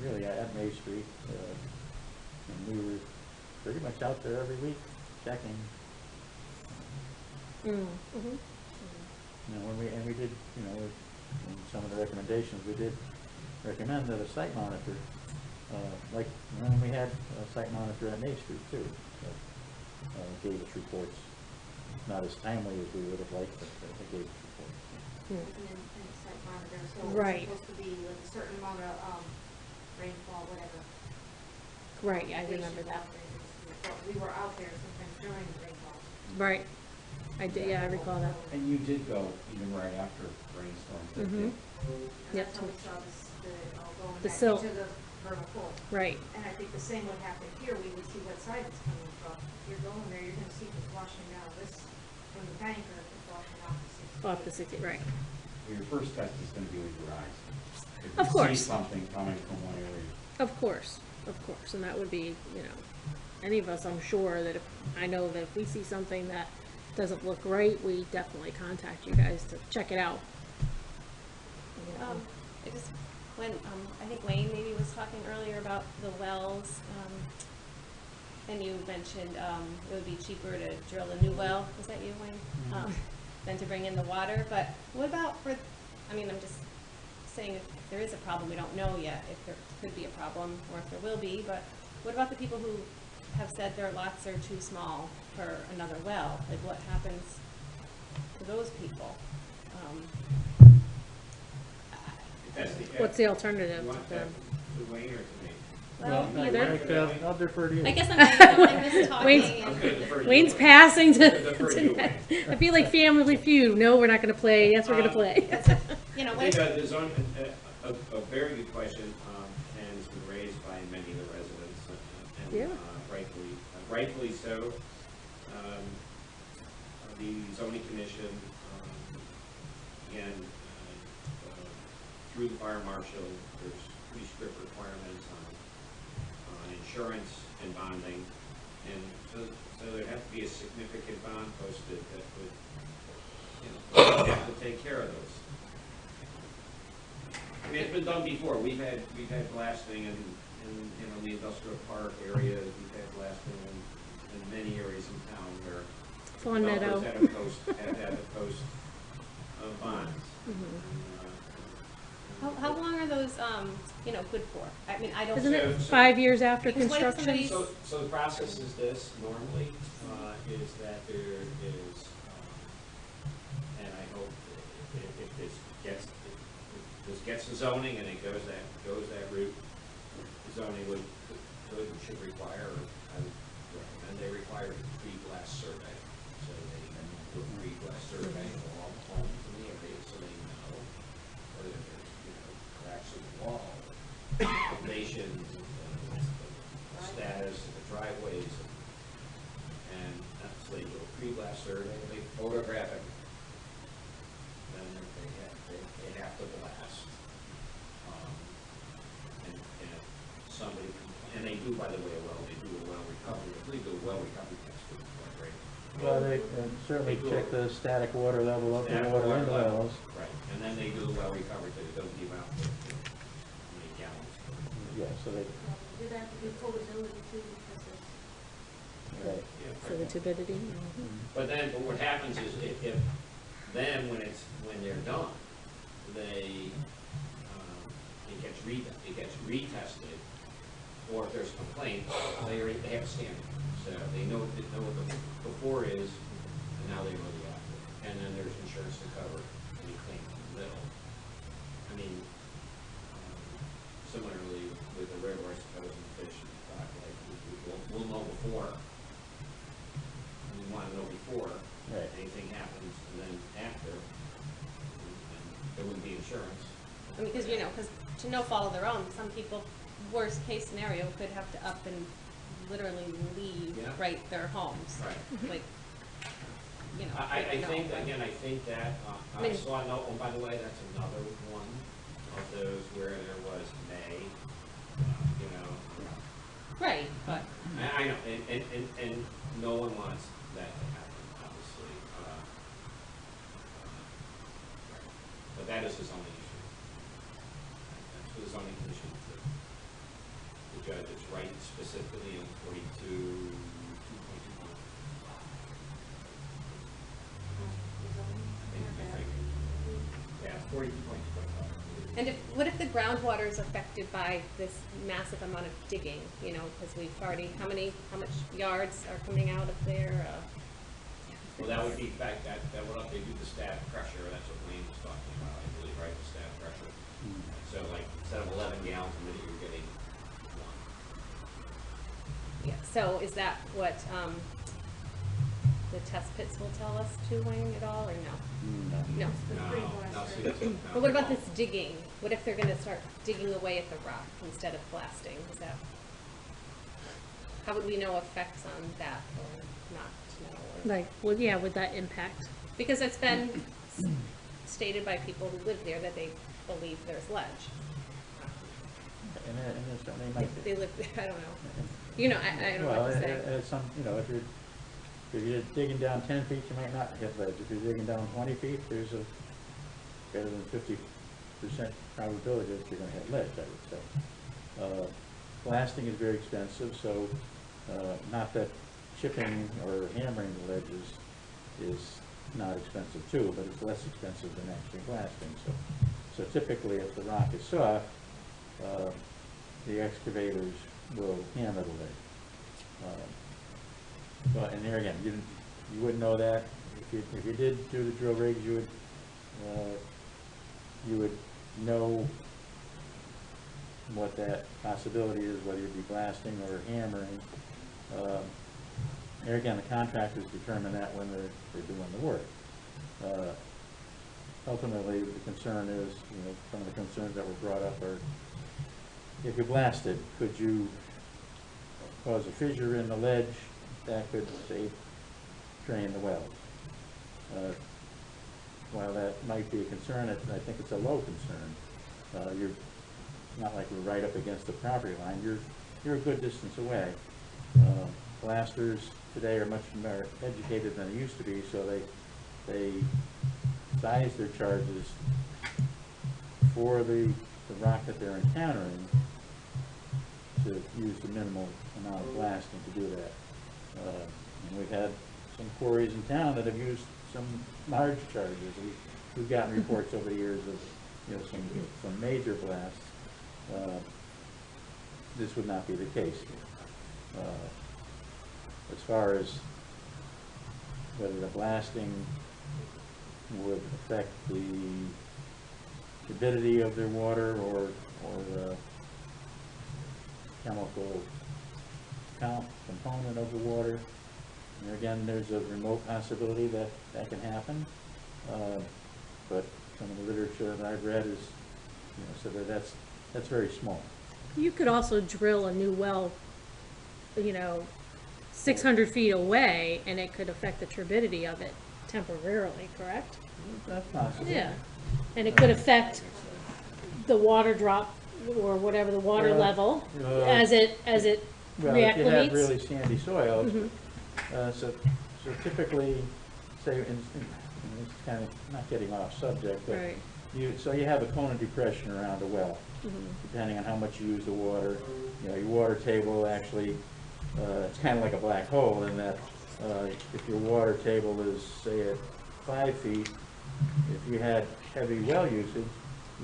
really at May Street, and we were pretty much out there every week checking. You know, when we did, you know, in some of the recommendations, we did recommend that a site monitor, like when we had a site monitor at May Street too, that gave us reports. Not as timely as we would have liked, but they gave us reports. And site monitor there, so it Right. was supposed to be like a certain amount of, rainfall, whatever. Right, I remember that. But we were out there sometimes during the rainfall. Right. I did, yeah, I recall that. And you did go even right after rainstorms, didn't you? And Yep. that's how we saw this, all going The back silt. into the vernal pool. Right. And I think the same would happen here, we would see what side it's coming from. If you're going there, you're gonna see it washing down this, from the bank, or it's washing off the 60. Off the 60, right. Well, your first test is gonna be with your eyes. If Of you course. see something coming from one area. Of course, and that would be, you know, any of us, I'm sure that if, I know that if we see something that doesn't look right, we definitely contact you guys to check it out. You know. I just, when, I think Wayne maybe was talking earlier about the wells, and you mentioned, it would be cheaper to drill a new well, was that you, Wayne? Than to bring in the water, but what about for, I mean, I'm just saying if there is a problem, we don't know yet if there could be a problem, or if there will be, but what about the people who have said their lots are too small for another well? Like, what happens to those people? What's the alternative? You want that to Wayne or to me? Well, either. I'll defer to you. I guess I'm just talking. Wayne's- I'm gonna defer to you, Wayne's Wayne. passing I'm gonna defer to you, to, Wayne. I feel like Family Feud. No, we're not gonna play. Yes, we're gonna play. You know, I what if, think there's a very good question, and it's been raised by many of the residents, and Yeah. rightfully so. The zoning commission, again, through the fire marshal, there's pretty strict requirements on insurance and bonding, and so there'd have to be a significant bond posted that would, you know, have to take care of those. I mean, it's been done before. We've had blasting in the industrial park areas. We've had blasting in many areas in town where Fawn Meadow. developers have had to post bonds. how long are those, you know, good for? I mean, I don't. Isn't it So- 5 years after Because what if construction? somebody's- So the process is this, normally, is that there is, and I hope if this gets the zoning and it goes that route, the zoning should require, I would recommend they require a pre-blast survey. So they do a pre-blast survey of all the homes in the area, so they know whether there's, you know, cracks in the wall, foundations, the status of the driveways, and so they do a pre-blast survey, they photograph it, then they have to blast. And somebody, and they do, by the way, they do a well recovery, I believe the well recovery test is quite great. Well, they certainly check the static water level of the water in the wells. Right, and then they do the well recovery, so it doesn't give out how many gallons. Yeah, so they, Do that to do potability too, because it's. right. Yeah, For the turbidity? But what happens is if then when they're done, it gets retested, or if there's a complaint, they have a standard. So they know what the before is, and now they know the after. And then there's insurance to cover any claim in the middle. I mean, similarly with the river, I suppose, and fish and stock, like we'll know before. We want to know before Right. anything happens, and then after, and there wouldn't be insurance. I mean, because, you know, because to no fault of their own, some people, worst case scenario, could have to up and literally leave, Yeah. right, their homes. Right. Like, you know. I don't know, think, but- again, I think that, I mean- I saw, oh, by the way, that's another one of those where there was May, you know. Right, but, I know, and no one wants that to happen, obviously. But that is the zoning issue. That's for the zoning commission. The judge is right specifically in 42, 2.2. Yeah, 42.25. and what if the groundwater is affected by this massive amount of digging, you know, because we've already, how much yards are coming out of there? Well, that would be, in fact, that would, they do the staff pressure, that's what Wayne was talking about, I believe, right, the staff pressure. So is that what, the test pits will tell us too, Wayne, at all, or no? No. No, see, that's what. But what about this digging? What if they're gonna start digging away at the rock instead of blasting? Is that, how would we know effects on that or not know? Or- Like, well, yeah, would that impact? Because it's been stated by people who live there that they believe there's ledge. And there certainly might be. They live there, I don't know. You know, I don't know Well, what to say. some, you know, if you're digging down 10 feet, you might not hit ledge. If you're digging down 20 feet, there's a better than 50% probability that you're gonna hit ledge, I would say. Blasting is very expensive, so, not that chipping or hammering the ledge is not expensive too, but it's less expensive than actually blasting. So typically, if the rock is soft, the excavators will hammer the ledge. But, and there again, you wouldn't know that. If you did do the drill rigs, you would know what that possibility is, whether you'd be blasting or hammering. There again, the contractors determine that when they're doing the work. Ultimately, the concern is, you know, some of the concerns that were brought up are, if you blasted, could you cause a fissure in the ledge that could, say, drain the wells? While that might be a concern, I think it's a low concern. You're not like we're right up against the property line. You're a good distance away. Blasters today are much more educated than they used to be, so they size their charges for the rock that they're encountering to use the minimal amount of blasting to do that. And we've had some quarries in town that have used some large charges. We've gotten reports over the years of, you know, some major blasts. This would not be the case here. As far as whether the blasting would affect the turbidity of their water or the chemical component of the water. And again, there's a remote possibility that can happen, but some of the literature that I've read is, you know, so that's very small. You could also drill a new well, you know, 600 feet away, and it could affect the turbidity of it temporarily, correct? That's possible. Yeah, and it could affect the water drop or whatever the water level as it Well, if you have reacclimates. really sandy soils, Mhm. so typically, say, it's kind of not getting off subject, but Right. you have a cone of depression around a well, depending on how much you use the water. You know, your water table actually, it's kind of like a black hole in that if your water table is, say, at 5 feet, if you had heavy well usage,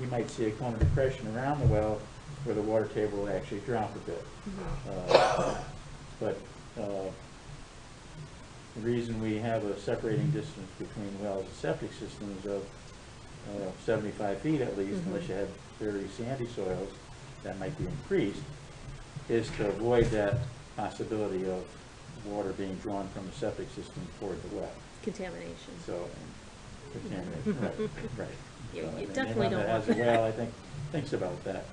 you might see a cone of depression around the well where the water table will actually drop a bit. But the reason we have a separating distance between wells and septic systems of 75 feet at least, unless you had very sandy soils, that might be increased, is to avoid that possibility of water being drawn from the septic system toward the well. Contamination. So, contamination, right. You So, and definitely anyone don't that want has a that. well, I think, thinks about that.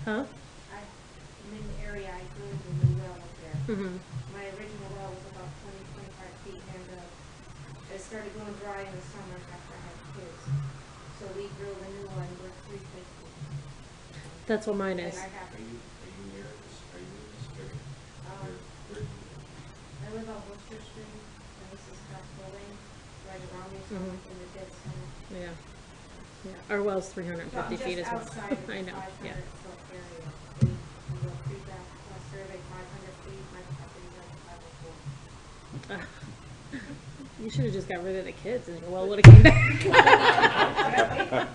Huh? I'm in the area, I drilled a new well up there. Mhm. My original well was about 25 feet, and it started going dry in the summer after I had kids. So we drilled a new one with 350. That's what mine And is. I have, Are you near this, are you in this area? Where do you live? I live on Worcester Street, and this is Castle Lane, right around me, so I'm in the dead center. Yeah. Yeah. Our well's So 350 I'm feet as just well. outside of I the know. Yeah. 500 foot area. We go pre-back survey 500 feet, my property is at 504. You should have just got rid of the kids, and your well would have came back.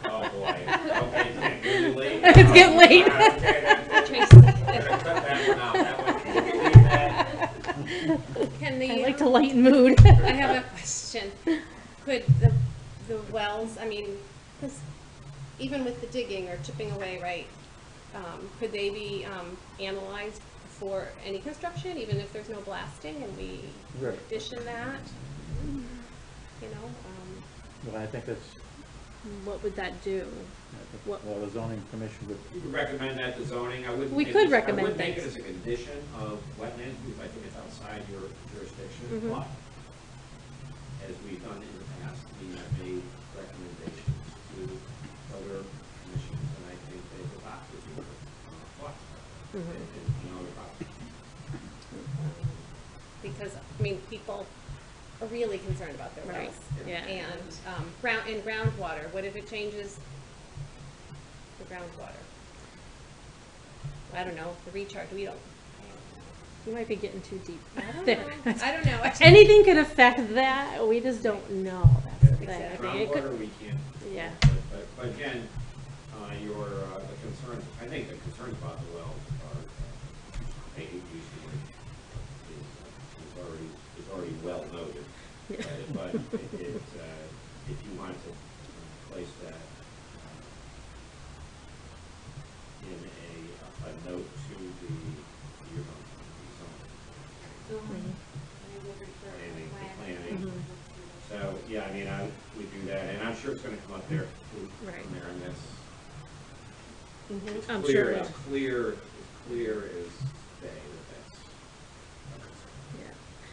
Oh, boy. Okay, it's getting really late. It's getting late. Okay, that's it. We're gonna cut that one out. That one, leave that. Can the, I like to lighten mood. I have a question. Could the wells, I mean, because even with the digging or chipping away, right, could they be, analyzed for any construction, even if there's no blasting, and we Right. addition that? You know, Well, I think that's, What would that do? What- well, the zoning commission would, You could recommend that to zoning, I wouldn't. We make could this- recommend I wouldn't make it things. as a condition of wetlands, because I think it's outside your jurisdiction, Mhm. but as we've done in the past, we have made recommendations to other commissions, and I think they've adopted your thoughts. Mhm. And, you know, about because, I mean, people are really concerned about their Right, wells. yeah. And, groundwater, what if it changes the groundwater? I don't know, the recharge, we don't, You might be getting too deep. I don't there. know, I don't know. Anything could affect that, we just don't know, that's the thing. I think it groundwater, could, we can't. yeah. But again, the concerns, I think the concerns about the wells are, I hate to use the word, is already well noted. But if you want to place that in a note to the, your Mhm. planning. Mhm. So, yeah, I mean, I would do that, and I'm sure it's gonna come up there, Right. from there, and that's, Mhm. it's I'm clear, sure it it's will. clear as day that that's.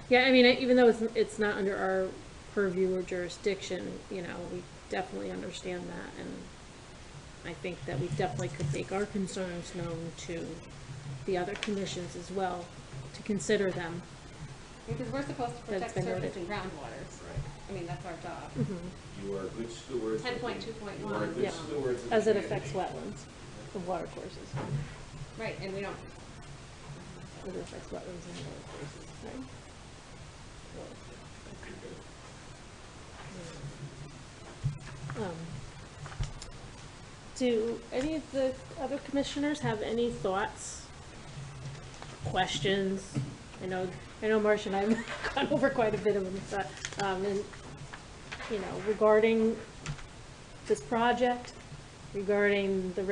Yeah, I mean, even though it's not under our purview or jurisdiction, you know, we definitely understand that, and I think that we definitely could make our concerns known to the other commissions as well, to consider them. because we're supposed to That's protect been surface noted. and groundwaters. Right. I mean, that's our job. Mhm. You are good stewards. of the- 10.2.1, You are good yeah. stewards of the As it affects community. wetlands, the water courses, Right, and we don't, as it affects wetlands and water courses, right? Do any of the other commissioners have any thoughts, questions? I know Marcia and I have gone over quite a bit of them, but, and, you know, regarding this project, regarding the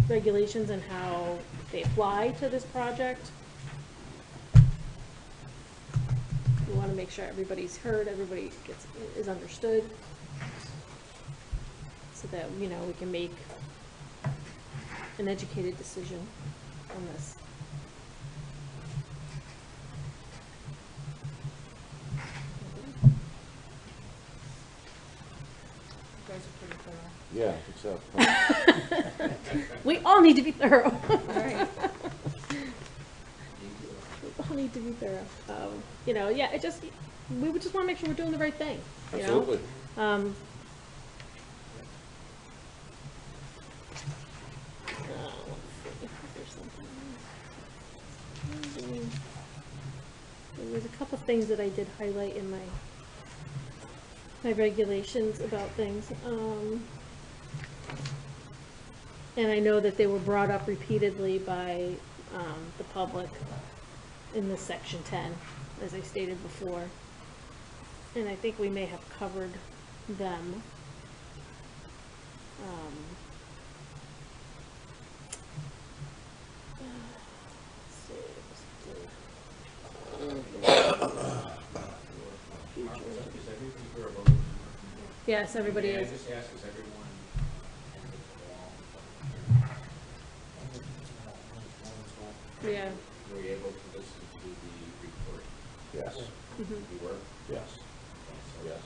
regulations and how they apply to this project. We wanna make sure everybody's heard, everybody is understood, so that, you know, we can make an educated decision on this. You guys are pretty thorough. Yeah, I think so. We all need to be thorough. Right. We all need to be thorough. You know, yeah, we would just wanna make sure we're doing the right thing, you know? Absolutely. There was a couple things that I did highlight in my regulations about things. And I know that they were brought up repeatedly by, the public in this section 10, as I stated before. And I think we may have covered them. Yes, everybody May I is. just ask, is everyone on Yeah. were you able to listen to the report? Yes, You were? yes, So yes.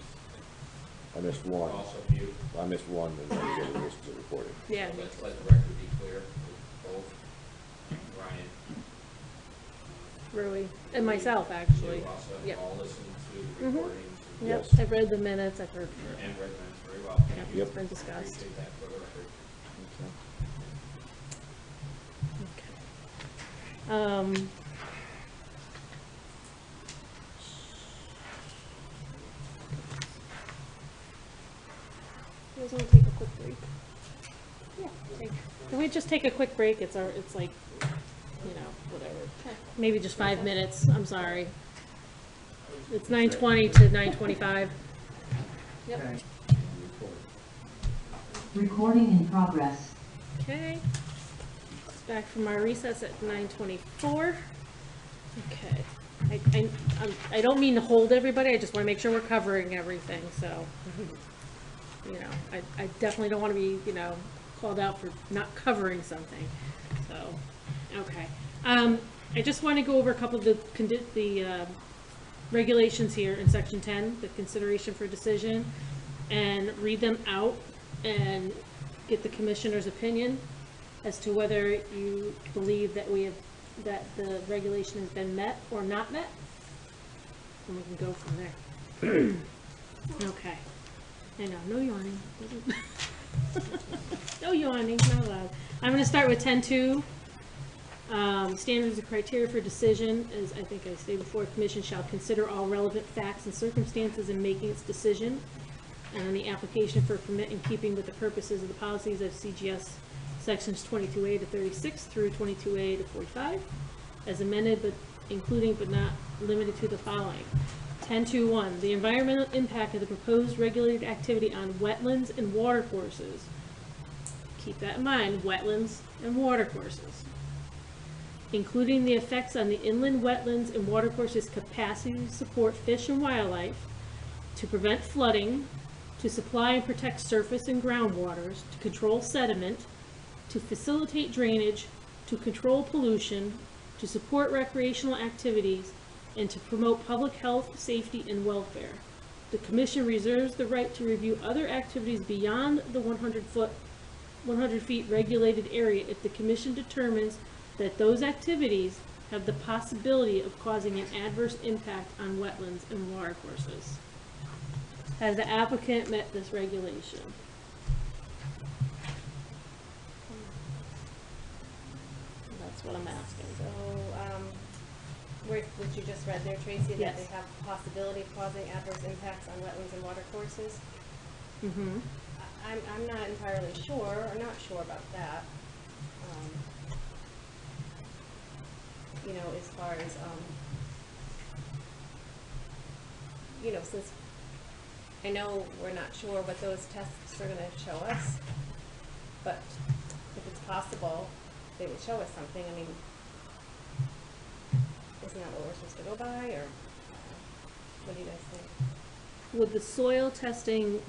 I missed one. Also mute. I missed one and I didn't listen to the recording. Yeah. So let's let the record be clear, both Brian. Rui, and myself, actually. You also Yep. all listened to the Mhm. recordings. and- Yep, Yes. I've read the minutes, I've heard. And read them very well. Yeah, Thank you. it's been discussed. Appreciate that for the record. Okay. You guys wanna take a quick break? Yeah, can we just take a quick break? It's like, you know, whatever. Maybe just 5 minutes, I'm sorry. It's 9:20 to 9:25. Yep. Recording in progress. Okay. back from our recess at 9:24. Okay. I don't mean to hold everybody, I just want to make sure we're covering everything, so, you know, I definitely don't want to be, you know, called out for not covering something, so, okay. I just want to go over a couple of the regulations here in section 10, the consideration for decision, and read them out and get the commissioner's opinion as to whether you believe that that the regulation has been met or not met, and we can go from there. Okay. I know, no yawning. No yawning, not allowed. I'm going to start with 10.2. Standards and criteria for decision, as I think I stated before, commission shall consider all relevant facts and circumstances in making its decision, and the application for permit in keeping with the purposes of the policies of CGS sections 22A to 36 through 22A to 45, as amended, but including but not limited to the following. 10.2.1, the environmental impact of the proposed regulated activity on wetlands and watercourses. Keep that in mind, wetlands and watercourses. Including the effects on the inland wetlands and watercourses' capacity to support fish and wildlife, to prevent flooding, to supply and protect surface and groundwaters, to control sediment, to facilitate drainage, to control pollution, to support recreational activities, and to promote public health, safety, and welfare. The Commission reserves the right to review other activities beyond the 100 feet regulated area if the Commission determines that those activities have the possibility of causing an adverse impact on wetlands and watercourses. Has the applicant met this regulation? That's what I'm asking. So, what you just read there, Tracy, that Yes. they have the possibility of causing adverse impacts on wetlands and watercourses. Mm-hmm. I'm not entirely sure, or not sure about that. You know, as far as, you know, since I know we're not sure what those tests are gonna show us, but if it's possible, they would show us something. I mean, isn't that what we're supposed to go by, or what do you guys think? Would the soil testing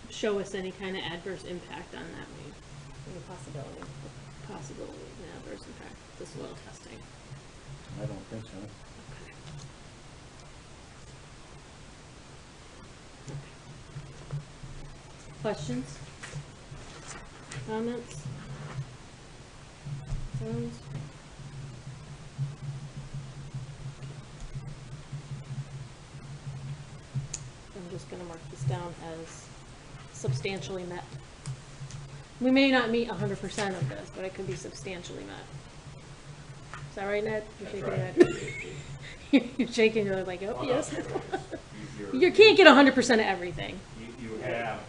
show us any kind of adverse impact on that way? Any possibility? Possibility of an adverse impact, the soil testing. I don't think so. Questions? Comments? Concerns? I'm just gonna mark this down as substantially met. We may not meet 100% of this, but it could be substantially met. Is that right, Ned? You're shaking your head. You're shaking your head like, oh, yes. You can't get 100% of everything. You have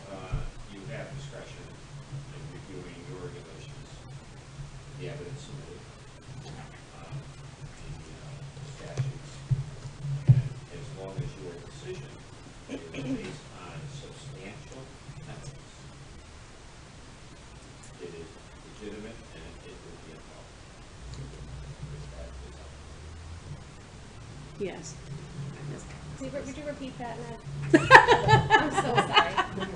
discretion in reviewing your regulations, the evidence submitted, the statutes, and as long as your decision is based on substantial evidence, it is legitimate and it will be upheld. Yes. Would you repeat that, Ned? I'm so sorry. I'm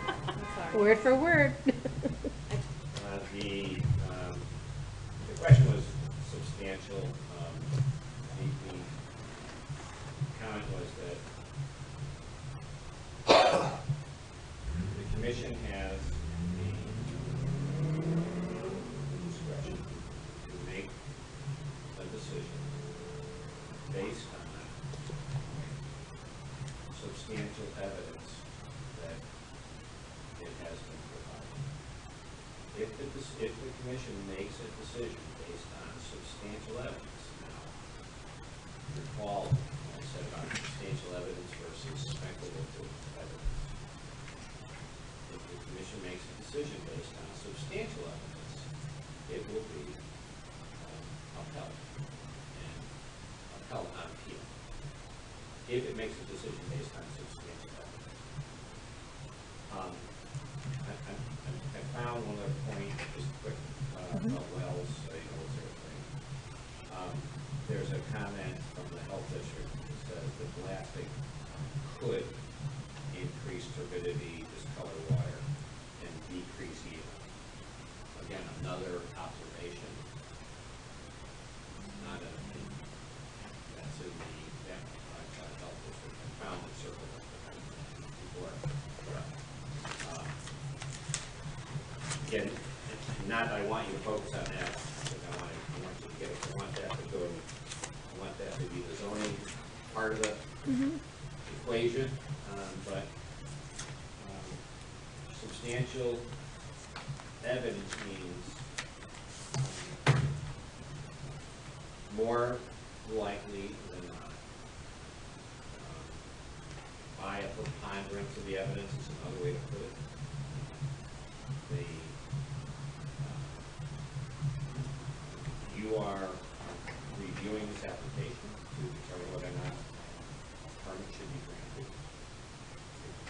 sorry. Word for word. The question was substantial. The comment was that the commission has the discretion to make a decision based on substantial evidence that it has been provided. If the commission makes a decision based on substantial evidence, now, recall what I said about substantial evidence versus speculative evidence. If the commission makes a decision based on substantial evidence, it will be upheld and upheld on appeal. If it makes a decision based on substantial evidence. I found one other point, just quick, about wells, so you know, what's everything. There's a comment from the health district that says that blasting could increase turbidity, discolor water, and decrease yield. Again, another observation, not an opinion. That's in the health district. I found it circled before. Again, not that I want you to focus on that, but I want you to get it. I want that to go. I want that to be the zoning part of the equation, but substantial evidence means more likely than not. By a preponderance of the evidence is another way to put it. You are reviewing this application to determine whether or not a permit should be granted.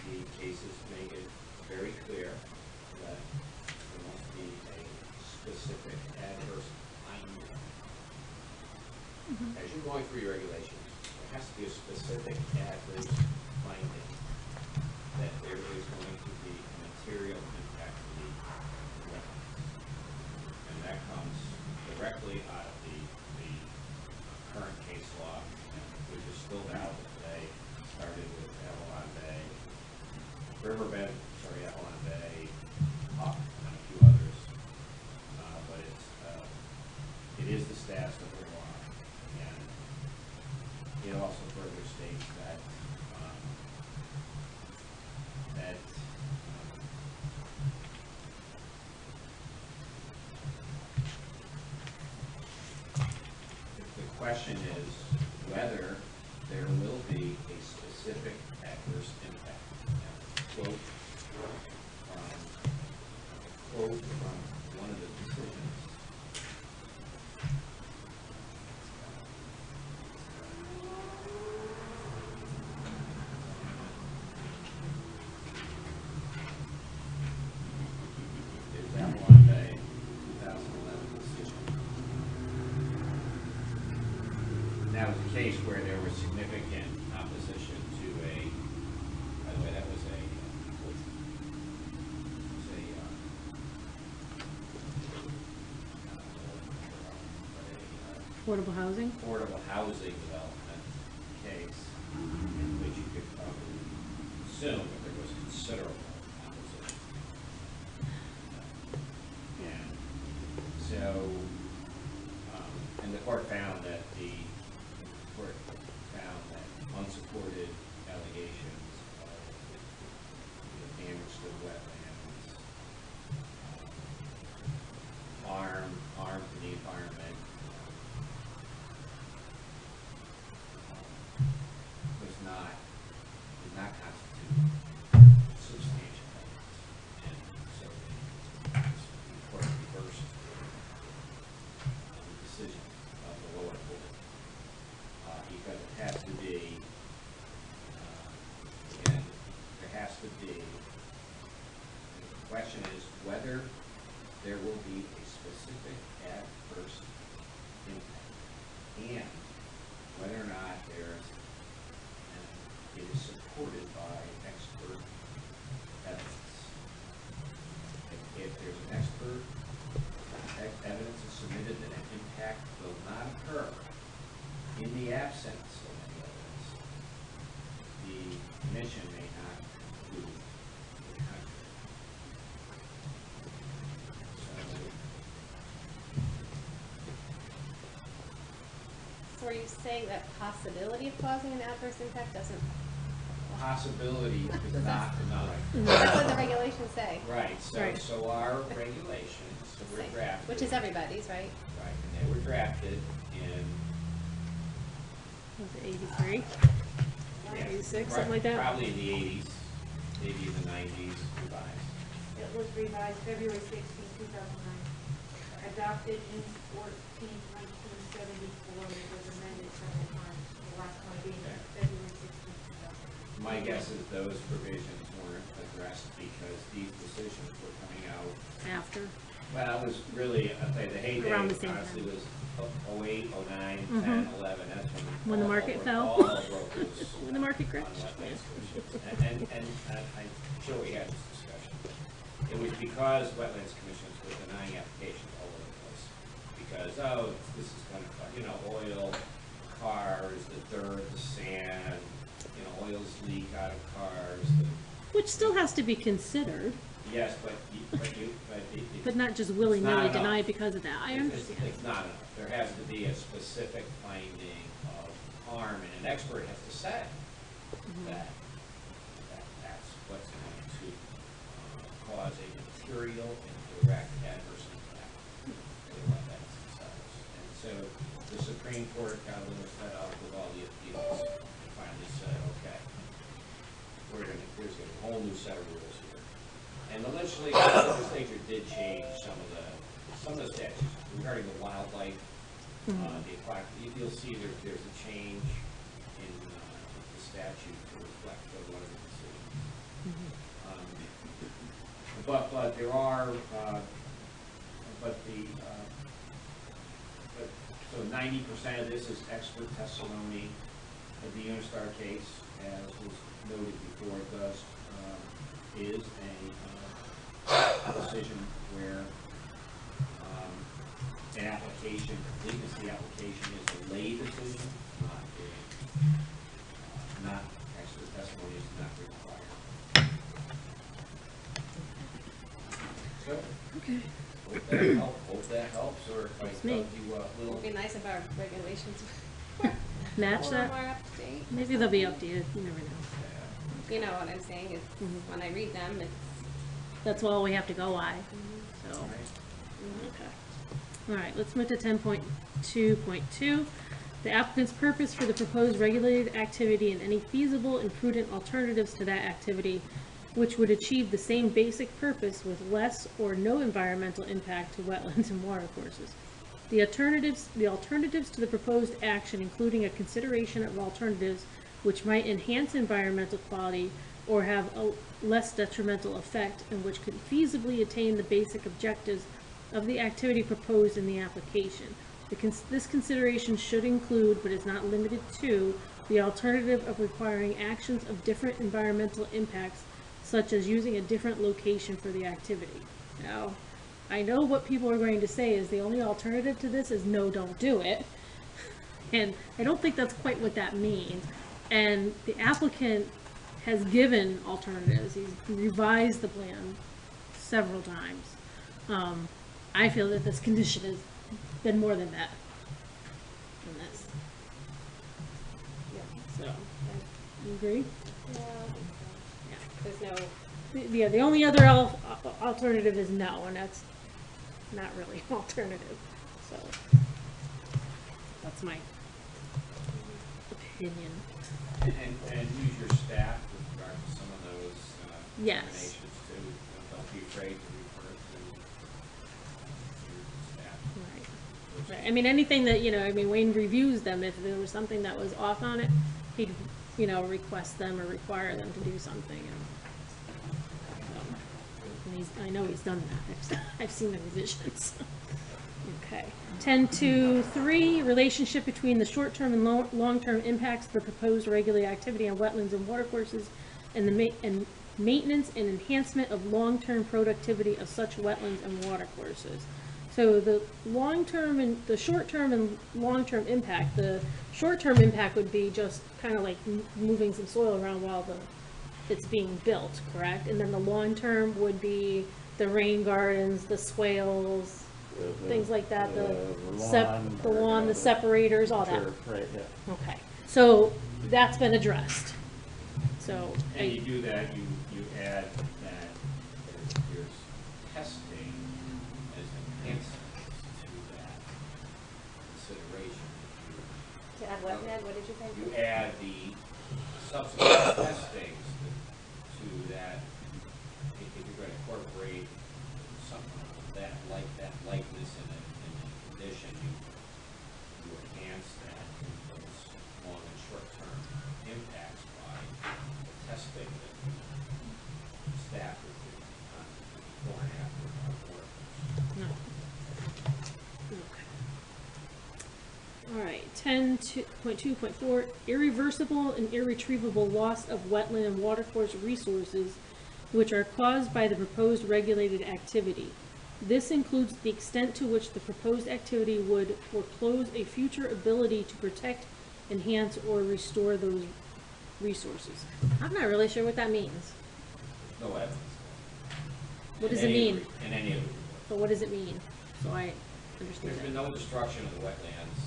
The cases make it very clear that there must be a specific adverse finding. As you're going through your regulations, there has to be a specific adverse finding that there is going to be a material impact to the wetlands. And that comes directly out of the current case law, which is still valid today. Started with Avalon Bay, Avalon Bay, Hawk, and a few others. But it is the status of the law, and it also further states that the question is whether there will be a specific adverse impact. Now, quote from one of the decisions. Is Avalon Bay 2011 decision. And that was a case where there was significant opposition to a, by the way, that was a Affordable housing? affordable housing development case in which you could probably assume that there was considerable opposition. And so, and the court found that unsupported allegations of damage to the wetlands, harm to the environment, did not constitute substantial evidence. And so the court reversed the decision of the lower court because it has to be, again, there has to be, the question is whether there will be a specific adverse impact and whether or not it is supported by expert evidence. If there's an expert evidence is submitted that an impact will not occur in the absence of any evidence, the commission may not do the contrary. So are you saying that possibility of causing an adverse impact doesn't? Possibility is not enough. That's what the regulations say. Right, Right. so our regulations, so we're drafted. Which is everybody's, right? Right, and they were drafted in. Was it 83? Yeah, 86, something like that? Probably in the 80s, maybe in the 90s, revised. It was revised February 16, 2009. Adopted in 1974, and it was amended several times. The last one being February 16, 2009. My guess is those provisions weren't addressed because these decisions were coming out. After. Well, it was really, I'll tell you, the heyday Around the same honestly time. was 08, 09, Mhm. 10, 11, that's When the all market the- fell. all the brokers When the market on crashed. wetlands commissions. And I'm sure we had this discussion. It was because wetlands commissions were denying applications all over the place. Because, oh, this is gonna, oil, cars, the dirt, the sand, oils leak out of cars. Which still has to be considered, Yes, but not just willy-nilly enough. denied because of that. I understand. It's not enough. There has to be a specific finding of harm, and an expert has to say that that's what's going to cause a material and direct adverse impact to the wetlands themselves. And so the Supreme Court got a little fed up with all the appeals and finally said, okay, there's a whole new set of rules here. And the legislature did change some of the statutes regarding the wildlife, the aquatic. You'll see there's a change in the statute to reflect one of the decisions. But there are, so 90% of this is expert testimony. The Unistar case, as was noted before, is a decision where an application, completeness of the application is a lay decision, not expert testimony is not required. So, Okay. hope that helps, or if I Helps me. told you a It little. would be nice if our regulations Match were that? more up to date. Maybe they'll be updated, you never know. You know what I'm saying, is when I read them, it's. That's all we have to go by, so. Okay. All right, let's move to 10.2.2. The applicant's purpose for the proposed regulated activity and any feasible and prudent alternatives to that activity which would achieve the same basic purpose with less or no environmental impact to wetlands and watercourses. The alternatives to the proposed action, including a consideration of alternatives which might enhance environmental quality or have a less detrimental effect and which could feasibly attain the basic objectives of the activity proposed in the application. This consideration should include, but is not limited to, the alternative of requiring actions of different environmental impacts, such as using a different location for the activity. Now, I know what people are going to say is the only alternative to this is no, don't do it. And I don't think that's quite what that means. And the applicant has given alternatives. He's revised the plan several times. I feel that this condition has been more than that in this. Yeah, so, you agree? Yeah. Yeah. There's no, Yeah, the only other alternative is no, and that's not really an alternative, so that's my opinion. And use your staff with regard to some of those Yes. determinations too. Don't be afraid to refer to your staff. Right. I mean, anything that, Wayne reviews them. If there was something that was off on it, he'd, request them or require them to do something. And I know he's done that. I've seen the revisions. Okay. 10.2.3, relationship between the short-term and long-term impacts of the proposed regulated activity on wetlands and watercourses and the maintenance and enhancement of long-term productivity of such wetlands and watercourses. So the long-term and the short-term and long-term impact, the short-term impact would be just kind of like moving some soil around while it's being built, correct? And then the long-term would be the rain gardens, the swales, things like that, the lawn, the separators, all that. Right, yeah. Okay, so that's been addressed. So. And you do that, you add that there's testing as enhancements to that consideration. to add what, Ned, what did you say? You add the subsequent testings to that, if you're going to incorporate something that likeness in a condition, you enhance that, those long and short-term impacts by the testing that the 10.2.4, irreversible and irretrievable loss of wetland and watercourse resources which are caused by the proposed regulated activity. This includes the extent to which the proposed activity would foreclose a future ability to protect, enhance, or restore those resources. I'm not really sure what that means. No evidence. What does In it any mean? In any of the But what does it mean? So I understand There's been that. no destruction of the wetlands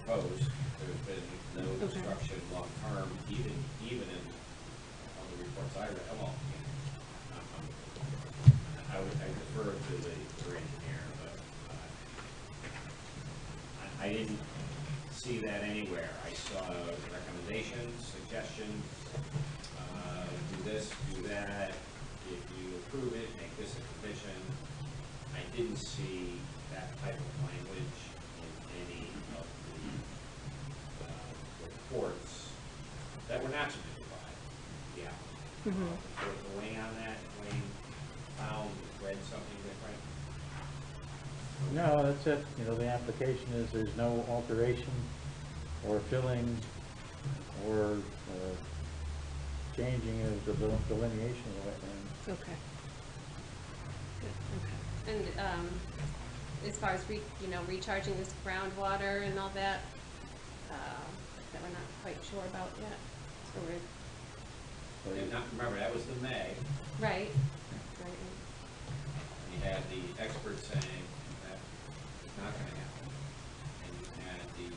proposed. There's been no Okay. destruction long-term, even in all the reports I read. Well, I defer to the engineer, but I didn't see that anywhere. I saw recommendations, suggestions, do this, do that. If you approve it, make this a condition. I didn't see that type of language in any of the reports that were not submitted by the applicant. For Wayne on that, Wayne found, read something different. No, that's it. You know, the application is there's no alteration or filling or changing of the delineation of the wetlands. Okay. Good, okay. And, as far as recharging this groundwater and all that, that we're not quite sure about yet. So we're, And not, remember, that was the May, right. and you had the experts saying that it's not gonna happen. And you had the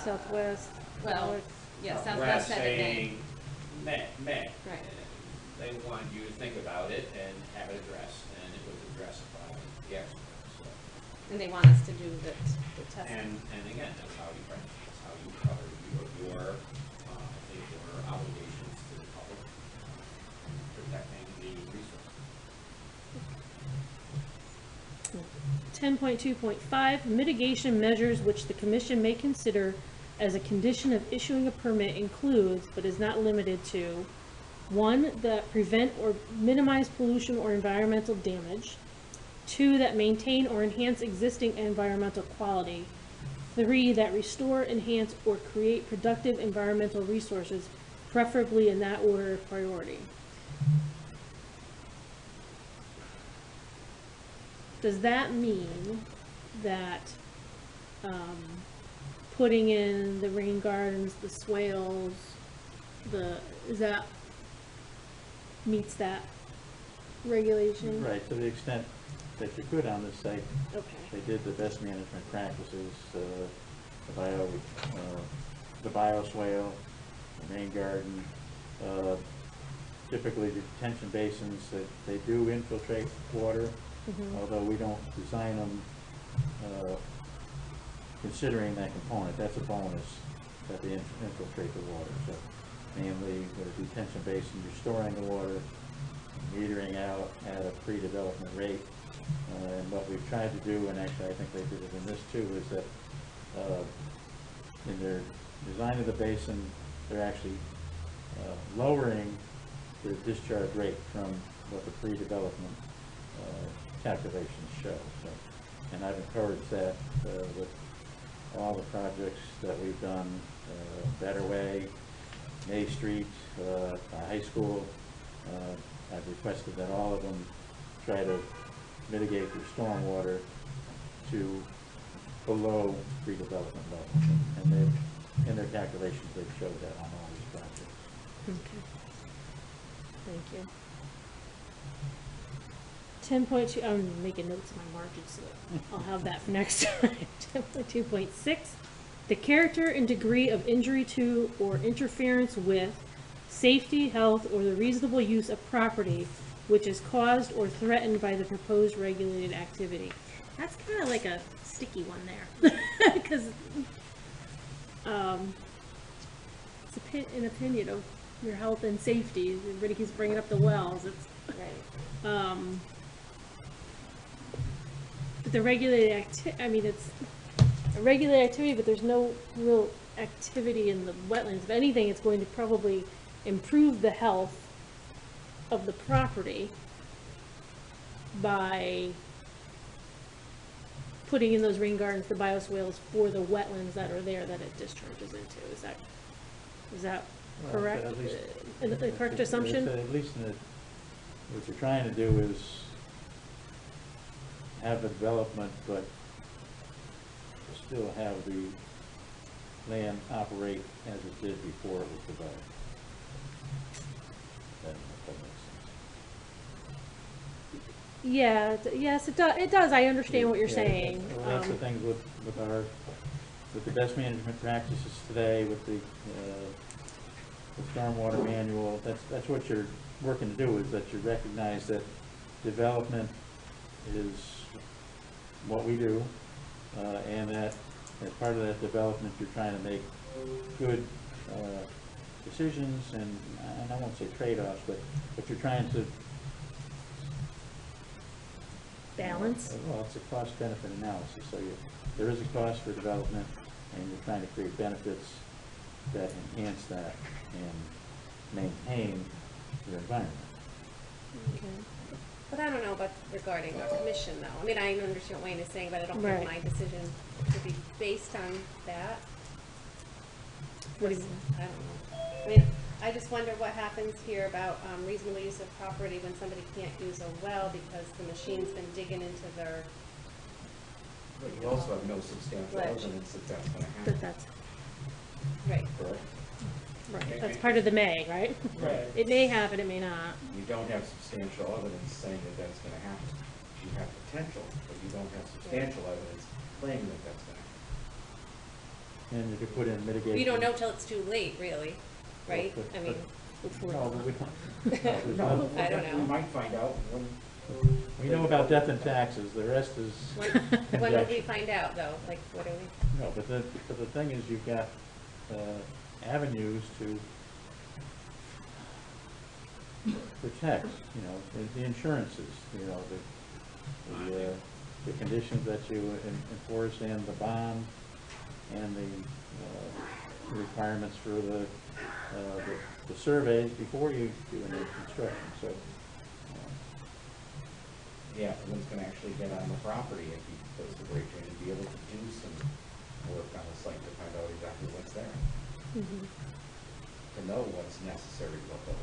Southwest. Well, yeah, Southwest West said it May. saying May. Right. They wanted you to think about it and have it addressed, and it was addressed by the experts, so. And they want us to do the test. And again, that's how you cover your I think your obligations to the public, protecting the resource. 10.2.5, mitigation measures which the commission may consider as a condition of issuing a permit includes, but is not limited to, 1, that prevent or minimize pollution or environmental damage. 2, that maintain or enhance existing environmental quality. 3, that restore, enhance, or create productive environmental resources, preferably in that order of priority. Does that mean that putting in the rain gardens, the swales, is that meets that regulation? Right, to the extent that you could on this site. Okay. They did the best management practices, the bioswale, the rain garden, typically the detention basins, that they do infiltrate water, although we don't design them considering that component. That's a bonus that they infiltrate the water. So mainly with a detention basin, you're storing the water, metering out at a pre-development rate. And what we've tried to do, and actually I think they did it in this too, is that in their design of the basin, they're actually lowering the discharge rate from what the pre-development calculations show. So, and I've encouraged that with all the projects that we've done, Better Way, May Street, the high school. I've requested that all of them try to mitigate their stormwater to below pre-development levels. And they've, in their calculations, they've showed that on all these projects. Okay. Thank you. 10.2, I'm making notes in my margins, so I'll have that for next time. 10.2.6, the character and degree of injury to or interference with safety, health, or the reasonable use of property which is caused or threatened by the proposed regulated activity. That's kind of like a sticky one there, because it's an opinion of your health and safety. Everybody keeps bringing up the wells. It's Right. But the regulated it's a regulated activity, but there's no real activity in the wetlands. If anything, it's going to probably improve the health of the property by putting in those rain gardens, the bioswales for the wetlands that are there that it discharges into. Is that Well, correct? at least- The correct assumption? At least in the, what you're trying to do is have a development, but still have the land operate as it did before it was developed. That makes sense. Yeah, yes, it does, I understand what you're Yeah, saying. well, that's the thing with the best management practices today, with the stormwater manual, that's what you're working to do, is that you recognize that development is what we do, and that as part of that development, you're trying to make good decisions, and I won't say trade-offs, but you're trying to Balance? Well, it's a cost-benefit analysis, so there is a cost for development, and you're trying to create benefits that enhance that and maintain your environment. Okay. But I don't know about regarding our commission though. I mean, I understand what Wayne is saying, but I don't Right. think my decision should be based on that. What do you mean? I don't know. I mean, I just wonder what happens here about reasonable use of property when somebody can't use a well because the machine's been digging into their, But you also have no substantial Ledge. evidence that that's gonna But happen, that's, right. correct? right, that's part of the may, right? Right. It may happen, it may not. You don't have substantial evidence saying that that's gonna happen. You have potential, but you don't have substantial evidence claiming that that's gonna happen. And you could put in mitigation. You don't know till it's too late, really, right? But- I mean, No, but we don't. No, I don't know. We might find out when. We know about death and taxes, the rest is when would we conjecture. find out though? Like, what do we? No, but the thing is, you've got avenues to protect, the insurances, the conditions that you enforce, and the bond, and the requirements for the surveys before you do any construction, so. Yeah, who's gonna actually get on the property if he goes to break in and be able to do some work on the site to find out exactly what's there, Mhm. to know what's necessary to build.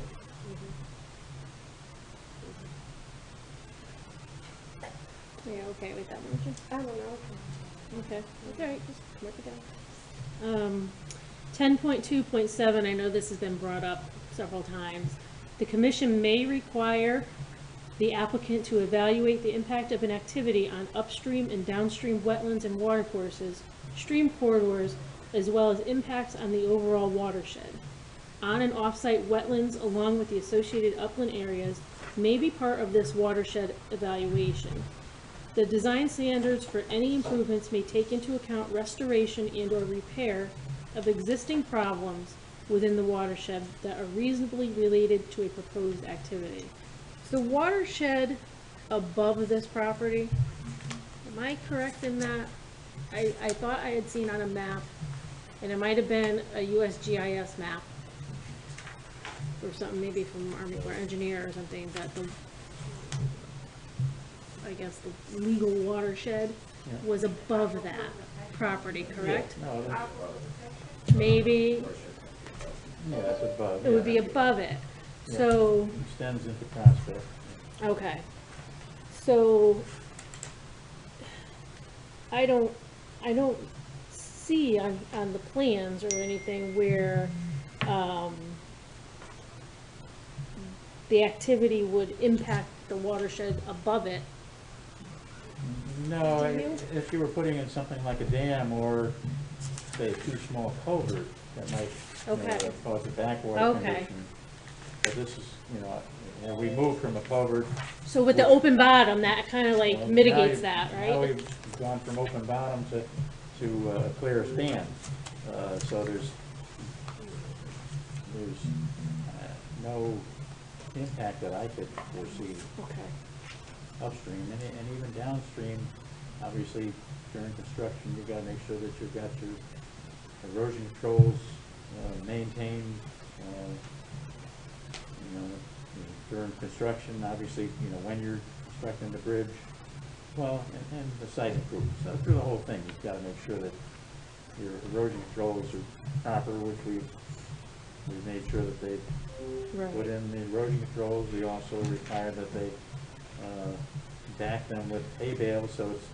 Are you okay with that motion? I don't know. Okay, all right, just mark it down. 10.2.7, I know this has been brought up several times. The commission may require the applicant to evaluate the impact of an activity on upstream and downstream wetlands and watercourses, stream corridors, as well as impacts on the overall watershed. On and off-site wetlands, along with the associated upland areas, may be part of this watershed evaluation. The design standards for any improvements may take into account restoration and/or repair of existing problems within the watershed that are reasonably related to a proposed activity. The watershed above this property, am I correct in that? I thought I had seen on a map, and it might have been a USGIS map or something, maybe from Army Corps Engineer or something, that the, I guess, the legal watershed Yeah. was above that property, correct? No, Maybe yeah, it's above. it would be yeah. above it. Yeah. So, Extends into Prospect. okay. So, I don't see on the plans or anything where, the activity would impact the watershed above it. No, Do you? if you were putting in something like a dam or, say, a too small culvert, that might, Okay. cause a backwater Okay. condition. But this is, we moved from a culvert. So with the open bottom, that kind of like well, mitigates now that, Now right? we've gone from open bottom to a clear span. So there's no impact that I could foresee Okay. upstream, and even downstream. Obviously, during construction, you've got to make sure that you've got your erosion controls maintained. During construction, obviously, when you're constructing the bridge, Well, and the site improvements, through the whole thing, you've got to make sure that your erosion controls are proper, which we've made sure that they put in the erosion controls. We also require that they back them with hay bales, so it's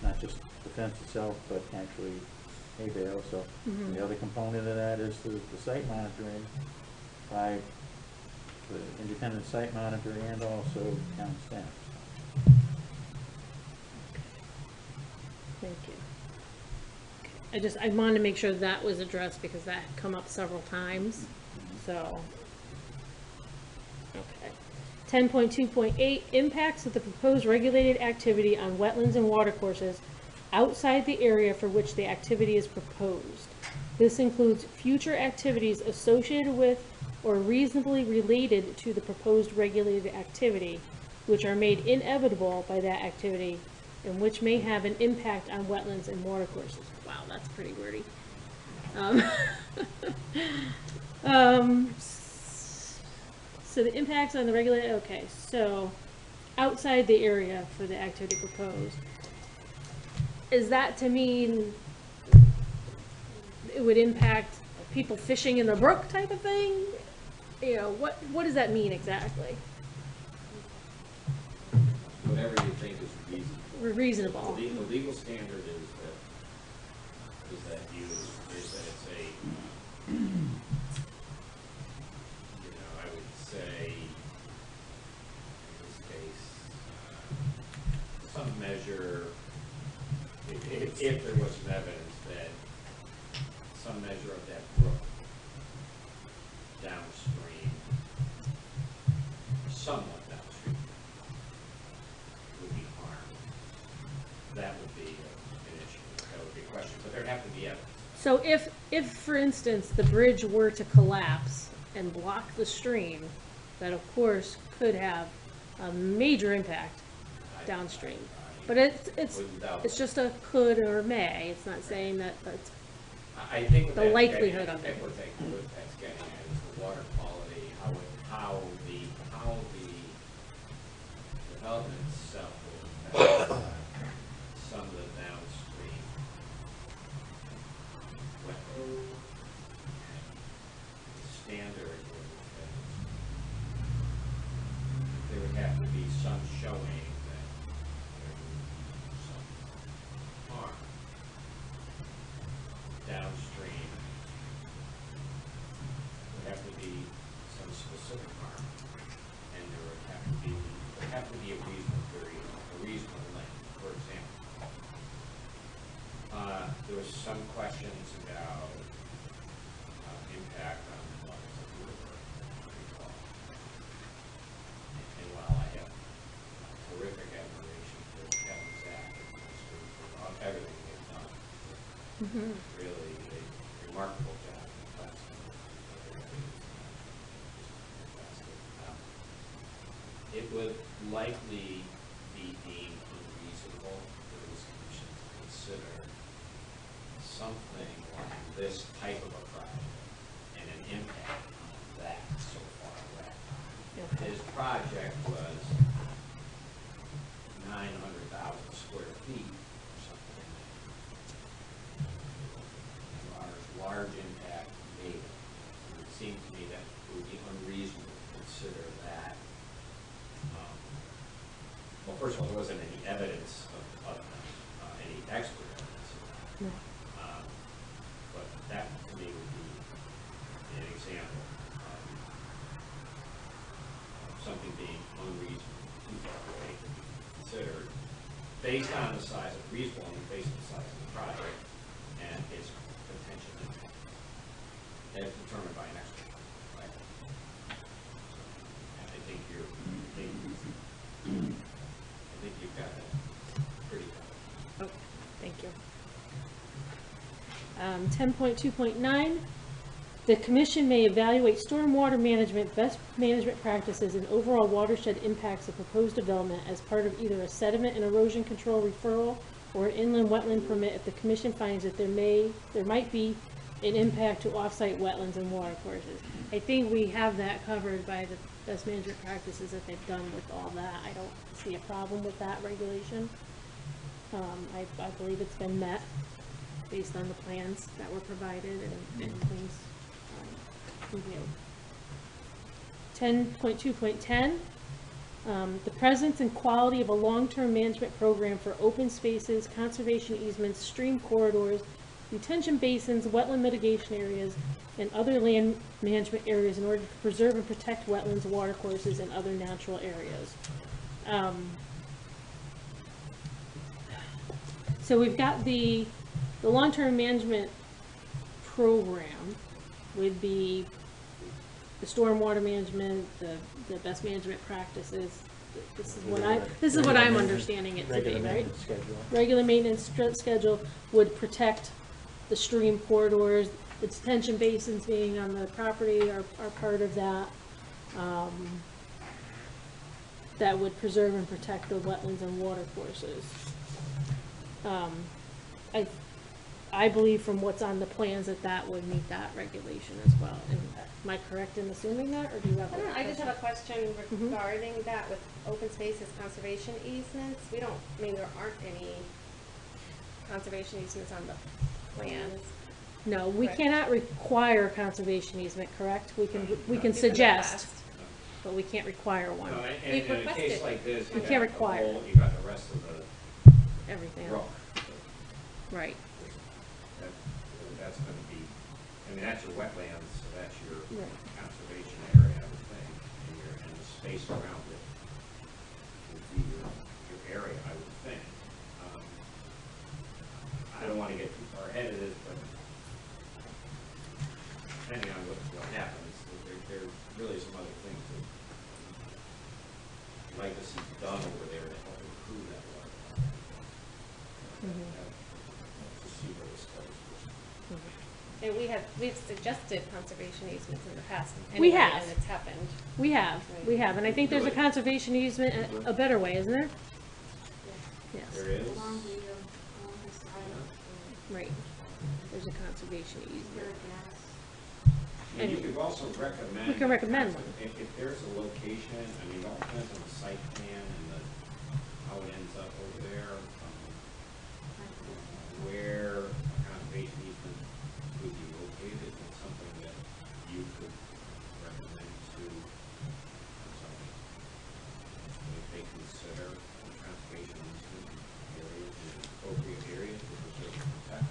not just the fence itself, but actually hay bales. So the other component of that is the site monitoring by the independent site monitor and also town staff. Thank you. I wanted to make sure that was addressed because that had come up several times, so. Okay. 10.2.8, impacts of the proposed regulated activity on wetlands and watercourses outside the area for which the activity is proposed. This includes future activities associated with or reasonably related to the proposed regulated activity, which are made inevitable by that activity and which may have an impact on wetlands and watercourses. Wow, that's pretty wordy. So the impacts on the regulated, okay, so outside the area for the activity proposed. Is that to mean it would impact people fishing in the brook type of thing? You know, what does that mean exactly? Whatever you think is reasonable. Reasonable. The legal standard is that it's a, you know, I would say, in this case, some measure, if there was some evidence that some measure of that brook downstream, somewhat downstream, would be harmed, that would be an issue. That would be a question. But there'd have to be evidence. So if for instance the bridge were to collapse and block the stream, that of course could have a major impact downstream. But it's just a could or may. It's not saying that that's I think the likelihood of it. What that's getting at is the water quality, how the development itself will affect some of the downstream wetlands. The standard would there would have to be some showing that there was some harm downstream. Would have to be some specific harm, and there would have to be a reasonable period, a reasonable length. For example, there was some questions about impact on the levels of the river, I recall. And while I have terrific admiration for Kevin Zach for everything they've done, really a remarkable job in the class. It would likely be deemed unreasonable for this commission to consider something like this type of a project and an impact on that so far away. His project was 900,000 square feet or something. Large impact maybe. It would seem to me that it would be unreasonable to consider that. Well, first of all, there wasn't any evidence of any expert evidence of that. But that to me would be an example of something being unreasonable too far away to be considered based on the size of reasonable and based on the size of the project and its potential impact as determined by an expert. Right? And I think you've got that pretty covered. Okay, thank you. 10.2.9, the commission may evaluate stormwater management, best management practices, and overall watershed impacts of proposed development as part of either a sediment and erosion control referral or an inland wetland permit if the commission finds that there might be an impact to off-site wetlands and water courses. I think we have that covered by the best management practices that they've done with all that. I don't see a problem with that regulation. I believe it's been met based on the plans that were provided and things reviewed. 10.2.10, the presence and quality of a long-term management program for open spaces, conservation easements, stream corridors, retention basins, wetland mitigation areas, and other land management areas in order to preserve and protect wetlands, watercourses, and other natural areas. So we've got the long-term management program would be the stormwater management, the best management practices. This is what I'm understanding it to be, right? Regular maintenance schedule would protect the stream corridors, the detention basins being on the property are part of that. That would preserve and protect the wetlands and water courses. I believe from what's on the plans that would meet that regulation as well. And am I correct in assuming that, or do you have? I don't know, I just have a question regarding that with open spaces, conservation easements. We don't, I mean, there aren't any conservation easements on the plans. No, we Correct. cannot require conservation easement, correct? We can suggest, but we can't require one. No, and We've in a case requested. like this, We you can't got the require. whole, you got the rest of the Everything rock. else. Right. That's gonna be, I mean, that's your wetlands, so that's your Right. conservation area, I would think, and the space around it would be your area, I would think. I don't wanna get too far ahead of this, but depending on what happens, there really some other things that I'd like to see done over there to help improve that water. To see where this goes. And we've suggested conservation easements in the past. We anyway, have. And it's happened. We have, and I think there's a conservation easement, a better way, isn't there? Yes, There is. right. There's a conservation easement. And you could also recommend. We can recommend one. If there's a location, I mean, it all depends on the site plan and how it ends up over there, where a conservation easement would be located, it's something that you could recommend to somebody. If they consider the conservation easement area an appropriate area to preserve and protect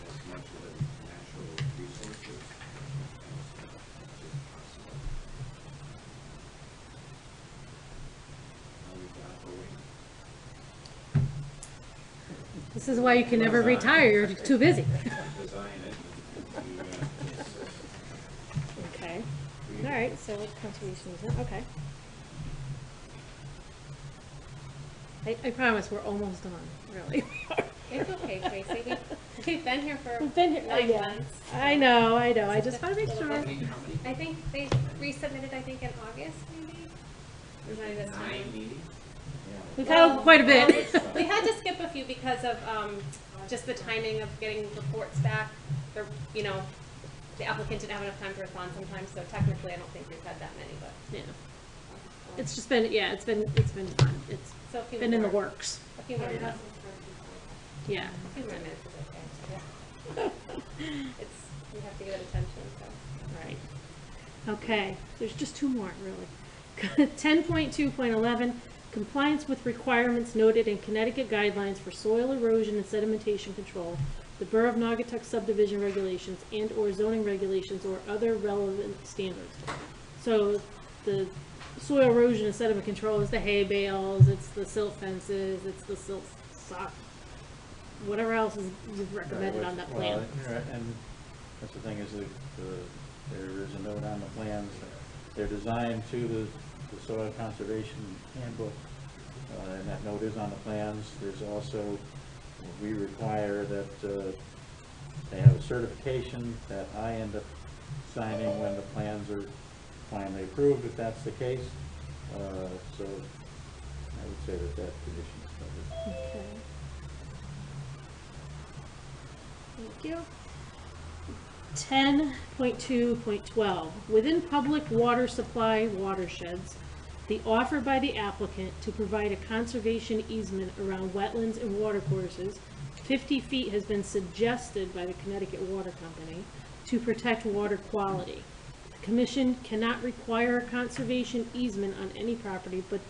as much of the natural resources as possible. How we got going. This is why you can never retire, you're too busy. Design it and we, assist. Okay, all right, so conservation easement, okay. I promise we're almost done, really. It's okay, Tracy. We've been here for We've been here, 9 yeah. months. I know, I just wanna make sure. I think they resubmitted, I think in August, maybe? Maybe this time. We've had quite a bit. We had to skip a few because of, just the timing of getting reports back. The, you know, the applicant didn't have enough time to respond sometimes, so technically I don't think we've had that many, but. Yeah. It's just been, yeah, it's been fun. It's So a few been in the more. works. A few more minutes. Yeah. A few more minutes is okay. It's, we have to give it attention, so. Right. Okay, there's just two more, really. 10.2.11, compliance with requirements noted in Connecticut guidelines for soil erosion and sedimentation control, the Borough of Naugatuck subdivision regulations and/or zoning regulations or other relevant standards. So the soil erosion and sediment control is the hay bales, it's the silt fences, it's the silt sock, whatever else is you've recommended on that plan. Well, and that's the thing is that there is a note on the plans. They're designed to the soil conservation handbook, and that note is on the plans. There's also, we require that they have a certification that I end up signing when the plans are finally approved, if that's the case. So I would say that condition is covered. Okay. Thank you. 10.2.12, within public water supply watersheds, the offer by the applicant to provide a conservation easement around wetlands and watercourses 50 feet has been suggested by the Connecticut Water Company to protect water quality. The commission cannot require a conservation easement on any property, but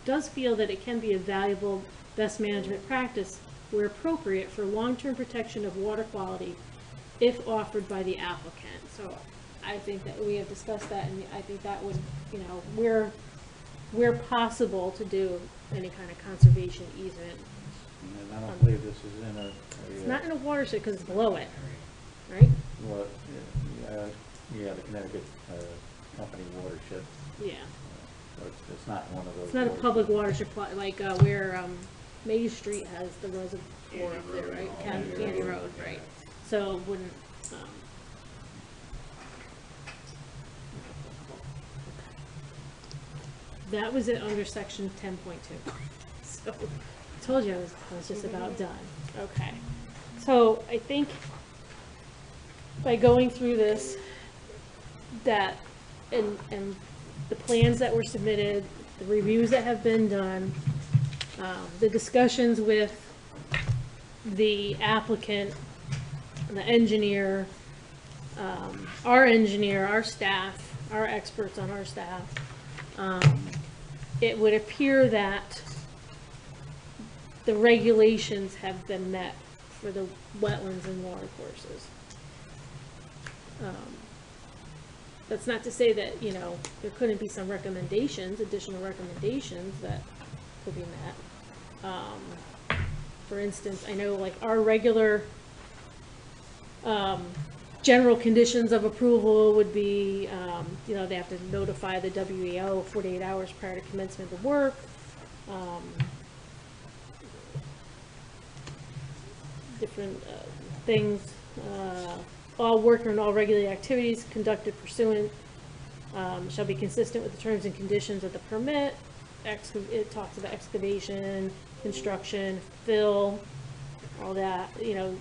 does feel that it can be a valuable best management practice where appropriate for long-term protection of water quality if offered by the applicant. So I think that we have discussed that, and I think that would, you know, where possible to do any kind of conservation easement. And I don't believe this is in a. It's not in a watershed because it's below it, right? Well, yeah, the Connecticut Company watershed. Yeah. So it's not one of those. It's not a public watershed, like where Main Street has the reservoir up there, right? Candy Road, right? So it wouldn't. That was it under section 10.2. So I told you I was just about done. Okay. So I think by going through this, that and the plans that were submitted, the reviews that have been done, the discussions with the applicant, the engineer, our staff, our experts on our staff, it would appear that the regulations have been met for the wetlands and water courses. That's not to say that, you know, there couldn't be some recommendations, additional recommendations that could be met. For instance, I know like our regular general conditions of approval would be, you know, they have to notify the WEO 48 hours prior to commencement of work. Different things, all work and all regulated activities conducted pursuant shall be consistent with the terms and conditions of the permit. It talks about excavation, construction, fill, all that, you know,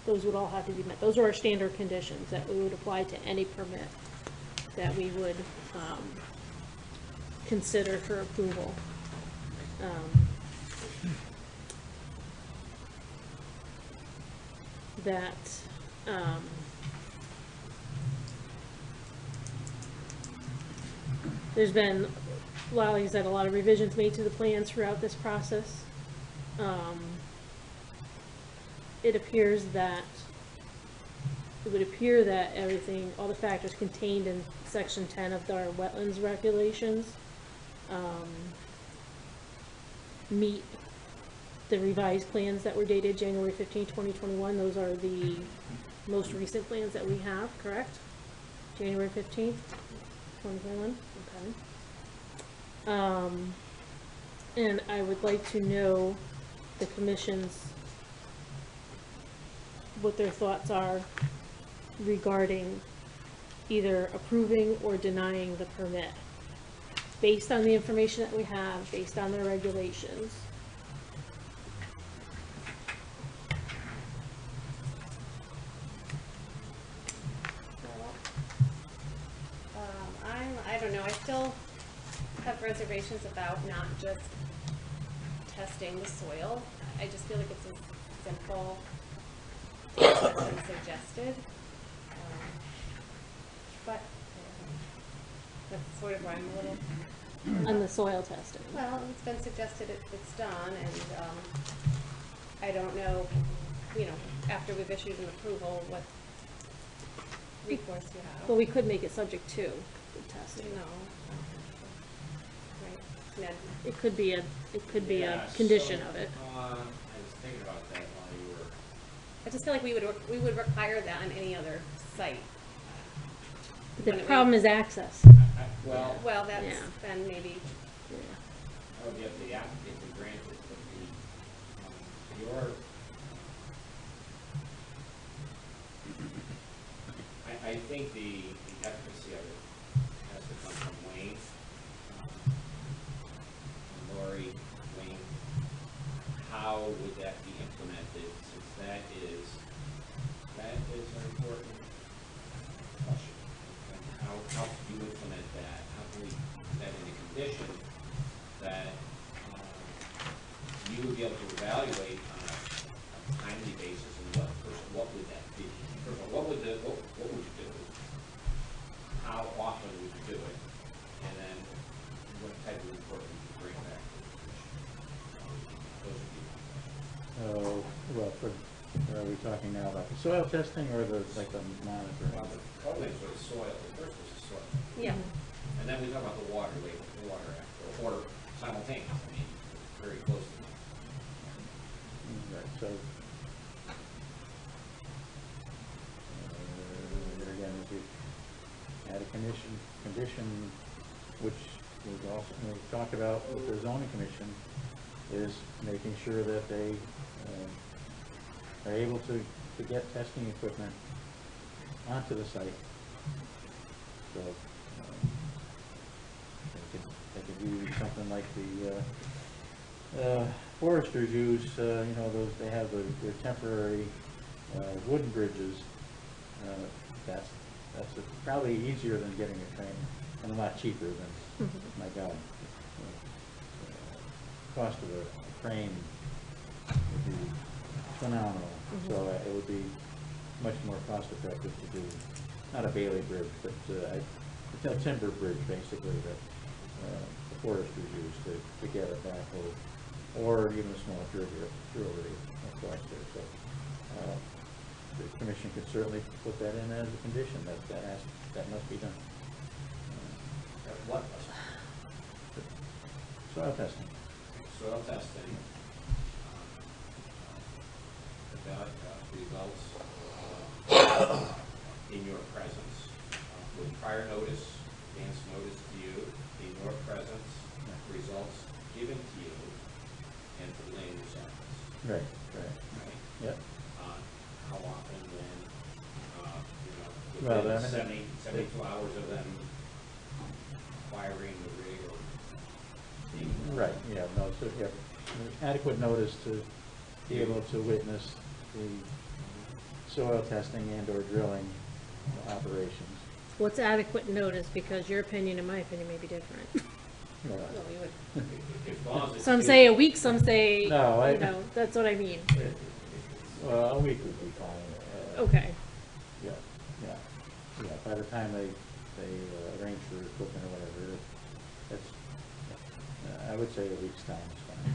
those would all have to be met. Those are our standard conditions that we would apply to any permit that we would consider for approval. There's been, like I said, a lot of revisions made to the plans throughout this process. It would appear that everything, all the factors contained in section 10 of our wetlands regulations meet the revised plans that were dated January 15, 2021. Those are the most recent plans that we have, correct? January 15th, 2021, okay. And I would like to know the commission's, what their thoughts are regarding either approving or denying the permit based on the information that we have, based on their regulations. I don't know, I still have reservations about not just testing the soil. I just feel like it's a simple that's been suggested, but that's sort of why I'm a little On the soil testing. well, it's been suggested it's done, and I don't know, you know, after we've issued an approval, what recourse you have. But we could make it subject to the testing. No. Right. Ned. It could be a Yeah, condition so, of it. I was thinking about that while you were. I just feel like we would require that on any other site. But the problem is access. Well, Well, that's Yeah. then maybe, I would get the applicant to grant it, but I think the efficacy of it has to come from Wayne, Lori, Wayne. How would that be implemented, since that is an important soil testing or the, like the monitoring? Well, the couple things was soil, the first was the soil. Yeah, And then we talk about the water label, the water act, or simultaneous, I mean, very close to that. Right, so. There again, if you add a condition, which we've also, we've talked about with the zoning commission, is making sure that they, are able to get testing equipment onto the site. So, they could use something like the, foresters use, you know, those, they have their temporary, wooden bridges. That's probably easier than getting a train, and a lot cheaper than, my God. Cost of a crane would be phenomenal, so it would be much more cost effective to do, not a Bailey bridge, but it's a timber bridge basically that the foresters use to get a backhoe, or even a small drill rig across there. So the commission could certainly put that in as a condition that must be done. What? Soil testing. Soil testing, about results in your presence, with prior notice, advance notice to you, in your presence, results given to you, and for land use office. Right. Right? Yep. How often then, Well, within I mean, 72 hours of them acquiring the rig or being. Right, yeah, no, so, yeah, adequate notice to be able to witness the soil testing and or drilling operations. What's adequate notice, because your opinion and my opinion may be different. Well, no, we would, As long as it's Some due- say a week, some say, No, you know, that's what I mean. Well, a week would be fine. Okay. Yeah, by the time they arrange for equipment or whatever, that's, I would say a week's time is fine.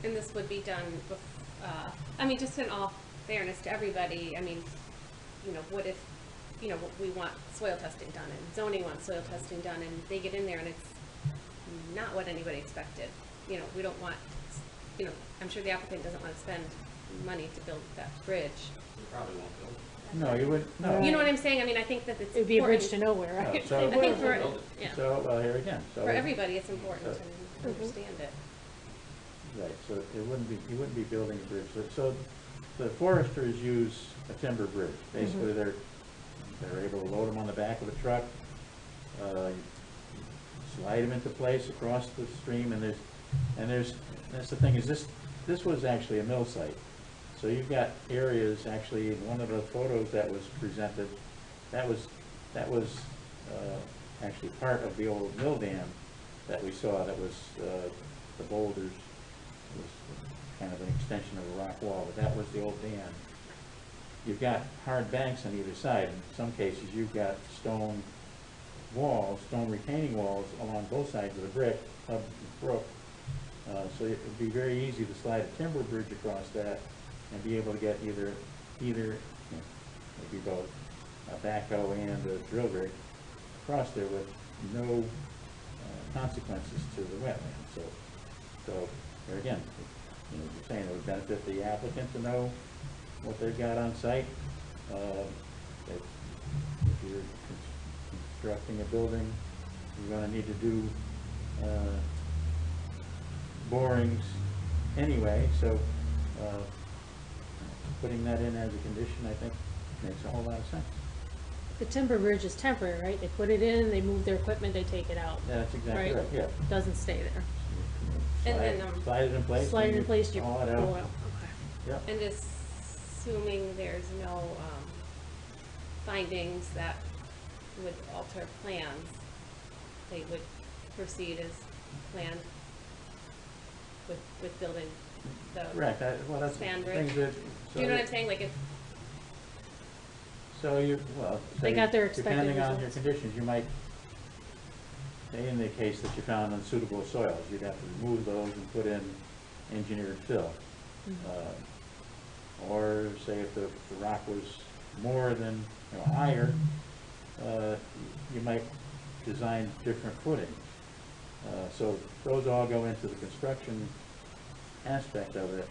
and this would be done I mean, just in all fairness to everybody, I mean, you know, what if, you know, we want soil testing done, and zoning wants soil testing done, and they get in there and it's not what anybody expected. You know, we don't want, you know, I'm sure the applicant doesn't want to spend money to build that bridge. You probably won't build it. No, you would, no. You know what I'm saying? I mean, I think that it's It would be a bridge to important. nowhere, right? No, so- I think for, Build it. yeah, So, well, here again, so. for everybody, it's important So- to understand it. Right, so you wouldn't be building a bridge. So the foresters use a timber bridge. Basically, they're able to load them on the back of a truck, slide them into place across the stream, and that's the thing, is this was actually a mill site. So you've got areas, actually, in one of the photos that was presented, that was actually part of the old mill dam that we saw, that was the boulders, was kind of an extension of a rock wall, but that was the old dam. You've got hard banks on either side. In some cases, you've got stone walls, stone retaining walls along both sides of the brook. So it would be very easy to slide a timber bridge across that and be able to get either, you know, maybe both a backhoe and a drill rig across there with no consequences to the wetland. So there again, you know, you're saying it would benefit the applicant to know what they've got on site. If you're constructing a building, you're gonna need to do borings anyway, so putting that in as a condition, I think, makes a whole lot of sense. The timber bridge is temporary, right? They put it in, they move their equipment, they take it out. That's exactly right, yeah. Doesn't stay there. And then, Slide it in place. Slide it and in place, you haul pull it it out. out. Okay. Yep. and assuming there's no findings that would alter plans, they would proceed as planned with building the. Correct, well, that's the Span things bridge. that. Do you know what I'm saying? Like if, So you, well, They say, got their expected depending on your results. conditions, you might, say in the case that you found unsuitable soils, you'd have to remove those and put in engineered fill. Or say if the rock was more than, higher, you might design different footing. So those all go into the construction aspect of it.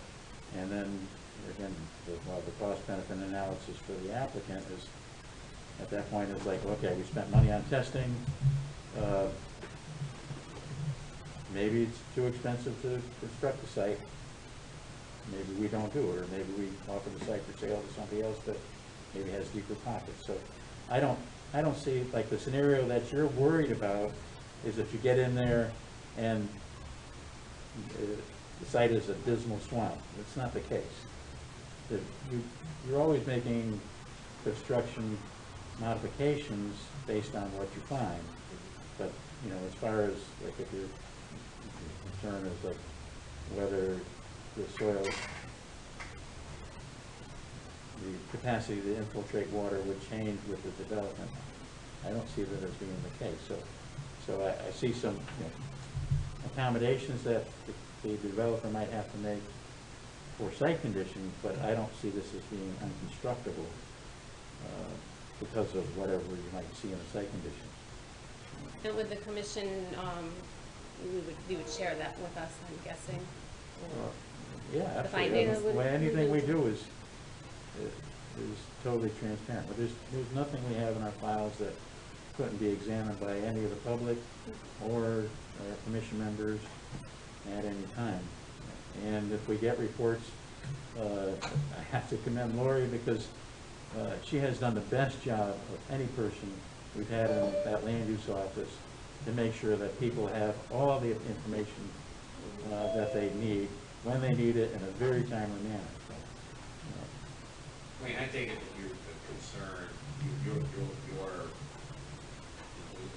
And then, again, the cost benefit analysis for the applicant is, at that point, it's like, okay, we spent money on testing. Maybe it's too expensive to construct the site. Maybe we don't do it, or maybe we offer the site for sale to somebody else that maybe has deeper pockets. So I don't see, like, the scenario that you're worried about is if you get in there and the site is a dismal swamp. It's not the case. You're always making construction modifications based on what you find. But, as far as, like, if your concern is, like, whether the soil, the capacity to infiltrate water would change with the development, I don't see that as being the case. So I see some accommodations that the developer might have to make for site conditions, but I don't see this as being unconstructible because of whatever you might see in a site condition. And with the commission, you would share that with us, I'm guessing? Or Yeah, the absolutely. findings? Well, anything we do is totally transparent. But there's nothing we have in our files that couldn't be examined by any of the public or our commission members at any time. And if we get reports, I have to commend Lori because she has done the best job of any person we've had in that land use office to make sure that people have all the information that they need when they need it in a very timely manner. So, I mean, I take it that your concern, your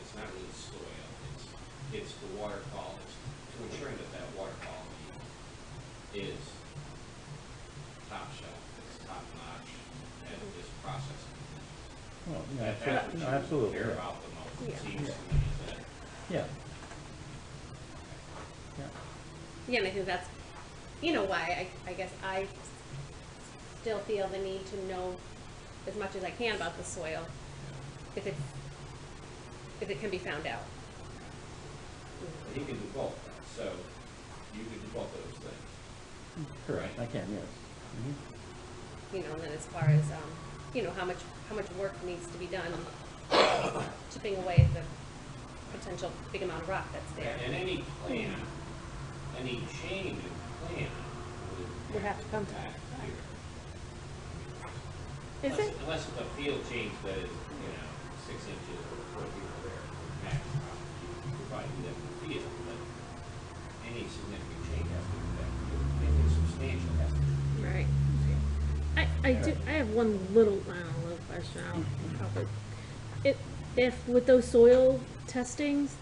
it's not really soil, it's the water quality, to ensuring that water quality is top shelf, it's top notch, and this process. well, yeah, That's what you absolutely. care Yeah. about the most, Yeah. it seems to me, is that. Yeah. Yeah. Yeah, and I think that's, why I guess I still feel the need to know as much as I can about the soil, if it can be found out. But you can do both, so you can do both of those things. Correct. I can, yes. Mm-hmm. And then as far as, how much work needs to be done chipping away at the potential big amount of rock that's there. And any plan, any change in plan Would have to come to back here. Is it? Unless it's a field change that is, 6 inches or 4 feet or there, max, you could probably do that in the field, but any significant change has to be back here. Anything substantial has to be. Right. I have one little question. I'll probably, if with those soil testings,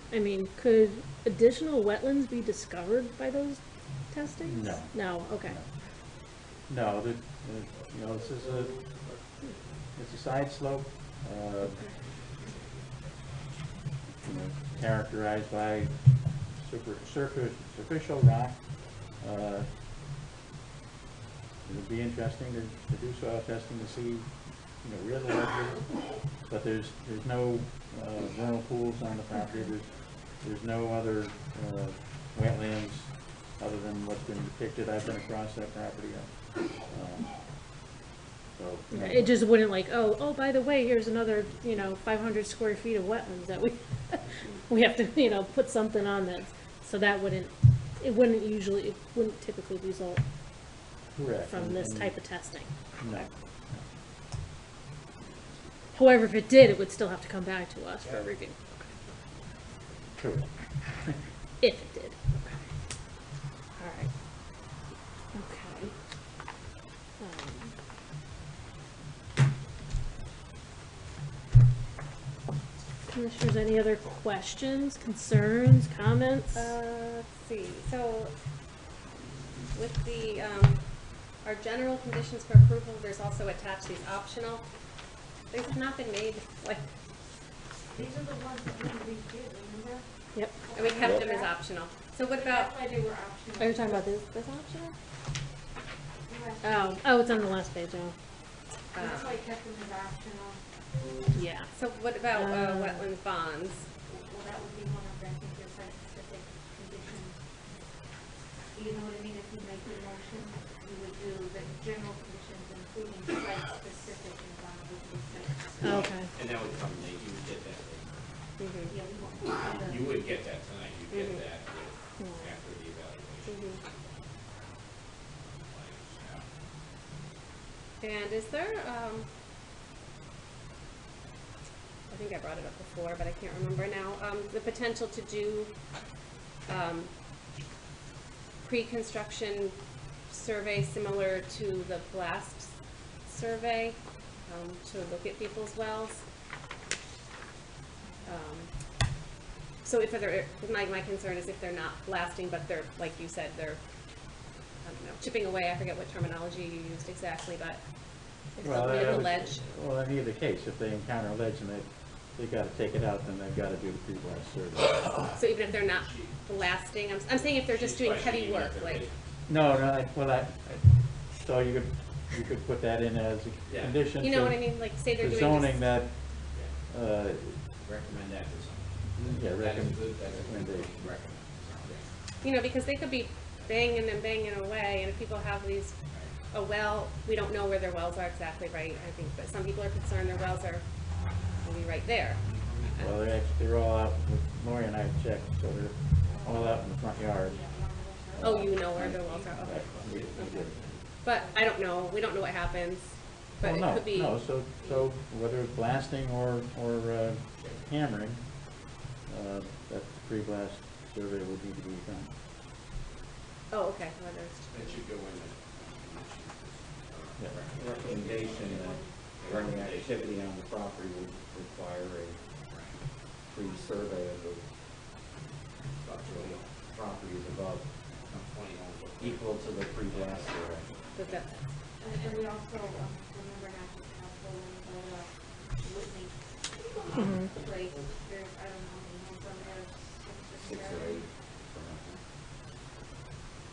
could additional wetlands be discovered by those testings? No. No, okay. No, this is it's a side slope, characterized by superficial rock. It would be interesting to do soil testing to see, where the ledge is, but there's no vernal pools on the property. There's no other wetlands other than what's been depicted. I've been across that property. So It just wouldn't oh, by the way, here's another, 500 square feet of wetlands that we have to, put something on that. So that wouldn't typically result correct. from this type of testing. No. However, if it did, it would still have to come back to us for review. Correct. If it did. All right. Okay. Commissioners, any other questions, concerns, comments? Let's see, so with the, our general conditions for approval, there's also attached these optional. These have not been made, These are the ones that we redid, remember? Yep. and we kept them as optional. So what about, That's why they were optional. Are you talking about this optional? Oh, it's on the last page, oh, That's why I kept them as optional. yeah. So what about, Uh, wetlands bonds? Well, that would be one of them, I think there's like specific conditions. You know what I mean? If you make the motion, you would do the general conditions, including site-specific environmental conditions. Okay. And that would come late, you would get that late. Yeah, we won't. You would get that tonight, you'd get Mhm. that after the evaluation. And is there, I think I brought it up before, but I can't remember now, the potential to do, pre-construction survey similar to the blast survey, to look at people's wells. So if they're, my concern is if they're not blasting, but they're, like you said, they're, I don't know, chipping away, I forget what terminology you used exactly, but if Well, they'll be at the ledge. Well, in either case, if they encounter ledge and they gotta take it out, then they've gotta do the pre-blast survey. So even if they're not blasting, I'm saying if they're just doing heavy work, like, No, so you could put that in as a Yeah. condition you know what I to mean, like say they're to doing zoning just, that, Recommend that to someone. yeah, That is good, that is good, recommendation. recommend. you know, because they could be banging and banging away, and if people have these, a well, we don't know where their wells are exactly, right, I think, but some people are concerned their wells are maybe right there. Well, they're all out, Lori and I checked, so they're all out in the front yard. Oh, you know where their wells are, okay. We did. But I don't know, we don't know what happens, but Well, it could be. No, so whether it's blasting or hammering, that pre-blast survey would need to be done. Oh, okay, whether it's, That should go in the. Yeah. Recommendation that any activity on the property would require a pre-survey of the properties above, 20 homes. equal to the pre-blast survey. but that, And we also, remember not to have Poland, but, Whitney. Place, there's, I don't know how many homes on there, Six or eight.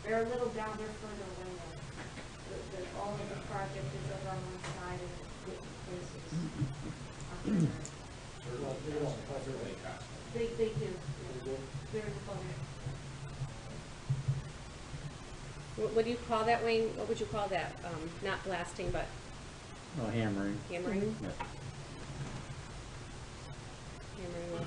They're a little down, they're further away though. All of the project is over on one side and Whitney Place is up there. They do. They're the bonus. what do you call that, Wayne, what would you call that, not blasting, but No hammering. hammering? Yeah. Hammering will.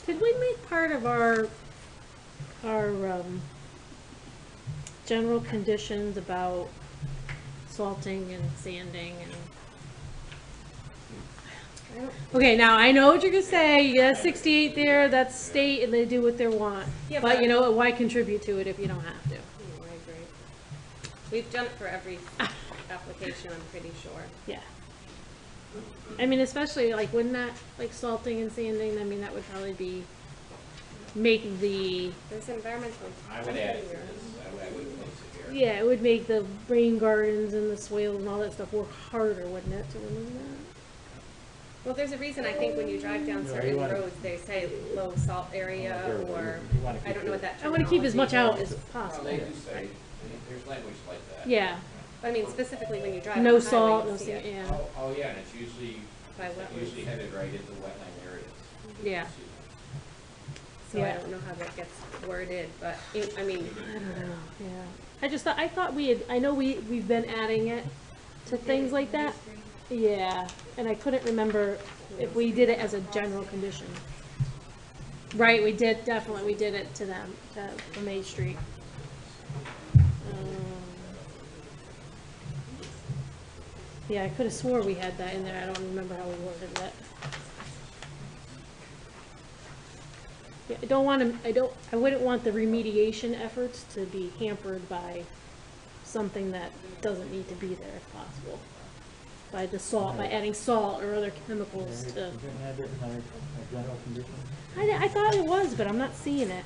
Did we make part of our general conditions about salting and sanding and? Okay, now I know what you're gonna say, you got 68 there, that's state and they do what they want. Yeah, But you know, what, why contribute to it if you don't have to? I agree. We've done it for every application, I'm pretty sure. Yeah. I mean, especially like, wouldn't that, like salting and sanding, I mean, that would probably be, make the, There's environmental. I would add it to this, I would place it here. yeah, it would make the rain gardens and the swales and all that stuff work harder, wouldn't it, to remove that? Well, there's a reason I think when you drive down Yeah, certain you wanna- roads, they say low salt area, or, You wanna I keep don't know what the- that I wanna keep as much out terminology is. as Well, possible. they do say, there's language like that. Yeah, But I mean, specifically when you drive on no the highway, salt, you no see sand, it. yeah, Oh, yeah, and it's usually By wetlands. headed right into wetland areas. yeah. So I Yeah. don't know how that gets worded, but, I mean, I don't know, yeah. I thought we had, I know we've been adding it to things like that. Yeah, and I couldn't remember if we did it as a general condition. Right, we did, definitely, we did it to them, to Main Street. Yeah, I could have swore we had that in there, I don't remember how we worded that. Yeah, I wouldn't want the remediation efforts to be hampered by something that doesn't need to be there if possible. By the salt, by adding salt or other chemicals to. Is it have it in our general conditions? I thought it was, but I'm not seeing it.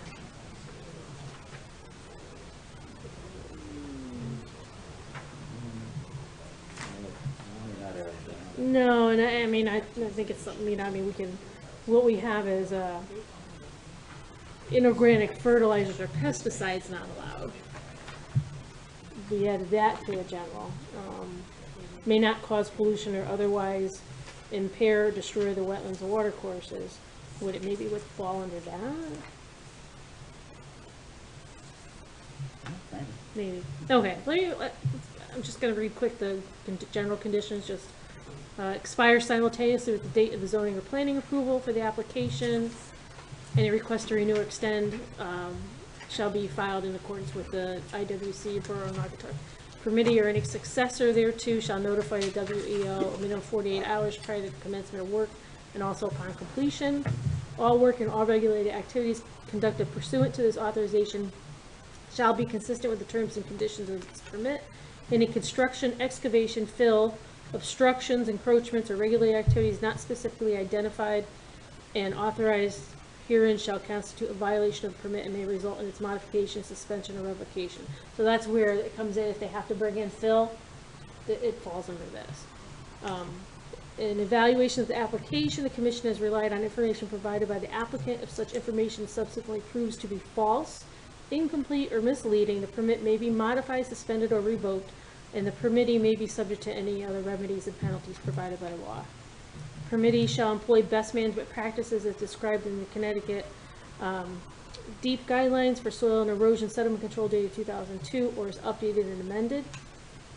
No, and I mean, I think it's something, I mean, what we have is, inorganic fertilizers or pesticides not allowed. We added that to a general. May not cause pollution or otherwise impair or destroy the wetlands or water courses. Would it maybe fall under that? Okay. Maybe. Okay, I'm just gonna read quick the general conditions, just expire simultaneously with the date of the zoning or planning approval for the application. Any request to renew or extend shall be filed in accordance with the IWC Borough of Naugatuck. Permittee or any successor thereto shall notify the WEO a minimum of 48 hours prior to the commencement of work and also upon completion. All work and all regulated activities conducted pursuant to this authorization shall be consistent with the terms and conditions of this permit. Any construction, excavation, fill, obstructions, encroachments, or regulated activities not specifically identified and authorized herein shall constitute a violation of the permit and may result in its modification, suspension, or revocation. So that's where it comes in. If they have to bring in fill, it falls under this. In evaluation of the application, the commission has relied on information provided by the applicant. If such information subsequently proves to be false, incomplete, or misleading, the permit may be modified, suspended, or revoked, and the permittee may be subject to any other remedies and penalties provided by law. Permittee shall employ best management practices as described in the Connecticut deep guidelines for soil and erosion sediment control dated 2002 or is updated and amended,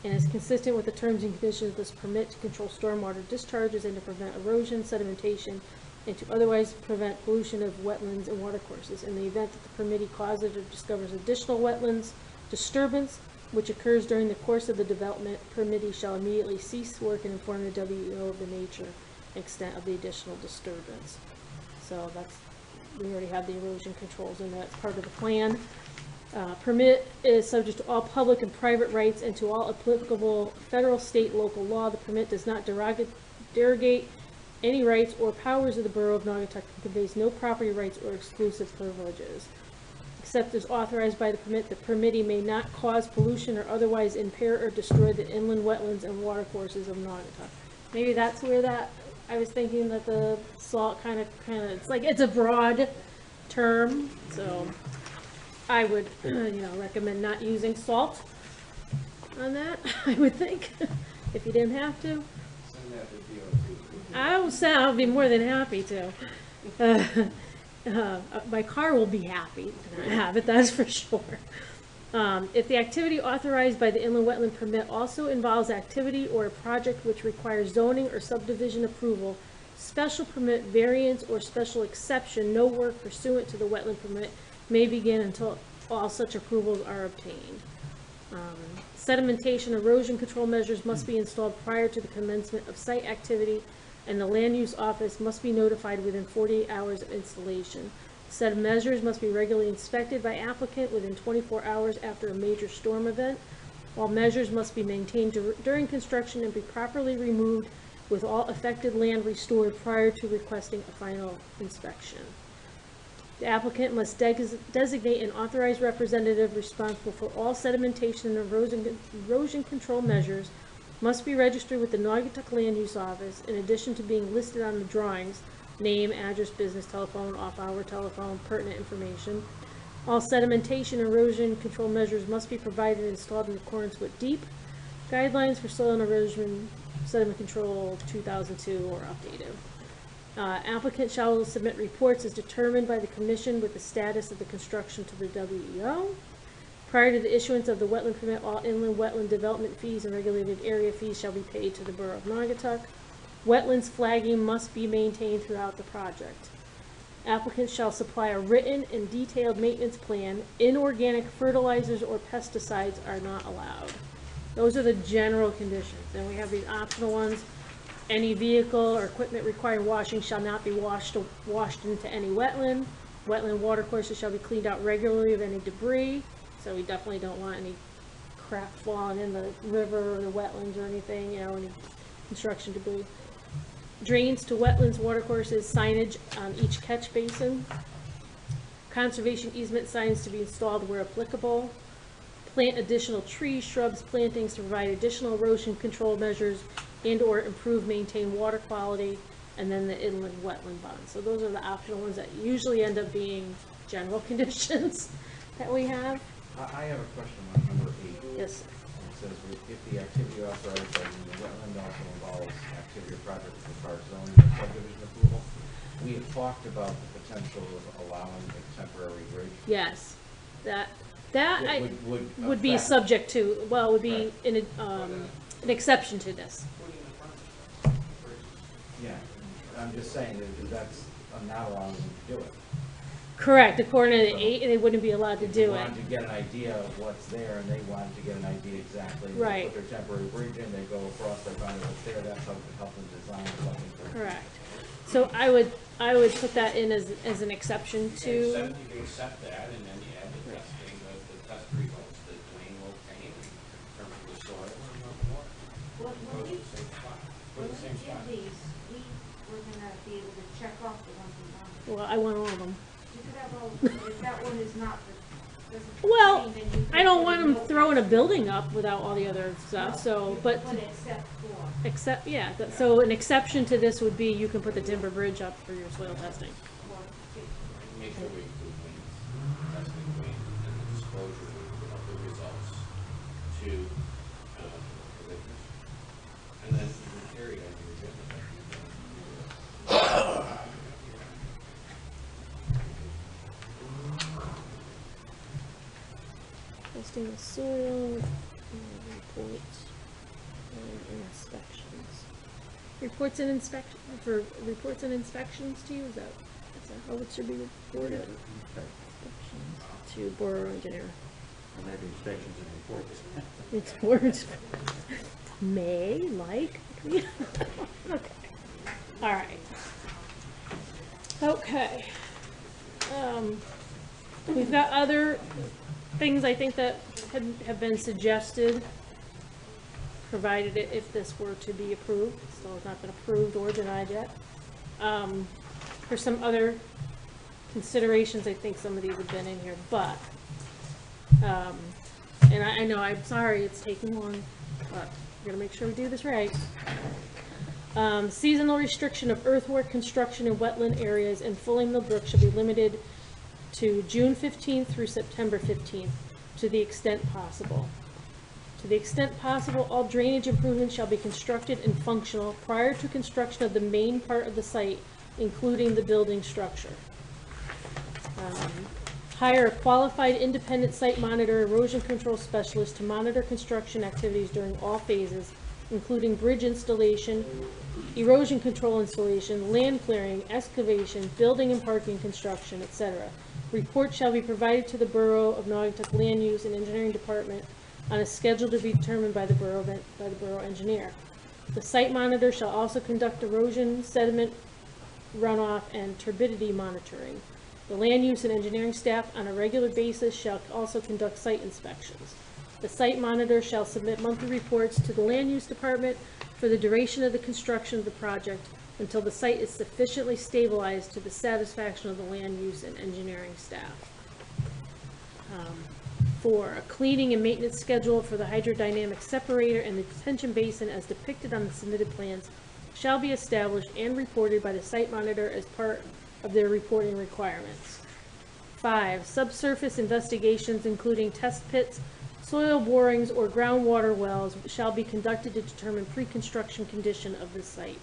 and is consistent with the terms and conditions of this permit to control stormwater discharges and to prevent erosion, sedimentation, and to otherwise prevent pollution of wetlands and water courses. In the event that the permittee causes or discovers additional wetlands disturbance which occurs during the course of the development, permittee shall immediately cease work and inform the WEO of the nature and extent of the additional disturbance. So we already have the erosion controls in that's part of the plan. Permit is subject to all public and private rights and to all applicable federal, state, local law. The permit does not derogate any rights or powers of the Borough of Naugatuck and conveys no property rights or exclusive privileges. Except as authorized by the permit, the permittee may not cause pollution or otherwise impair or destroy the inland wetlands and water courses of Naugatuck. Maybe that's where I was thinking that the salt kind of, it's a broad term, so I would, recommend not using salt on that, I would think, if you didn't have to. Send that to DOT. I'll be more than happy to. My car will be happy to have it, that's for sure. If the activity authorized by the inland wetland permit also involves activity or a project which requires zoning or subdivision approval, special permit, variance, or special exception, no work pursuant to the wetland permit may begin until all such approvals are obtained. Sedimentation erosion control measures must be installed prior to the commencement of site activity, and the land use office must be notified within 48 hours of installation. Said measures must be regularly inspected by applicant within 24 hours after a major storm event. All measures must be maintained during construction and be properly removed with all affected land restored prior to requesting a final inspection. The applicant must designate an authorized representative responsible for all sedimentation and erosion control measures, must be registered with the Naugatuck Land Use Office, in addition to being listed on the drawings, name, address, business, telephone, off-hour telephone, pertinent information. All sedimentation and erosion control measures must be provided and installed in accordance with DEEP guidelines for soil and erosion sediment control 2002 or updated. Applicant shall submit reports as determined by the commission with the status of the construction to the WEO. Prior to the issuance of the wetland permit, all inland wetland development fees and regulated area fees shall be paid to the Borough of Naugatuck. Wetlands flagging must be maintained throughout the project. Applicants shall supply a written and detailed maintenance plan. Inorganic fertilizers or pesticides are not allowed. Those are the general conditions. Then we have these optional ones. Any vehicle or equipment requiring washing shall not be washed into any wetland. Wetland watercourses shall be cleaned out regularly of any debris, so we definitely don't want any crap falling in the river or the wetlands or anything, you know, any construction debris. Drains to wetlands, watercourses, signage on each catch basin. Conservation easement signs to be installed where applicable. Plant additional trees, shrubs, plantings to provide additional erosion control measures and/or improve, maintain water quality, and then the inland wetland bond. So those are the optional ones that usually end up being general conditions that we have. I have a question on number 8. Yes. It says, if the activity authorized by the wetland also involves activity or project that requires zoning or subdivision approval, we have talked about the potential of allowing a temporary bridge. Yes, that would be affect- subject to, well, would be Right. an exception to this. Yeah, I'm just saying that that's not allowing them to do it. Correct, according to the 8, they wouldn't be allowed to If do they it. wanted to get an idea of what's there, and they wanted to get an idea exactly. They Right. put their temporary bridge in, they go across, they find what's there, that's how to help them design something. Correct. So I would put that in as an exception to, You can accept that, and then you add the testing, the test results that Dwayne will obtain in terms of the soil and the water. When Goes we, to the same spot. when Goes to the we same did spot. these, we were gonna be able to check off the ones we wanted. well, I want all of them. You could have all, if that one is not, doesn't Well, contain, then you could I don't put want a them note throwing a next to it. building up without all the other stuff, so, You but, could put except for. except, yeah, so an exception to this would be you can put the timber bridge up for your soil testing. Or, Make sure we include Wayne's testing, Wayne, and the disclosure of the results to, the witness. And then you can carry it on your agenda. Testing the soil, reports, and inspections. Reports and inspection, for reports and inspections to you, is that how it should be reported? Inspections to borough engineer. Or maybe inspections and reports. It's words. May, like. Okay. All right. Okay. We've got other things I think that have been suggested, provided if this were to be approved. It still has not been approved or denied yet. There's some other considerations. I think some of these have been in here, but, and I know, I'm sorry it's taking long, but we're gonna make sure we do this right. Seasonal restriction of earthwork construction in wetland areas in Fully Mill Brook shall be limited to June 15th through September 15th, to the extent possible. To the extent possible, all drainage improvements shall be constructed and functional prior to construction of the main part of the site, including the building structure. Hire a qualified independent site monitor erosion control specialist to monitor construction activities during all phases, including bridge installation, erosion control installation, land clearing, excavation, building and parking construction, etc. Report shall be provided to the Borough of Naugatuck Land Use and Engineering Department on a schedule to be determined by the borough engineer. The site monitor shall also conduct erosion, sediment, runoff, and turbidity monitoring. The land use and engineering staff on a regular basis shall also conduct site inspections. The site monitor shall submit monthly reports to the land use department for the duration of the construction of the project until the site is sufficiently stabilized to the satisfaction of the land use and engineering staff. 4, a cleaning and maintenance schedule for the hydrodynamic separator and the detention basin as depicted on the submitted plans shall be established and reported by the site monitor as part of their reporting requirements. 5, subsurface investigations including test pits, soil borings, or groundwater wells shall be conducted to determine pre-construction condition of the site.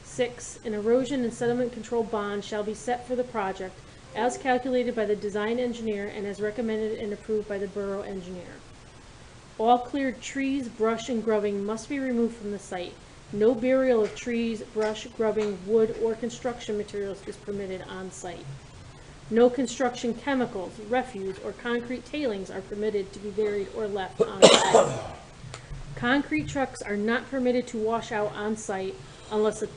6, an erosion and sediment control bond shall be set for the project as calculated by the design engineer and as recommended and approved by the borough engineer. All cleared trees, brush, and grubbing must be removed from the site. No burial of trees, brush, grubbing, wood, or construction materials is permitted on site. No construction chemicals, refuse, or concrete tailings are permitted to be buried or left on site. Concrete trucks are not permitted to wash out on site unless a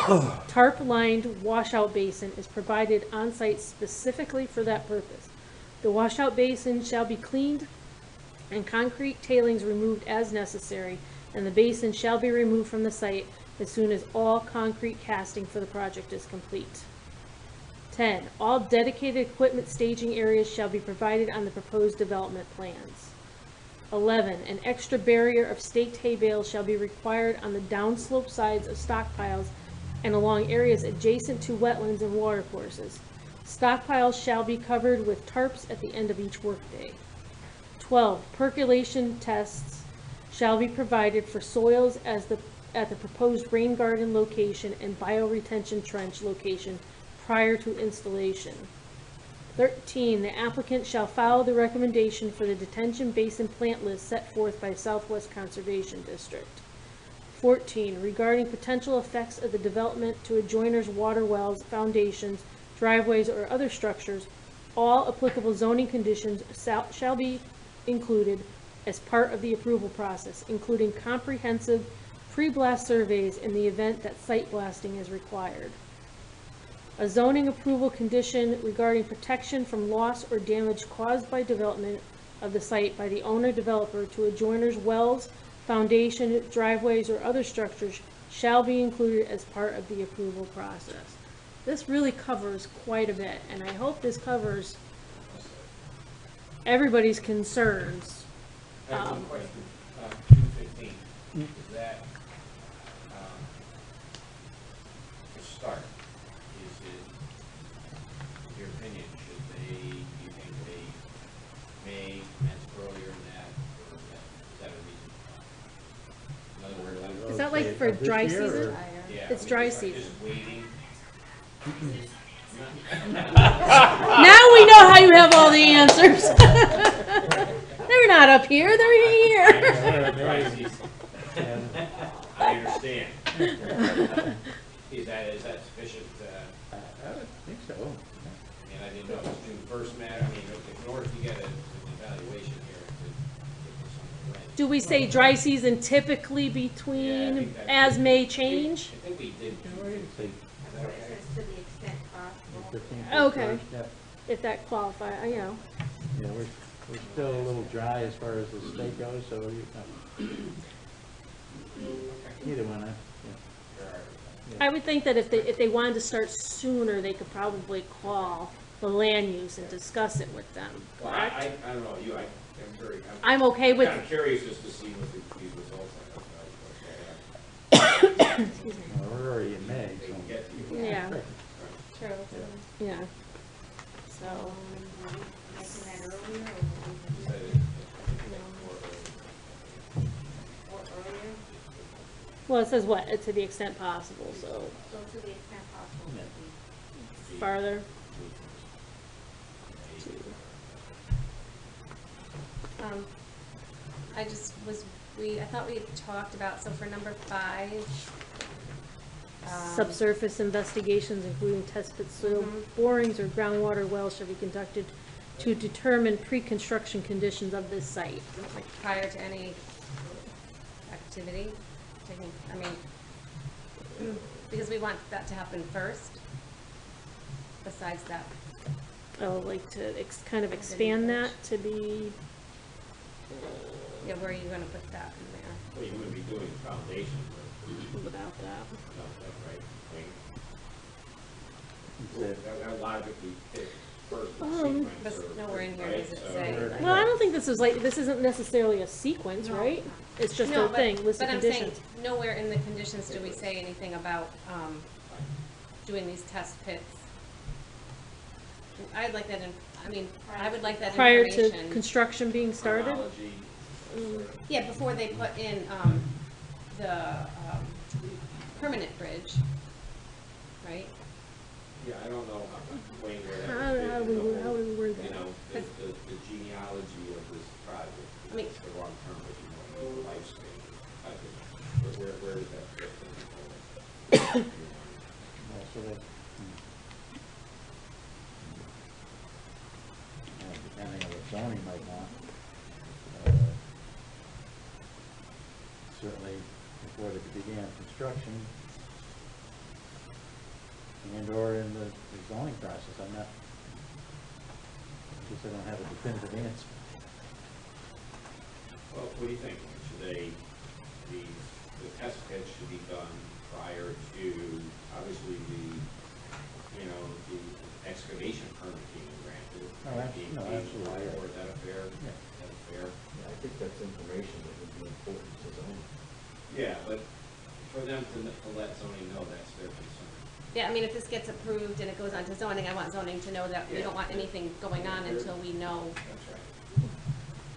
tarp-lined washout basin is provided on-site specifically for that purpose. The washout basin shall be cleaned and concrete tailings removed as necessary, and the basin shall be removed from the site as soon as all concrete casting for the project is complete. 10. All dedicated equipment staging areas shall be provided on the proposed development plans. 11. An extra barrier of staked hay bales shall be required on the downslope sides of stockpiles and along areas adjacent to wetlands and watercourses. Stockpiles shall be covered with tarps at the end of each workday. 12. Percolation tests shall be provided for soils at the proposed rain garden location and bioretention trench location prior to installation. 13. The applicant shall follow the recommendation for the detention basin plant list set forth by Southwest Conservation District. 14. Regarding potential effects of the development to adjoiners' water wells, foundations, driveways, or other structures, all applicable zoning conditions shall be included as part of the approval process, including comprehensive pre-blast surveys in the event that site blasting is required. A zoning approval condition regarding protection from loss or damage caused by development of the site by the owner-developer to adjoiners' wells, foundation, driveways, or other structures shall be included as part of the approval process. This really covers quite a bit, and I hope this covers everybody's concerns. I have one question. 215, is that, to start, is it, in your opinion, should they, do you think they may commence earlier than that, or is that a reason? In other words, Is that like for dry season? yeah, It's we dry just, season. Just waiting. Now we know how you have all the answers. They're not up here, they're here. Dry season. I understand. Is that sufficient? I would think so. I mean, I didn't know if it's June 1st matter. I mean, in order to get an evaluation here, to something right. Do we say dry season typically Yeah, I between think that- as may change? I think we did. Yeah, we're gonna say It says to the extent possible. 15th, Okay. 1st, yep. If that qualify, you know. Yeah, we're still a little dry as far as the state goes, so either one, yeah. I would think that if they wanted to start sooner, they could probably call the land use and discuss it with them, Well, correct? I don't know, I'm very, I'm okay with, kind of curious just to see what these results are. excuse me, Well, we're already in May, They so. can get to you. yeah, Right. True. yeah. So, Making that earlier Said or it, or earlier? well, it says what, to the extent possible, so So to the extent possible. Yeah. farther. I just was, I thought we had talked about, so for number 5. Subsurface investigations, including test pit soil borings or groundwater wells, shall be conducted to determine pre-construction conditions of this site. Like prior to any activity, I mean, because we want that to happen first, besides that. Oh, like to kind of expand that to be, Yeah, where are you gonna put that in there? well, you wouldn't be doing foundation work without that. without that, right? I mean, It's that logically fits first in But sequence. nowhere in here right? does it So- say. like- Well, I don't think this isn't necessarily a sequence, No. right? It's just No, a but- thing, list of But I'm saying, conditions. nowhere in the conditions do we say anything about, doing these test pits. I'd like that I would like that Prior information. to construction being started? Chronology, sort of. Yeah, before they put in, the, permanent bridge, right? Yeah, I don't know how, Wayne, where How that do would fit in the we whole, word you that? know, the genealogy of this project. I mean- It's the wrong term, but you know, the lifespan. I think, where does that fit in the whole? Yeah, so that, depending on what zoning might want. Certainly, before they began construction, and or in the zoning process. I'm not, I guess I don't have a definitive answer. Well, what do you think? Should they, the test pit should be done prior to, obviously, the excavation permit being granted? Oh, absolutely. Or is that a fair? Yeah. Is that fair? Yeah, I think that's information that would be important to zoning. Yeah, but for them to let zoning know that's their concern. Yeah, I mean, if this gets approved and it goes on to zoning, I want zoning to know that we don't want anything going on until we know, That's right.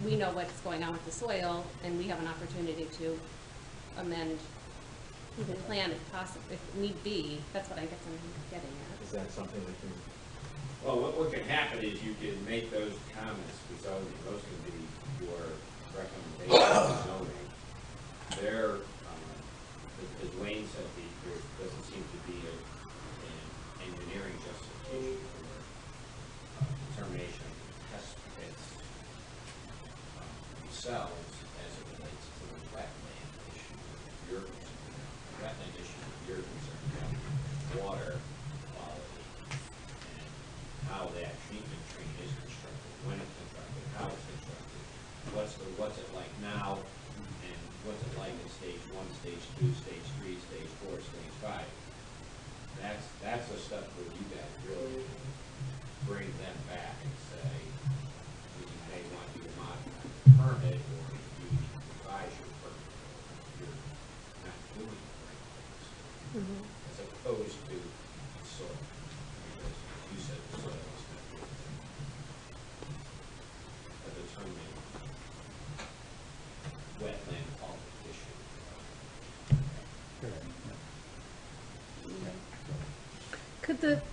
we know what's going on with the soil, and we have an opportunity to amend the plan if possible, if need be. That's what I guess I'm getting at. Is that something that can, Well, what can happen is you can make those comments to zoning, those can be your recommendations to zoning. There, as Wayne said, there doesn't seem to be an engineering justification for determination of test pits themselves as it relates to the wetland issue. You're concerned about the wetland issue, you're concerned about water quality and how that treatment train is constructed, when it's constructed, how it's constructed, what's it like now, and what's it like in stage 1, stage 2, stage 3, stage 4, stage 5. That's the stuff where you guys really bring them back and say, we may want you to modify the permit, or you need to revise your permit, you're not doing the right things, as opposed to soil. Because you said the soil is not a determined wetland quality issue.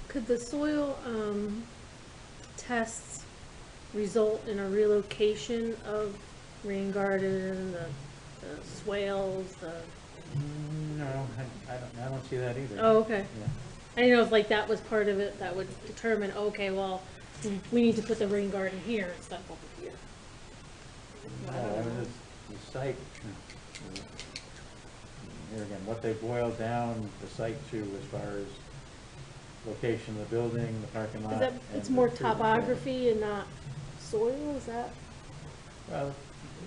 Could the soil, tests result in a relocation of rain garden, the swales, No, I don't see that either. oh, okay. Yeah. I didn't know if like that was part of it that would determine, okay, well, we need to put the rain garden here instead of over here. I don't know. The site, here again, what they boil down the site to as far as location of the building, the parking lot. Is that, and it's the more treatment topography and not soil, is that? plant.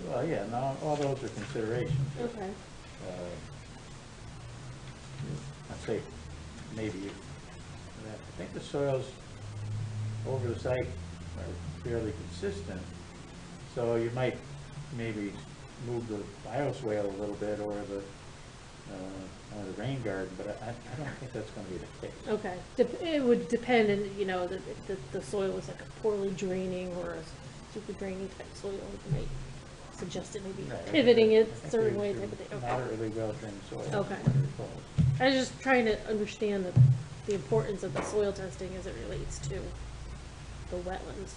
Well, yeah, no, all those are considerations. Okay. I'd say maybe, I think the soils over the site are fairly consistent, so you might maybe move the bioswale a little bit, or the rain garden, but I don't think that's gonna be the case. Okay, it would depend, and you know, if the soil was like a poorly draining or a super draining type soil, it might suggest it maybe Right, pivoting I it think a certain these way are type of thing, okay. Moderately well-drained soil. Okay. what they're called. I was just trying to understand the importance of the soil testing as it relates to the wetlands.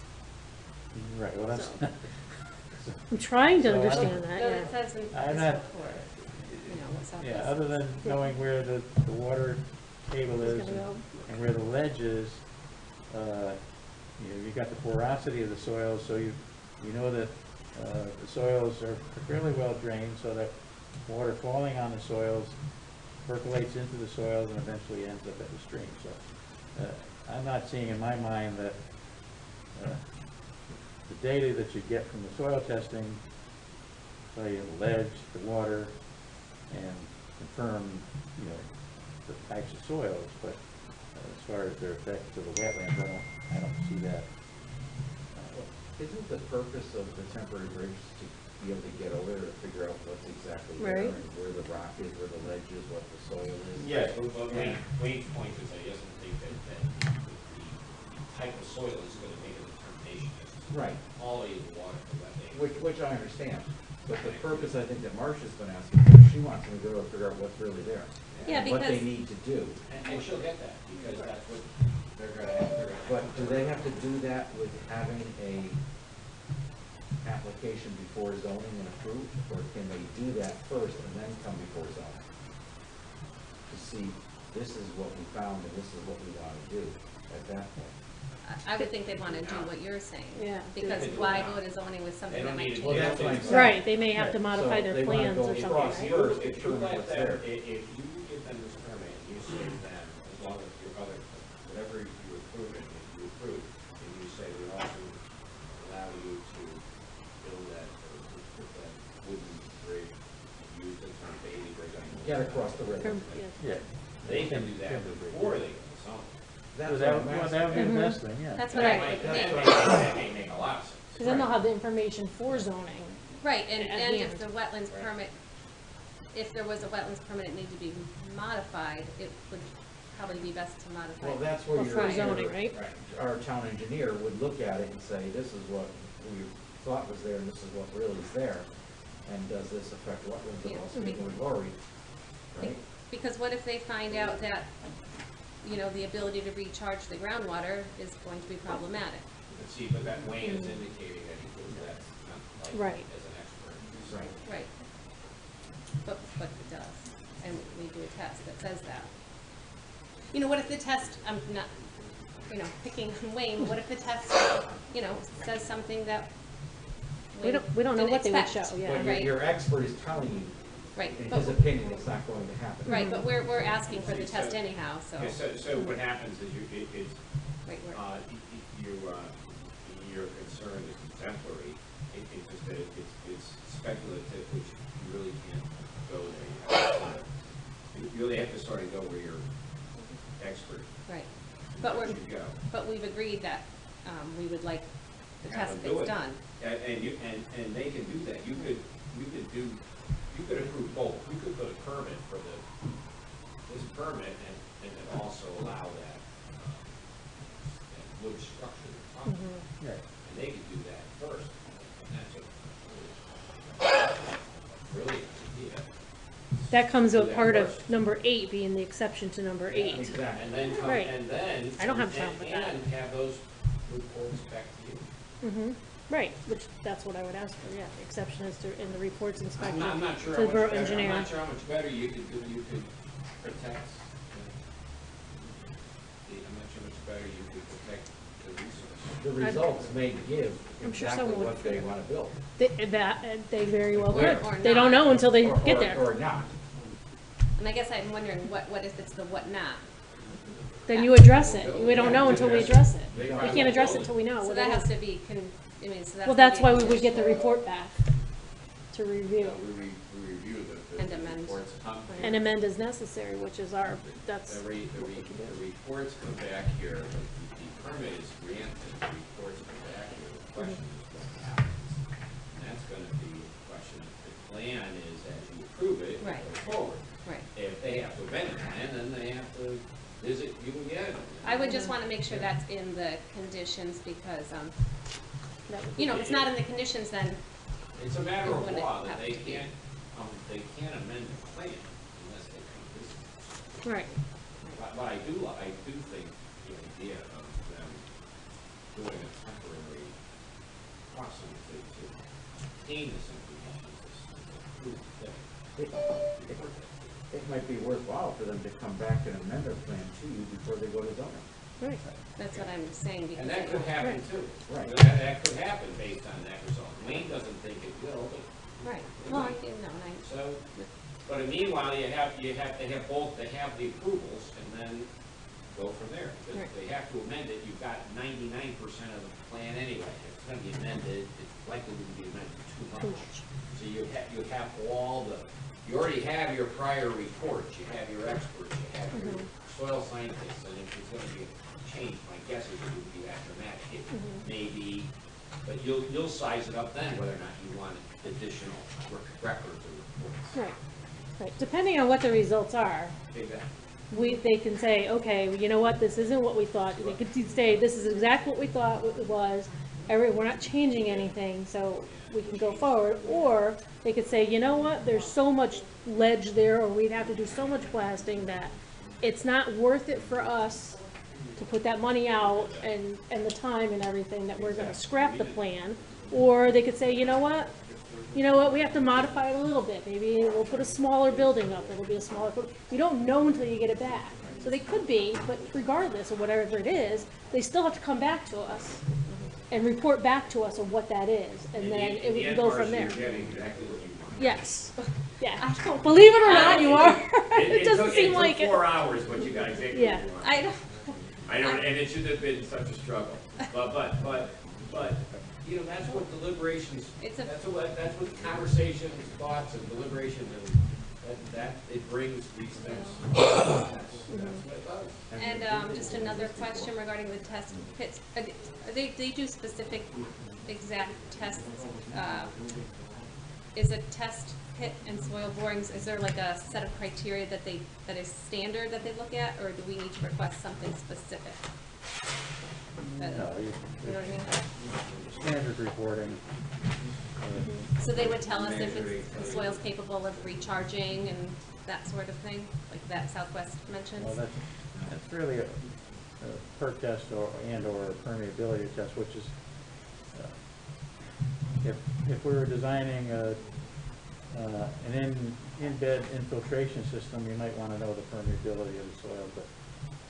Right, well, that's, So- I'm trying to So I- understand No, that, it yeah. says in this I'm not- report, you know, what's up. yeah, other than knowing where the water table It's is gonna go. and where the ledge is, you got the porosity of the soils, so you know that the soils are fairly well drained, so that water falling on the soils percolates into the soils and eventually ends up at the stream. So I'm not seeing in my mind that the data that you get from the soil testing tell you the ledge, the water, and confirm, the types of soils, but as far as their effect to the wetlands, I don't see that. isn't the purpose of the temporary bridge to be able to get over there to figure out what's exactly there Right. and where the rock is, where the ledge is, what the soil is? Yes, but Wayne's point is that he doesn't think that the type of soil is gonna make a determination as to Right. the quality of the water for wetland. Which I understand, but the purpose I think that Marcia's been asking for, she wants them to go to figure out what's really there. Yeah, and what they because- need to do. And she'll get that, because that's what they're gonna have. But do they have to do that with having a application before zoning and approved, or can they do that first and then come before zoning? To see, this is what we found and this is what we want to do at that point. I would think they'd wanna do what you're saying. Yeah. Because They do why now. go to zoning with something They that don't might need to change? do Well, that's what I'm saying. Right, they may have to So modify their they wanna plans go or something, across right? If you determine let what's them, there. if you give them this permit, you say to them, as long as your other get across the river. Yeah. They can do that before they go to zoning. That's Well, what I'm that asking. would be the best thing, yeah. That's what I would That think. may make a lot of sense. Cause then they'll have the information for zoning. Right, and At and the if end. the wetlands permit, if there was a wetlands permit that needed to be modified, it would probably be best to modify. Well, that's where Or your. for zoning, right? Our town engineer would look at it and say, this is what we thought was there, and this is what really is there. And does this affect wetlands at Yeah. all? So we've already, right? Because what if they find out that, you know, the ability to recharge the groundwater is going to be problematic? But see, but that Wayne is indicating that he feels that's not like Right. as an expert. Right. Right. But it does, and we do a test that says that. You know, what if the test, I'm not, you know, picking on Wayne, but what if the test, you know, says something that We don't know didn't what they would expect, show, yeah. But Right. your expert is telling you, Right, in but, his opinion, it's not going to happen. right, but we're asking for the test anyhow, so. Okay, so what happens is Right, your concern is exemplary. It's just that it's speculative, which you really can't go there. You really have to sort of go where you're expert. Right, but should go. but we've agreed that, we would like the Have test them do that's it. done. And they can do that. You could approve both. You could put a permit for this permit and then also allow that wood structure that's on it. Right. And they could do that first. And that's a really idea. That comes Do with that part of first. number 8 being the exception to number 8. Exactly. And then Right. I don't have a problem with that. And have those reports back to you. Mm-hmm, right, which, that's what I would ask for, yeah, the exception is to, in the reports inspected I'm not sure to how the much borough better, engineer. I'm not sure how much better you could do, you could protect. I'm not sure how much better you could protect the resource. The results may give I'm sure exactly someone would what they figure- want to build. They very well Or- could. or They don't not. know until they Or- get or- there. Or not. And I guess I'm wondering, what if it's the what not? Then you address it. We don't know until we address it. They We probably can't address it will. until we know So what that it has is. to be, Well, that's why we would get the report back to review We review the And amend. reports. and amend as necessary, which is our, that's, The reports come back here, the permit is granted, the reports come back here, the question is what happens? And that's gonna be a question, if the plan is as you approve it, Right. go forward. Right. If they have to amend the plan, then they have to visit you again. I would just want to make sure that's in the conditions because, that would be. you know, if it's not in the conditions, then, It's a matter It of wouldn't law that have they to be. can't amend the plan unless they come visit. Right. But I do think the idea of them doing a temporary crossing to obtain this information is a good thing. It might be worthwhile for them to come back and amend their plan to you before they go to zoning. Right. that's what I'm saying because. And that could happen Right. too. Right. That could happen based on that result. Wayne doesn't think it will, but Right, well, I didn't know, and so, but meanwhile, they have both, they have the approvals and then go from there. Because if they have to amend it, you've got 99% of the plan anyway. If it's gonna be amended, it's likely to be amended too Too much. much. So you have all you already have your prior reports, you have your experts, you have your soil scientists, and if it's gonna be a change, my guess is it would be that dramatic. It may be, but you'll size it up then, whether or not you want additional records or reports. Right, right. Depending on what the results are, Exactly. they can say, okay, you know what, this isn't what we thought. They could say, this is exactly what we thought it was. We're not changing anything, so we can go forward. Or they could say, you know what, there's so much ledge there, or we'd have to do so much blasting that it's not worth it for us to put that money out and the time and everything, that we're gonna scrap the plan. Or they could say, you know what, we have to modify it a little bit. Maybe we'll put a smaller building up. It'll be a smaller, you don't know until you get it back. So they could be, but regardless of whatever it is, they still have to come back to us and report back to us of what that is. And then we can go from there. You're getting exactly what you want. Yes. Yeah. Believe it or not, you are. It It doesn't seem like took it. 4 hours, but you got exactly Yeah. what you want. I don't, I know, and it shouldn't have been such a struggle. But, that's what deliberations, It's a- that's what conversations, thoughts, and deliberations, and That, it brings these things. That's what it does. And just another question regarding the test pits. They do specific exact tests. Is a test pit and soil borings, is there like a set of criteria that is standard that they look at, or do we need to request something specific? No, You know what I mean? standard reporting. So they would tell us if the soil's capable of recharging and that sort of thing, like that Southwest mentions? Well, that's really a perk test and/or a permeability test, which is, if we were designing an in-bed infiltration system, you might want to know the permeability of the soil, but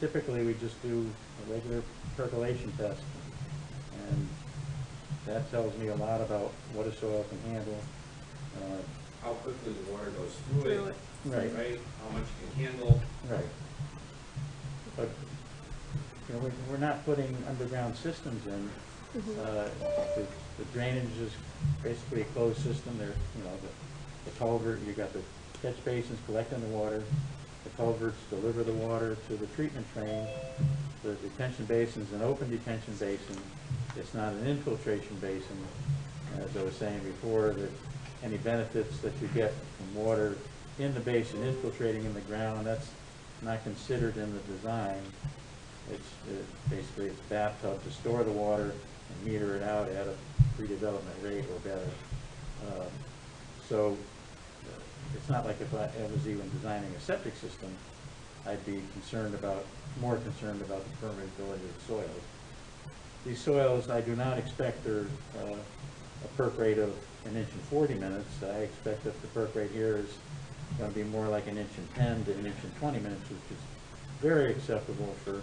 typically we just do a regular percolation test, and that tells me a lot about what a soil can handle. How quickly the water goes through it. Right. Right, how much you can handle. Right. But, you know, we're not putting underground systems in. The drainage is basically a closed system. There, you know, the culvert, you got the catch basins collecting the water, the culverts deliver the water to the treatment train, the detention basin's an open detention basin. It's not an infiltration basin. As I was saying before, that any benefits that you get from water in the basin infiltrating in the ground, that's not considered in the design. It's basically it's a bathtub to store the water and meter it out at a pre-development rate or better. So it's not like if I was even designing a septic system, I'd be more concerned about the permeability of the soils. These soils, I do not expect they're a perk rate of 1 inch in 40 minutes. I expect that the perk rate here is going to be more like 1 inch in 10 to 1 inch in 20 minutes, which is very acceptable for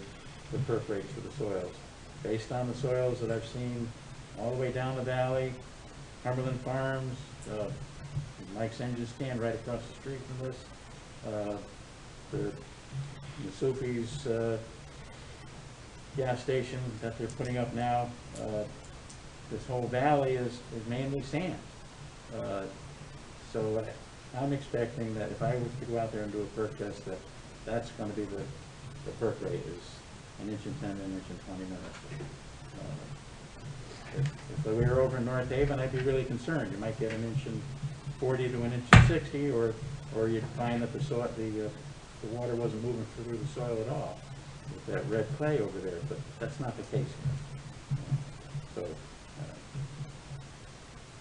the perk rates for the soils. Based on the soils that I've seen all the way down the valley, Cumberland Farms, Mike's Engine Stand right across the street from this, the Sophie's gas station that they're putting up now, this whole valley is mainly sand. So I'm expecting that if I was to go out there and do a perk test, that's going to be the perk rate is 1 inch in 10, 1 inch in 20 minutes. If we were over in North Haven, I'd be really concerned. You might get 1 inch in 40 to 1 inch in 60, or you'd find that the water wasn't moving through the soil at all with that red clay over there, but that's not the case here. So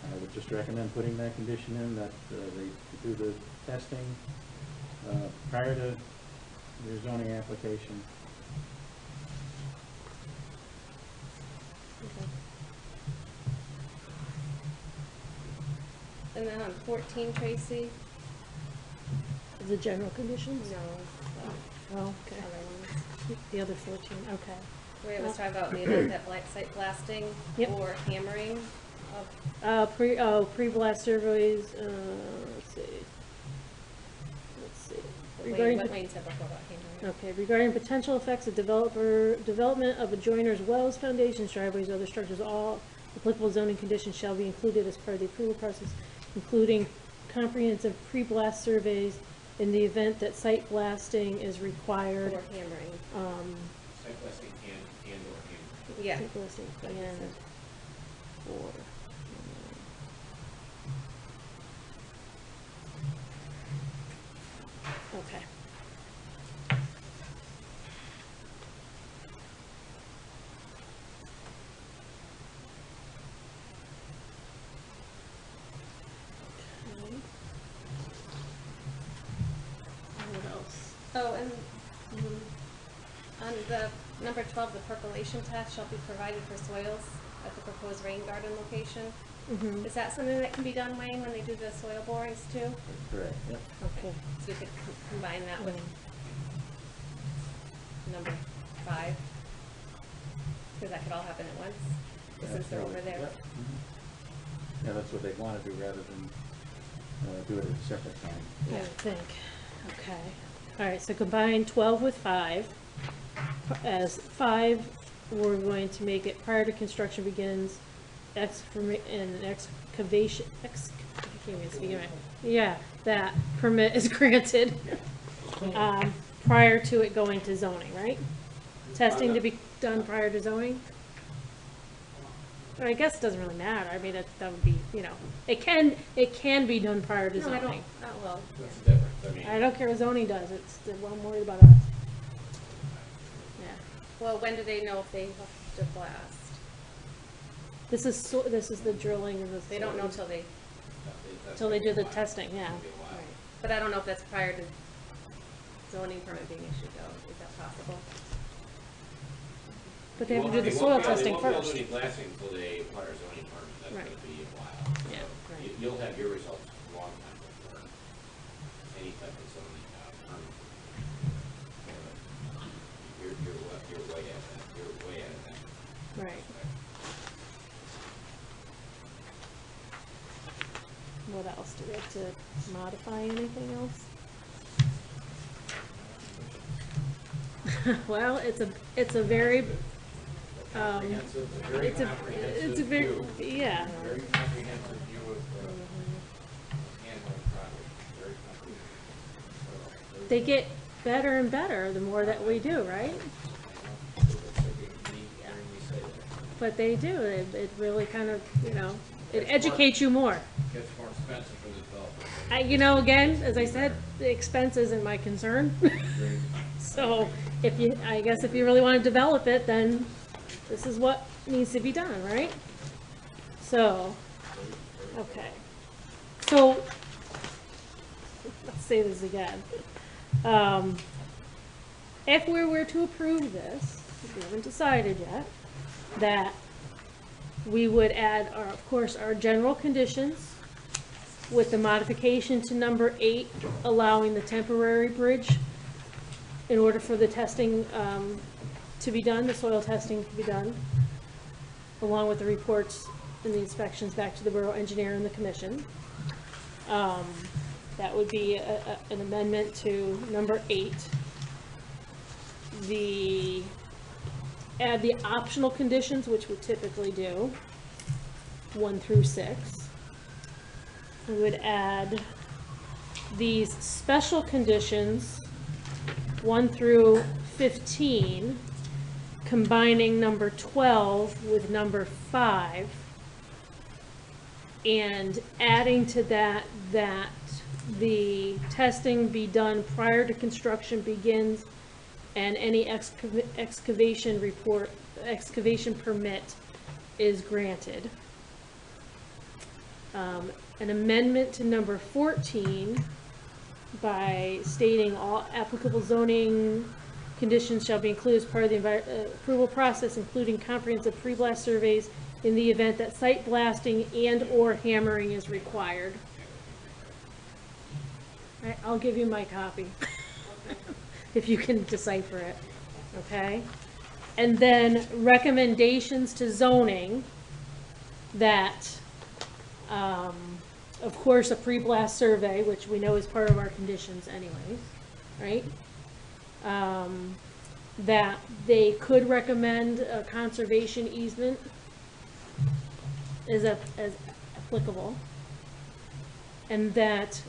I would just recommend putting that condition in that they do the testing prior to your zoning application. Okay. And then on 14, Tracy? The general conditions? No. Oh, okay. Other ones. The other 14, okay. Where it was talking about the event that site blasting Yep. or hammering of. Pre-blast surveys, let's see. Regarding What Wayne said before about hammering. Okay, regarding potential effects of development of adjoiners, wells, foundations, driveways, other structures, all applicable zoning conditions shall be included as part of the approval process, including comprehensive pre-blast surveys in the event that site blasting is required. Or hammering. Site blasting and or hammering. Yeah. Site blasting and or. Okay. What else? Oh, and on the number 12, the percolation test shall be provided for soils at the proposed rain garden location. Mm-hmm. Is that something that can be done, Wayne, when they do the soil borings too? That's correct, yep. Okay. So we could combine that with number 5? Because that could all happen at once, since they're over Absolutely, there. yep. Mhm. Yeah, that's what they'd want to do rather than do it at a separate time. I would think. Okay. All right, so combine 12 with 5. As 5, we're going to make it prior to construction begins, excavation can't even speak of it. Yeah, that permit is granted, prior to it going to zoning, right? Testing to be done prior to zoning? Or I guess it doesn't really matter, I mean, that would be, you know, it can be done prior to No, I don't, zoning. well, What's the difference? I mean, I don't care what zoning does, it's, well, I'm worried about us. Yeah, well, when do they know if they have to blast? this is the drilling and the. They don't know till they, Till they do the testing, yeah. but I don't know if that's prior to zoning permit being issued though, is that possible? But they have to do the soil testing They won't be able first. to do any blasting until they acquire zoning permit, that's Right. gonna be a while. Yeah, So right. You'll have your results a long time before any type of zoning, permit. You're way ahead of that, you're way ahead of that. Right. What else? Do we have to modify anything else? Well, it's a very, Comprehensive, very it's a comprehensive very, view. yeah. Very comprehensive view of, handheld project, very comprehensive. They get better and better the more that we do, right? But they do. It really kind of, you know, it educates you more. Gets more expensive for the developer. You know, again, as I said, the expense isn't my concern. So I guess if you really want to develop it, then this is what needs to be done, right? So, okay. So, let's say this again. If we were to approve this, we haven't decided yet, that we would add, of course, our general conditions with the modification to number 8, allowing the temporary bridge in order for the testing to be done, the soil testing to be done, along with the reports and the inspections back to the borough engineer and the commission. That would be an amendment to number 8. Add the optional conditions, which we typically do, 1 through 6. We would add these special conditions, 1 through 15, combining number 12 with number 5, and adding to that the testing be done prior to construction begins and any excavation permit is granted. An amendment to number 14 by stating all applicable zoning conditions shall be included as part of the approval process, including comprehensive pre-blast surveys in the event that site blasting and/or hammering is required. I'll give you my copy if you can decipher it, okay? And then recommendations to zoning that, of course, a pre-blast survey, which we know is part of our conditions anyways, right? That they could recommend a conservation easement as applicable, and that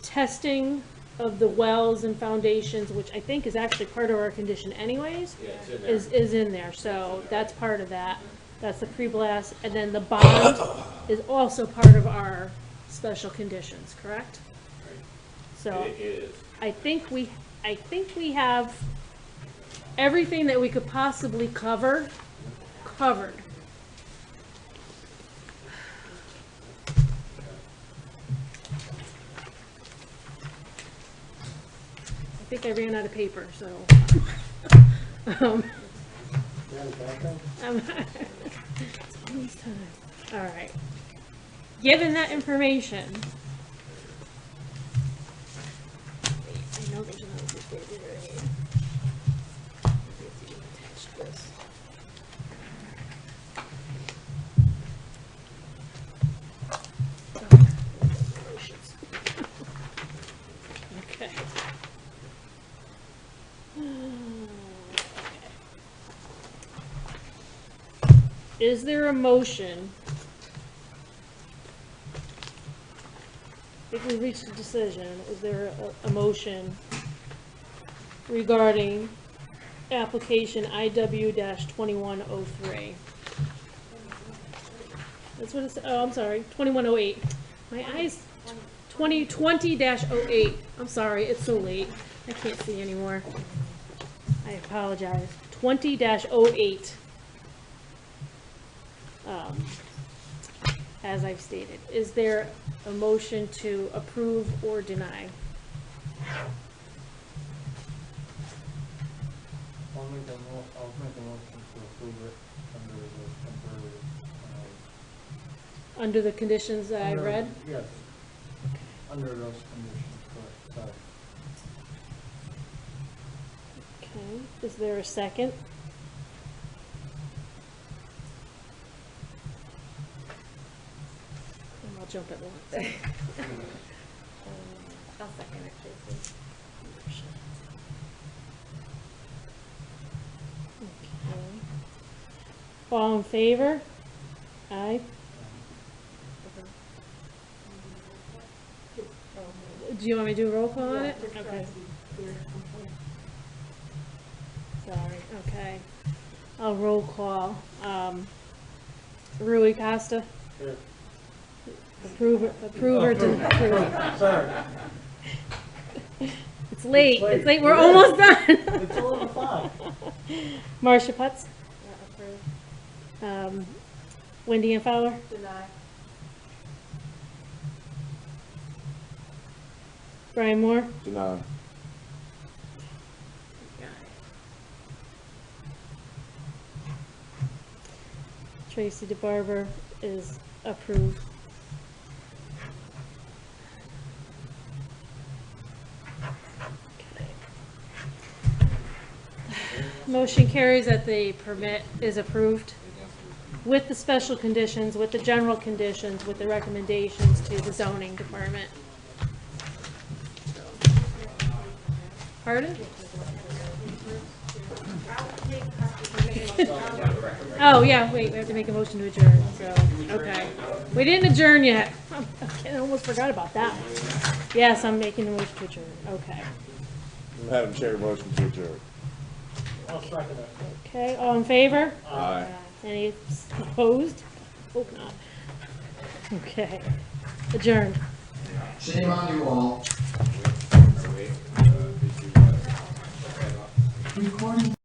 testing of the wells and foundations, which I think is actually part of our condition anyways, Yeah, it's in there. is in there, so that's part of that. That's the pre-blast, and then the bond is also part of our special conditions, correct? Right. So It is. I think we have everything that we could possibly covered. I think I ran out of paper, so. It's almost time. All right. Given that information, I know there's another piece of paper right. Maybe it's even attached to this. Okay. Is there a motion we reached a decision. Is there a motion regarding application IW-2103? That's what it's, oh, I'm sorry, 2108. My eyes, 2020-08. I'm sorry, it's so late. I can't see anymore. I apologize. 20-08. As I've stated, is there a motion to approve or deny? I'll make a motion to approve it under the temporary, Under the conditions that I under- read? Yes, under those conditions, correct, sorry. Okay, is there a second? And I'll jump at once. I'll second it, Tracy. Okay. All in favor? Aye. Do you want me to do a roll call on it? Okay. Sorry, okay. I'll roll call. Rui Costa? Here. Approve or disapprove? Sorry, It's late, late. it's late, we're almost done. it's 11:05. Marcia Putz? Yeah, approve. Wendy and Fowler? Deny. Brian Moore? Deny. Tracy DeBarber is approved. Okay. Motion carries that the permit is approved with the special conditions, with the general conditions, with the recommendations to the zoning department. Pardon? Oh, yeah, wait, we have to make a motion to adjourn, so, okay. We didn't adjourn yet. I almost forgot about that one. Yes, I'm making a motion to adjourn, okay. Madam Chair, motion to adjourn. I'll second it. Okay, all in favor? Aye. Any opposed? Hope not. Okay, adjourned. Shame on you all. Recording